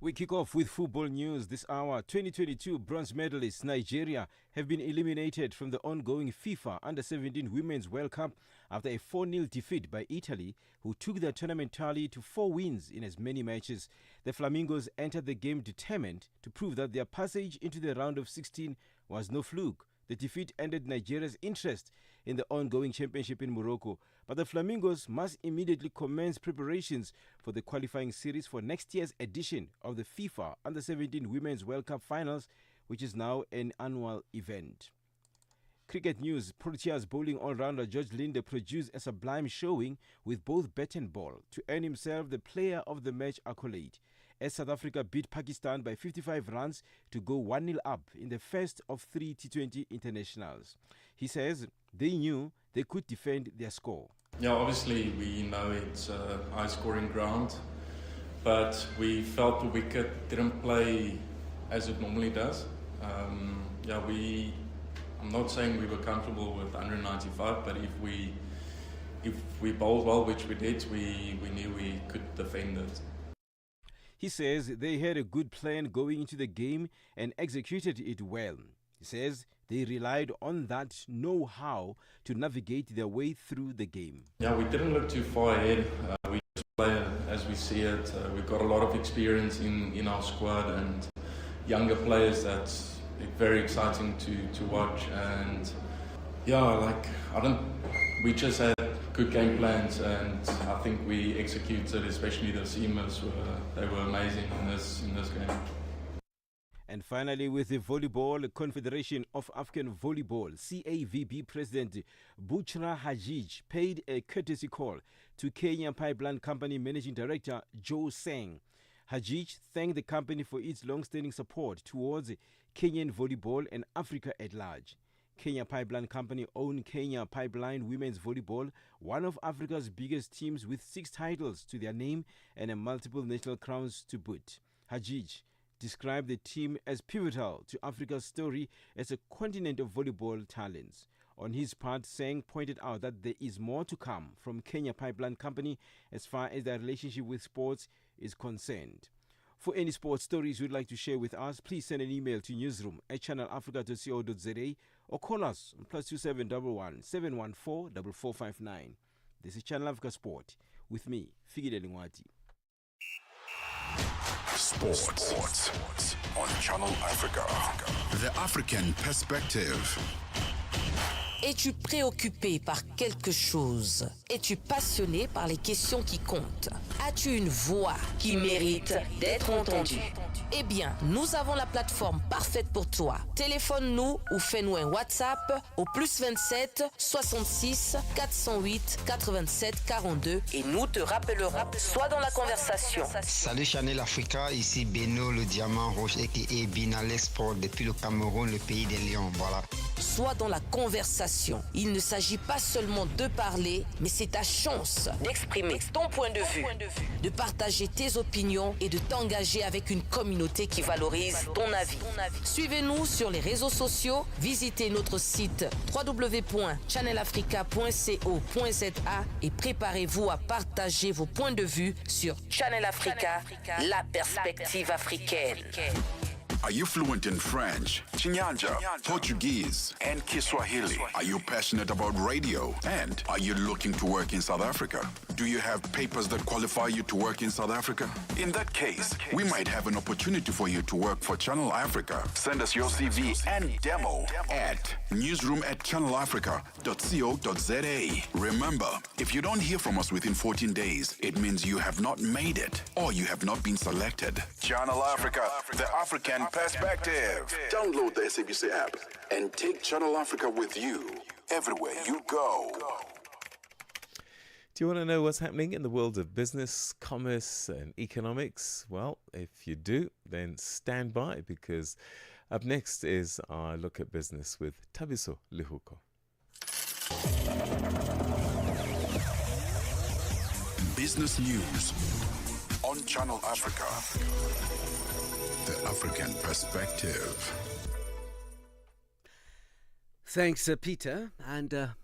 We kick off with football news this hour. 2022 bronze medalists Nigeria have been eliminated from the ongoing FIFA Under-17 Women's World Cup after a 4-0 defeat by Italy, who took their tournament tally to 4 wins in as many matches. The Flamingos entered the game determined to prove that their passage into the round of 16 was no fluke. The defeat ended Nigeria's interest in the ongoing championship in Morocco, but the Flamingos must immediately commence preparations for the qualifying series for next year's edition of the FIFA Under-17 Women's World Cup Finals, which is now an annual event. Cricket news. Proteas bowling all-rounder George Linde produced a sublime showing with both bat and ball to earn himself the Player of the Match accolade, as South Africa beat Pakistan by 55 runs to go 1-0 up in the first of 3 T20 internationals. He says they knew they could defend their score. Yeah, obviously we know it's a high-scoring ground, but we felt the wicket didn't play as it normally does. I'm not saying we were comfortable with 195, but if we bowled well, which we did, we knew we could defend it. He says they had a good plan going into the game and executed it well. He says they relied on that know-how to navigate their way through the game. Yeah, we didn't look too far ahead. We just play as we see it. We've got a lot of experience in our squad and younger players that's very exciting to watch. And yeah, we just had good game plans, and I think we executed, especially the seamers. They were amazing in this game. And finally, with the Volleyball Confederation of African Volleyball, CAVB President Buchra Hajij paid a courtesy call to Kenya Pipeline Company Managing Director Joe Seng. Hajij thanked the company for its long-standing support towards Kenyan volleyball and Africa at large. Kenya Pipeline Company own Kenya Pipeline Women's Volleyball, one of Africa's biggest teams with 6 titles to their name and multiple national crowns to boot. Hajij described the team as pivotal to Africa's story as a continent of volleyball talents. On his part, Seng pointed out that there is more to come from Kenya Pipeline Company as far as their relationship with sports is concerned. For any sports stories you'd like to share with us, please send an email to newsroom@channelafrica.co.za or call us on +2711 714 4459. This is Channel Africa Sport with me, Figile Lingwati. Sports on Channel Africa. The African Perspective. Es-tu préoccupé par quelque chose? Es-tu passionné par les questions qui comptent? As-tu une voix qui mérite d'être entendue? Eh bien, nous avons la plateforme parfaite pour toi. Téléphone-nous ou fais-nous un WhatsApp au +27 66 408 87 42 et nous te rappellerons. Sois dans la conversation. Salut Channel Africa, ici Beno le diamant rouge aka Binal Export depuis le Cameroun, le pays des lions. Voilà. Sois dans la conversation. Il ne s'agit pas seulement de parler, mais c'est ta chance d'exprimer ton point de vue, de partager tes opinions et de t'engager avec une communauté qui valorise ton avis. Suivez-nous sur les réseaux sociaux, visitez notre site www.channelafrica.co.za et préparez-vous à partager vos points de vue sur Channel Africa, la perspective africaine. Are you fluent in French, Chinyanja, Portuguese, and Kiswahili? Are you passionate about radio? And are you looking to work in South Africa? Do you have papers that qualify you to work in South Africa? In that case, we might have an opportunity for you to work for Channel Africa. Send us your CV and demo at newsroom@channelafrica.co.za. Remember, if you don't hear from us within 14 days, it means you have not made it or you have not been selected. Channel Africa, the African Perspective. Download the SABC app and take Channel Africa with you everywhere you go. Do you want to know what's happening in the world of business, commerce, and economics? Well, if you do, then stand by, because up next is our look at business with Tabiso Lihuko. Business news on Channel Africa. The African Perspective. Thanks, Peter, and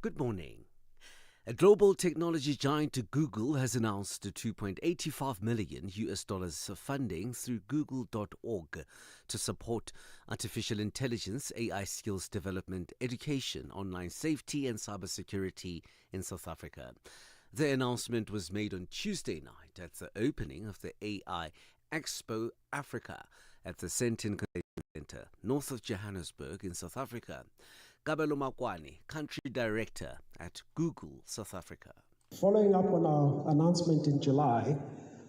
good morning. A global technology giant Google has announced $2.85 million of funding through google.org to support artificial intelligence, AI skills development, education, online safety and cybersecurity in South Africa. The announcement was made on Tuesday night at the opening of the AI Expo Africa at the Sentin Convention Center, north of Johannesburg in South Africa. Kabelo Makwani, Country Director at Google South Africa. Following up on our announcement in July,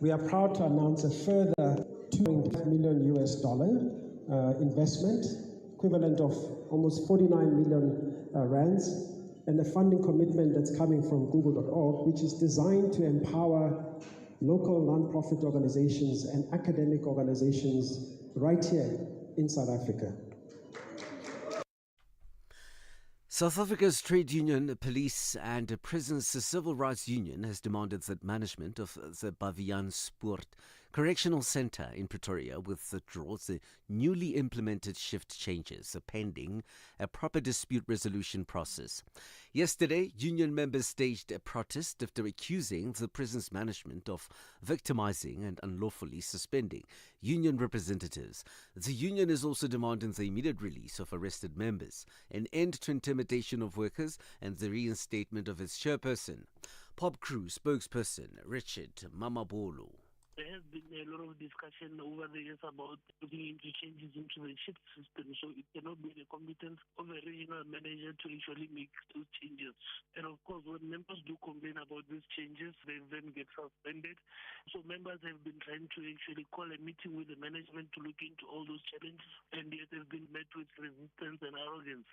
we are proud to announce a further $2.5 million investment equivalent of almost 49 million rands, and a funding commitment that's coming from Google.org, which is designed to empower local non-profit organizations and academic organizations right here in South Africa. South Africa's trade union, police and prisons civil rights union has demanded that management of the Bavian Spoort Correctional Centre in Pretoria withdraws the newly implemented shift changes pending a proper dispute resolution process. Yesterday, union members staged a protest after accusing the prison's management of victimizing and unlawfully suspending union representatives. The union is also demanding the immediate release of arrested members, an end to intimidation of workers, and the reinstatement of its chairperson. Pop Crew spokesperson Richard Mamabolo. There has been a lot of discussion over the years about looking into changes into the shift system, so it cannot be the competence of a regional manager to actually make those changes. And of course, when members do complain about these changes, they then get suspended. So members have been trying to actually call a meeting with the management to look into all those challenges, and yet they've been met with resistance and arrogance.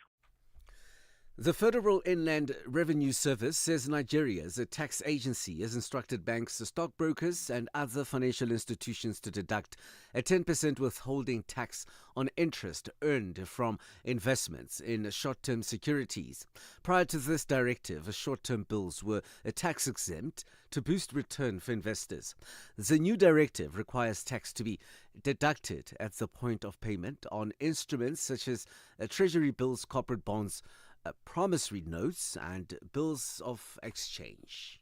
The Federal Inland Revenue Service says Nigeria's tax agency has instructed banks, stockbrokers and other financial institutions to deduct a 10% withholding tax on interest earned from investments in short-term securities. Prior to this directive, short-term bills were tax exempt to boost return for investors. The new directive requires tax to be deducted at the point of payment on instruments such as treasury bills, corporate bonds, promissory notes and bills of exchange.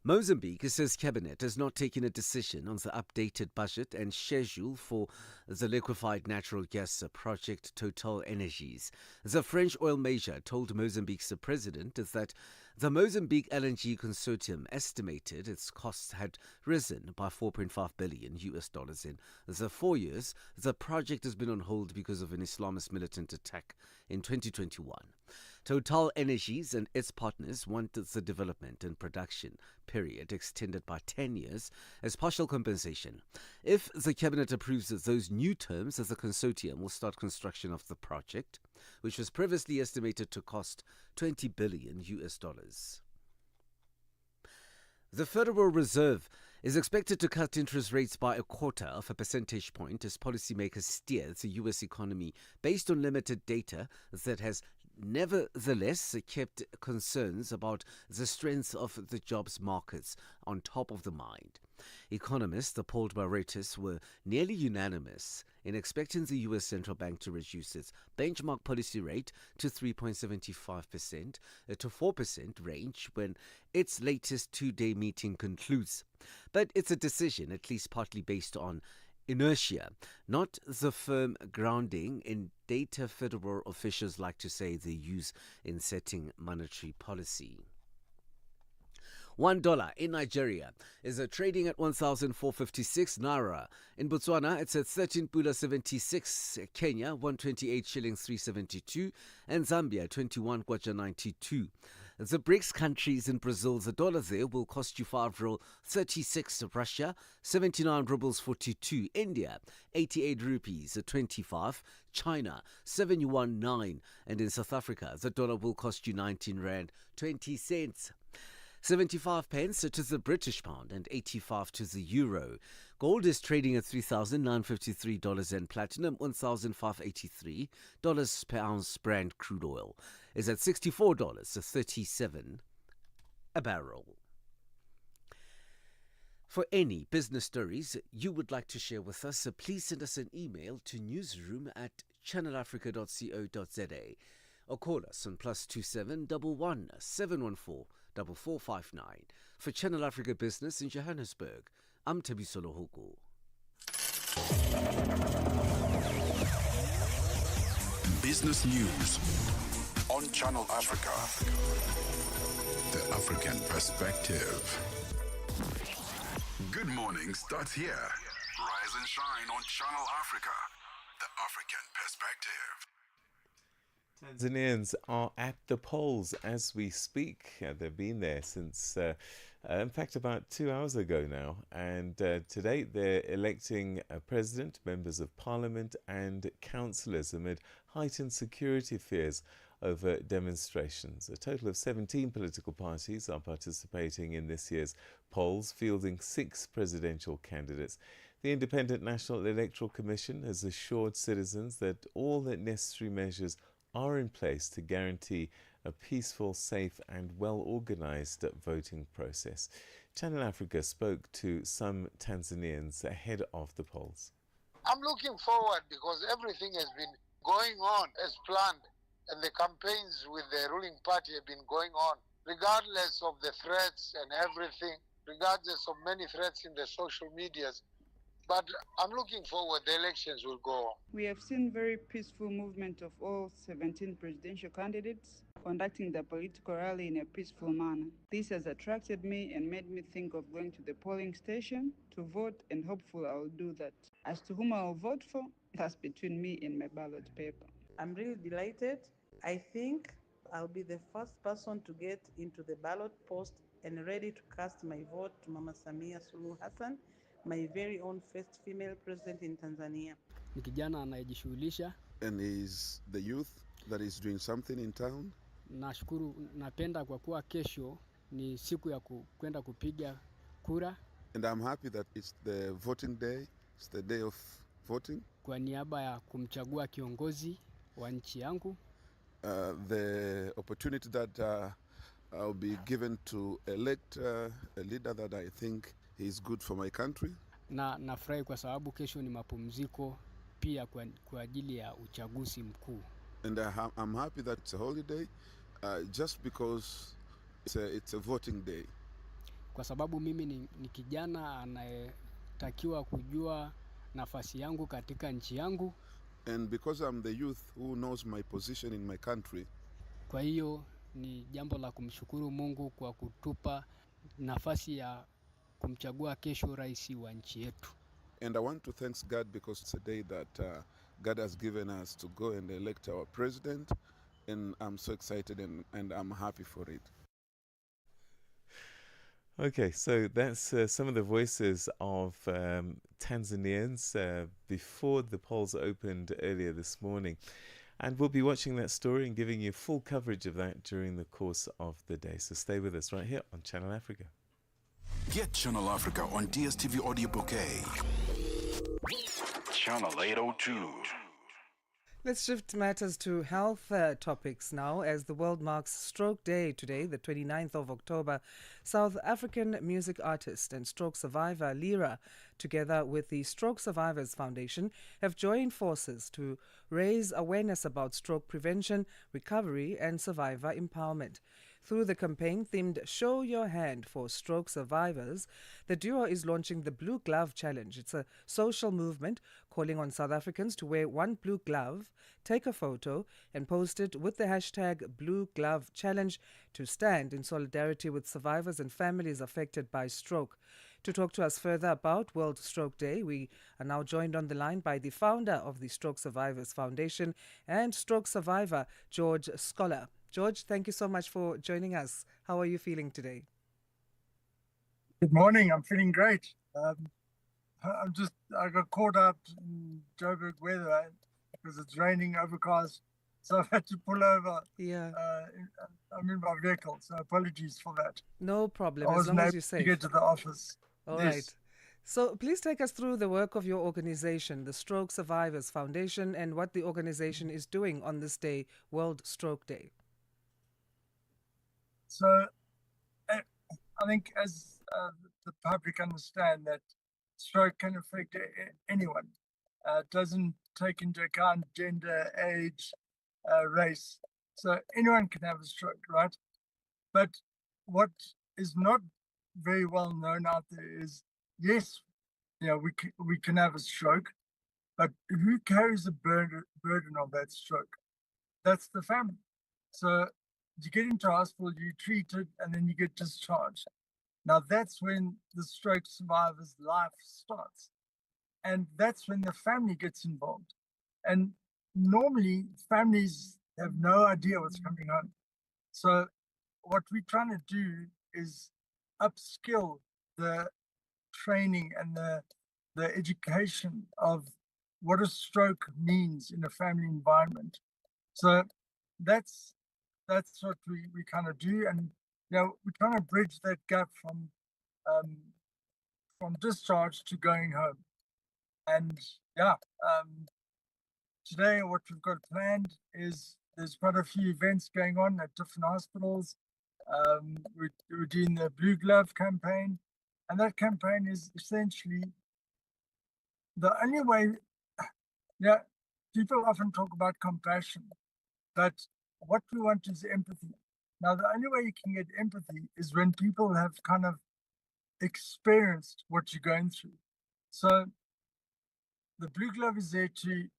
Mozambique says cabinet has not taken a decision on the updated budget and schedule for the liquefied natural gas project Total Energies. The French oil major told Mozambique's president that the Mozambique LNG consortium estimated its costs had risen by $4.5 billion in the 4 years the project has been on hold because of an Islamist militant attack in 2021. Total Energies and its partners wanted the development and production period extended by 10 years as partial compensation. If the cabinet approves of those new terms, the consortium will start construction of the project, which was previously estimated to cost $20 billion. The Federal Reserve is expected to cut interest rates by 0.25 percentage point as policymakers steer the U.S. economy based on limited data that has nevertheless kept concerns about the strength of the jobs markets on top of the mind. Economists polled by Reuters were nearly unanimous in expecting the U.S. Central Bank to reduce its benchmark policy rate to 3.75% to 4% range when its latest two-day meeting concludes. But it's a decision at least partly based on inertia, not the firm grounding in data federal officials like to say they use in setting monetary policy. $1 in Nigeria is trading at 1,456 naira. In Botswana, it's at 13.76. Kenya, 128 shillings 372. And Zambia, 21 kwacha 92. The BRICS countries in Brazil, the dollar there will cost you 5.36. Russia, 79 rubles 42. India, 88 rupees 25. China, 71.9. And in South Africa, the dollar will cost you 19 rand 20 cents. 75 pence to the British pound and 85 to the euro. Gold is trading at $3,953 and platinum $1,583 per ounce. Brent crude oil is at $64.37 a barrel. For any business stories you would like to share with us, please send us an email to newsroom@channelafrica.co.za or call us on +27 11 714 4459. For Channel Africa Business in Johannesburg, I'm Thabisolo Hoko. Business news on Channel Africa. The African perspective. Good morning starts here. Rise and shine on Channel Africa. The African perspective. Tanzanians are at the polls as we speak. They've been there since, in fact, about 2 hours ago now. And today they're electing a president, members of parliament, and councillors amid heightened security fears over demonstrations. A total of 17 political parties are participating in this year's polls, fielding 6 presidential candidates. The Independent National Electoral Commission has assured citizens that all the necessary measures are in place to guarantee a peaceful, safe and well-organised voting process. Channel Africa spoke to some Tanzanians ahead of the polls. I'm looking forward because everything has been going on as planned, and the campaigns with the ruling party have been going on, regardless of the threats and everything, regardless of many threats in the social medias. But I'm looking forward, the elections will go on. We have seen very peaceful movement of all 17 presidential candidates conducting the political rally in a peaceful manner. This has attracted me and made me think of going to the polling station to vote, and hopefully I will do that. As to whom I will vote for, that's between me and my ballot paper. I'm really delighted. I think I'll be the first person to get into the ballot post and ready to cast my vote to Mama Samia Suluhu Hassan, my very own first female president in Tanzania. Ni kijana anayejishughulisha. And is the youth that is doing something in town. Nashukuru, napenda kwa kuwa kesho ni siku ya kwenda kupiga kura. And I'm happy that it's the voting day. It's the day of voting. Kwa niaba ya kumchagua kiongozi wa nchi yangu. The opportunity that I'll be given to elect a leader that I think is good for my country. Na nafurahi kwa sababu kesho ni mapumziko pia kwa ajili ya uchaguzi mkuu. And I'm happy that it's a holiday just because it's a voting day. Kwa sababu mimi ni kijana anayetakiwa kujua nafasi yangu katika nchi yangu. And because I'm the youth who knows my position in my country. Kwa hiyo ni jambo la kumshukuru Mungu kwa kutupa nafasi ya kumchagua kesho rais wa nchi yetu. And I want to thank God because it's a day that God has given us to go and elect our president, and I'm so excited and I'm happy for it. Okay, so that's some of the voices of Tanzanians before the polls opened earlier this morning. And we'll be watching that story and giving you full coverage of that during the course of the day. So stay with us right here on Channel Africa. Get Channel Africa on DSTV Audio Bouquet. Channel 802. Let's shift matters to health topics now. As the world marks Stroke Day today, the 29th of October, South African music artist and stroke survivor Lira, together with the Stroke Survivors Foundation, have joined forces to raise awareness about stroke prevention, recovery and survivor empowerment. Through the campaign themed Show Your Hand for Stroke Survivors, the duo is launching the Blue Glove Challenge. It's a social movement calling on South Africans to wear one blue glove, take a photo, and post it with the hashtag Blue Glove Challenge to stand in solidarity with survivors and families affected by stroke. To talk to us further about World Stroke Day, we are now joined on the line by the founder of the Stroke Survivors Foundation and stroke survivor, George Scholar. George, thank you so much for joining us. How are you feeling today? Good morning. I'm feeling great. I got caught up in Joburg weather because it's raining overcast, so I've had to pull over. Yeah. I'm in my vehicle, so apologies for that. No problem, I as long as wasn't you're able safe. to get to the office. All Yes. right. So please take us through the work of your organization, the Stroke Survivors Foundation, and what the organization is doing on this day, World Stroke Day. So I think as the public understand that stroke can affect anyone. It doesn't take into account gender, age, race. So anyone can have a stroke, right? But what is not very well known out there is, yes, we can have a stroke, but who carries the burden of that stroke? That's the family. So you get into hospital, you treat it, and then you get discharged. Now that's when the stroke survivor's life starts. And that's when the family gets involved. And normally families have no idea what's coming home. So what we're trying to do is upskill the training and the education of what a stroke means in a family environment. So that's what we kind of do, and we're trying to bridge that gap from discharge to going home. And today what we've got planned is there's quite a few events going on at different hospitals. We're doing the Blue Glove campaign, and that campaign is essentially the only way. Yeah, people often talk about compassion, but what we want is empathy. Now, the only way you can get empathy is when people have kind of experienced what you're going through. So the Blue Glove is there to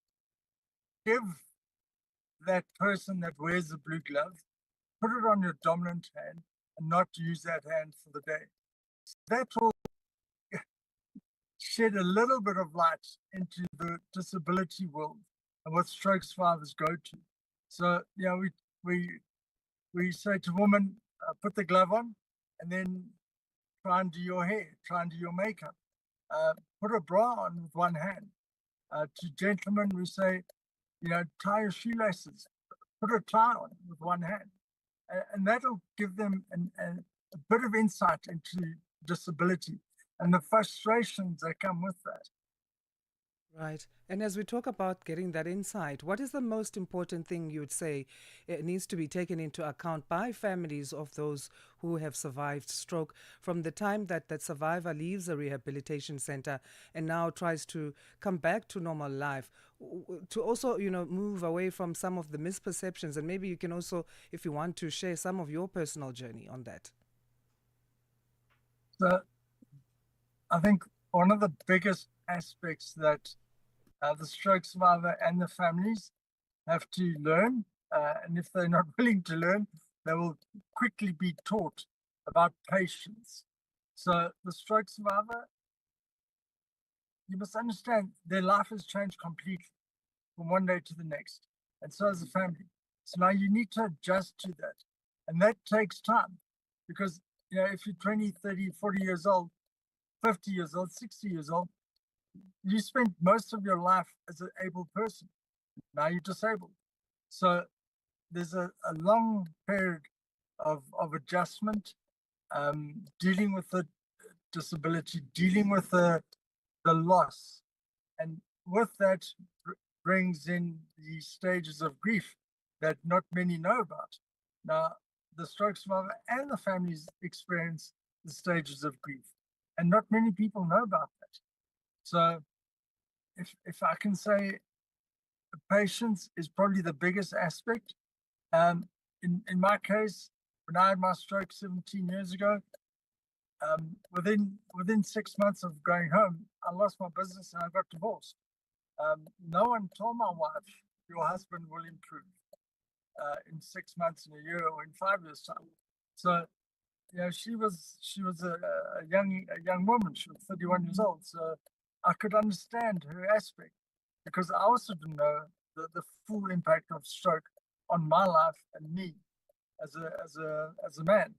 give that person that wears the blue glove, put it on your dominant hand and not use that hand for the day. So that will shed a little bit of light into the disability world and what stroke survivors go to. So we say to women, put the glove on and then try and do your hair, try and do your makeup. Put a bra on with one hand. To gentlemen, we say, tie your shoelaces, put a tie on with one hand. And that'll give them a bit of insight into disability and the frustrations that come with that. Right. And as we talk about getting that insight, what is the most important thing you would say it needs to be taken into account by families of those who have survived stroke from the time that that survivor leaves a rehabilitation center and now tries to come back to normal life, to also, move away from some of the misperceptions? And maybe you can also, if you want to, share some of your personal journey on that. So I think one of the biggest aspects that the stroke survivor and the families have to learn, and if they're not willing to learn, they will quickly be taught about patience. So the stroke survivor, you must understand their life has changed completely from one day to the next, and so has the family. So now you need to adjust to that, and that takes time, because if you're 20, 30, 40 years old, 50 years old, 60 years old, you spent most of your life as an able person. Now you're disabled. So there's a long period of adjustment, dealing with the disability, dealing with the loss. And with that brings in the stages of grief that not many know about. Now, the stroke survivor and the families experience the stages of grief, and not many people know about that. So if I can say, patience is probably the biggest aspect. In my case, when I had my stroke 17 years ago, within 6 months of going home, I lost my business and I got divorced. No one told my wife, your husband will improve in 6 months, in a year, or in 5 years' time. So she was a young woman. She was 31 years old. So I could understand her aspect, because I also didn't know the full impact of stroke on my life and me as a man.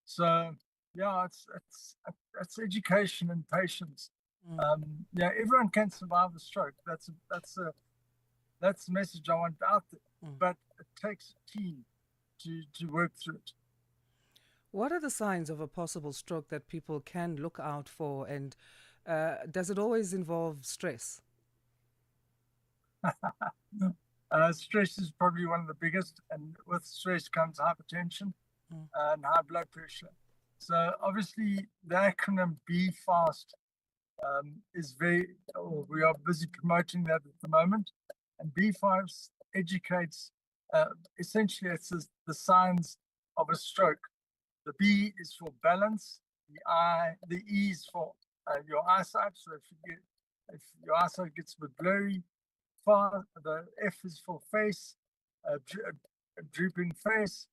So it's education and patience. Everyone can survive a stroke. That's the message I want out there. But it takes a team to work through it. What are the signs of a possible stroke that people can look out for, and does it always involve stress? Stress is probably one of the biggest, and with stress comes hypertension and high blood pressure. So obviously the acronym BFAST is we are busy promoting that at the moment. And BFAST educates, essentially it's the signs of a stroke. The B is for balance, the E is for your eyesight. So if your eyesight gets a bit blurry, the F is for face, a drooping face.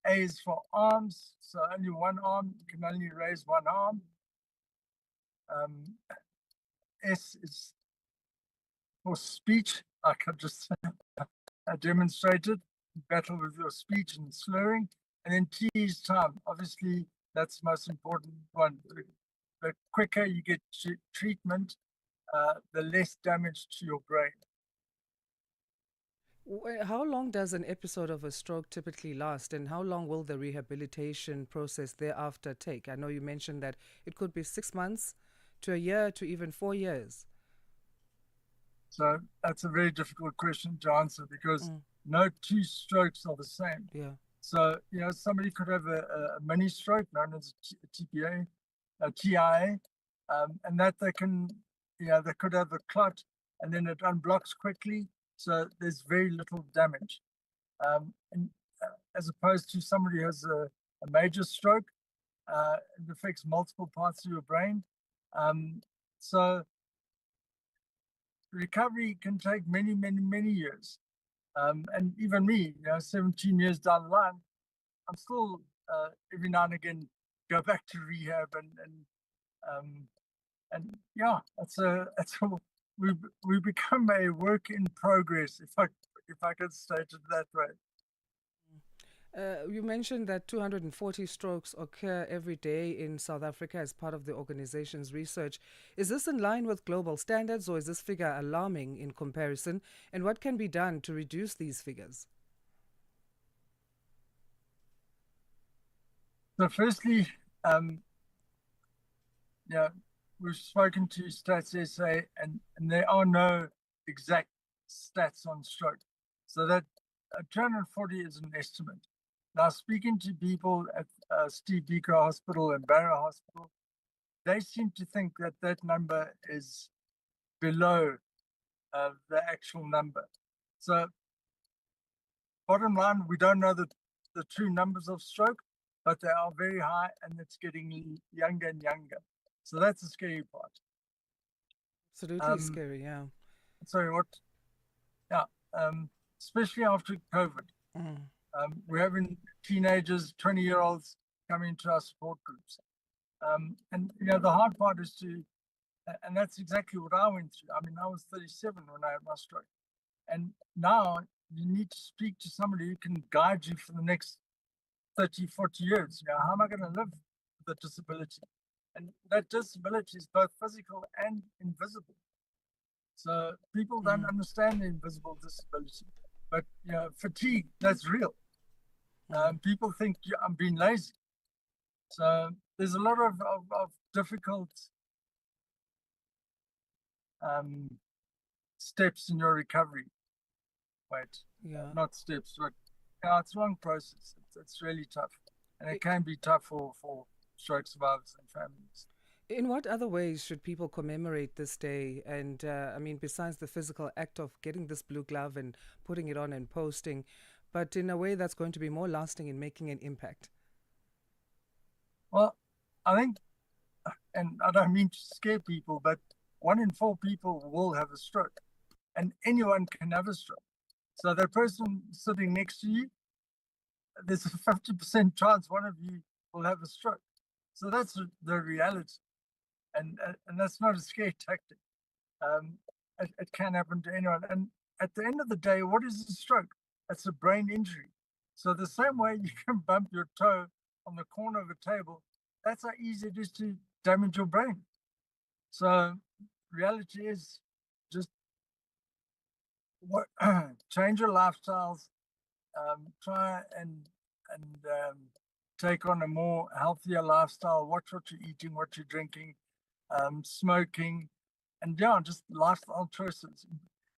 A is for arms, so only one arm, you can only raise one arm. S is for speech, like I just demonstrated. battle with your speech and slurring. And then T is time. Obviously, that's the most important one. The quicker you get treatment, the less damage to your brain. How long does an episode of a stroke typically last, and how long will the rehabilitation process thereafter take? I know you mentioned that it could be 6 months to a year to even 4 years. So that's a very difficult question to answer because no two strokes are the same. Yeah. So, somebody could have a mini stroke known as a TPA, a TIA, and that they could have a clot and then it unblocks quickly. So there's very little damage. As opposed to somebody who has a major stroke, it affects multiple parts of your brain. So recovery can take many, many, many years. And even me, 17 years down the line, I'm still every now and again go back to rehab and yeah, we become a work in progress, if I could state it that way. You mentioned that 240 strokes occur every day in South Africa as part of the organization's research. Is this in line with global standards, or is this figure alarming in comparison? And what can be done to reduce these figures? So firstly, we've spoken to Stats SA, and there are no exact stats on stroke. So that 240 is an estimate. Now, speaking to people at Steve Biko Hospital and Barrow Hospital, they seem to think that number is below the actual number. So bottom line, we don't know the true numbers of stroke, but they are very high and it's getting younger and younger. So that's the scary part. Absolutely scary, yeah. Sorry, what? Yeah, especially after COVID. We're having teenagers, 20-year-olds coming to our support groups. And, the hard part is and that's exactly what I went through. I mean, I was 37 when I had my stroke. And now you need to speak to somebody who can guide you for the next 30, 40 years. How am I going to live with a disability? And that disability is both physical and invisible. So people don't understand the invisible disability. But, fatigue, that's real. People think I'm being lazy. So there's a lot of difficult steps in your recovery. Not steps, but it's a long process. It's really tough. And it can be tough for stroke survivors and families. In what other ways should people commemorate this day? And besides the physical act of getting this blue glove and putting it on and posting, but in a way that's going to be more lasting in making an impact? Well, I think, and I don't mean to scare people, but 1 in 4 people will have a stroke, and anyone can have a stroke. So that person sitting next to you, there's a 50% chance one of you will have a stroke. So that's the reality. And that's not a scare tactic. It can happen to anyone. And at the end of the day, what is a stroke? It's a brain injury. So the same way you can bump your toe on the corner of a table, that's how easy it is to damage your brain. So reality is just change your lifestyles, try and take on a more healthier lifestyle, watch what you're eating, what you're drinking, smoking, and just lifestyle choices.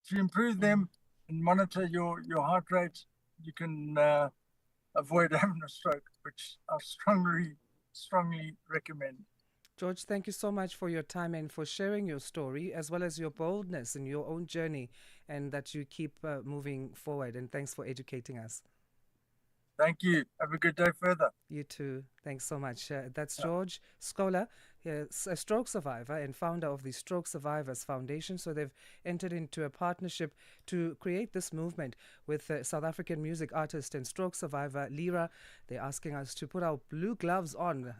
If you improve them and monitor your heart rate, you can avoid having a stroke, which I strongly recommend. George, thank you so much for your time and for sharing your story, as well as your boldness in your own journey, and that you keep moving forward. And thanks for educating us. Thank you. Have a good day further. You too. Thanks so much. That's George Scholar, a stroke survivor and founder of the Stroke Survivors Foundation. So they've entered into a partnership to create this movement with South African music artist and stroke survivor Lira. They're asking us to put our blue gloves on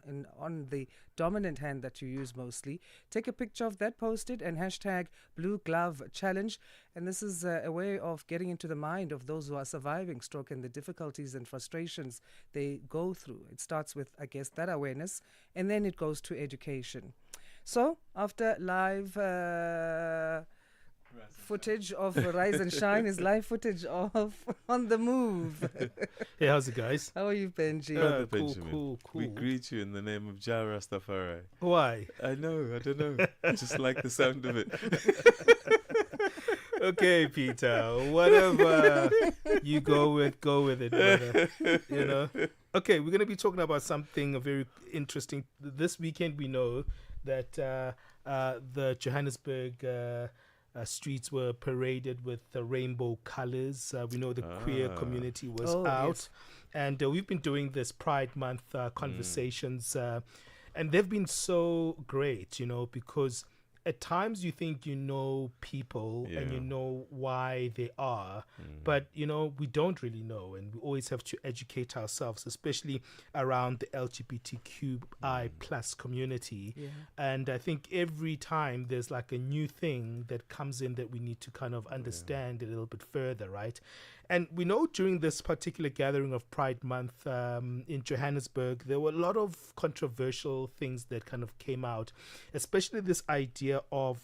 the dominant hand that you use mostly. Take a picture of that, post it, and hashtag Blue Glove Challenge. And this is a way of getting into the mind of those who are surviving stroke and the difficulties and frustrations they go through. It starts with, I guess, that awareness, and then it goes to education. So, after live footage of Rise and Shine is live footage of On the Move. Hey, how's it, guys? How are you, Benji? Brother Cool, Benjamin, cool. we greet you in the name of Jah Rastafari. Why? I don't know. Just like the sound of it. Okay, Peter, whatever you go with it, brother. You know? Okay, we're going to be talking about something very interesting. This weekend, we know that the Johannesburg streets were paraded with the rainbow colors. We know the queer community was out. Yes. And we've been doing this Pride Month conversations. And they've been so great, you know, because at times you think you know people and you know why they are, but, you know, we don't really know. And we always have to educate ourselves, especially around the LGBTQI plus community. Yeah. And I think every time there's like a new thing that comes in that we need to kind of understand a little bit further, right? And we know during this particular gathering of Pride Month in Johannesburg, there were a lot of controversial things that kind of came out, especially this idea of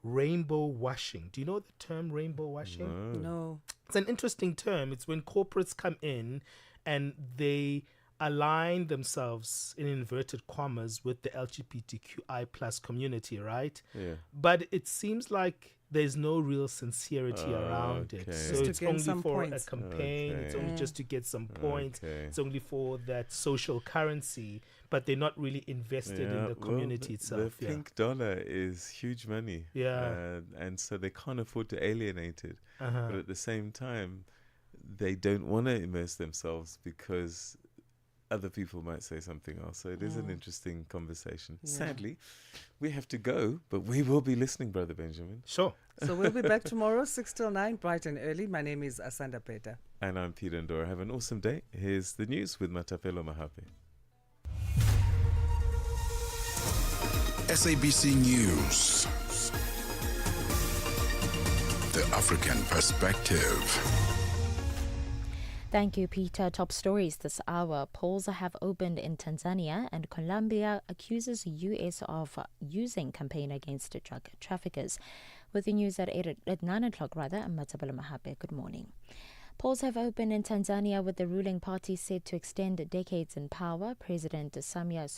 rainbow washing. Do you know the term rainbow washing? No. It's an interesting term. It's when corporates come in and they align themselves in inverted commas with the LGBTQI plus community, right? Yeah. But it seems like there's no real sincerity around it. So it's only for a campaign. It's only just to get some points. It's only for that social currency, but they're not really invested in the community itself. The pink dollar is huge money. Yeah. And so they can't afford to alienate it. But at the same time, they don't want to immerse themselves because other people might say something else. So it is an interesting conversation. Yeah. Sadly, we have to go, but we will be listening, Brother Benjamin. Sure. So we'll be back tomorrow, 6 till 9, bright and early. My name is Asanda Beda. And I'm Peter Ndora. Have an awesome day. Here's the news with Matapelo Mahape. SABC News. The African Perspective. Thank you, Peter. Top stories this hour. Polls have opened in Tanzania, and Colombia accuses U.S. of using campaign against drug traffickers. With the news at 9 o'clock, I'm Matabala Mahape. Good morning. Polls have opened in Tanzania, with the ruling party set to extend decades in power. President Samia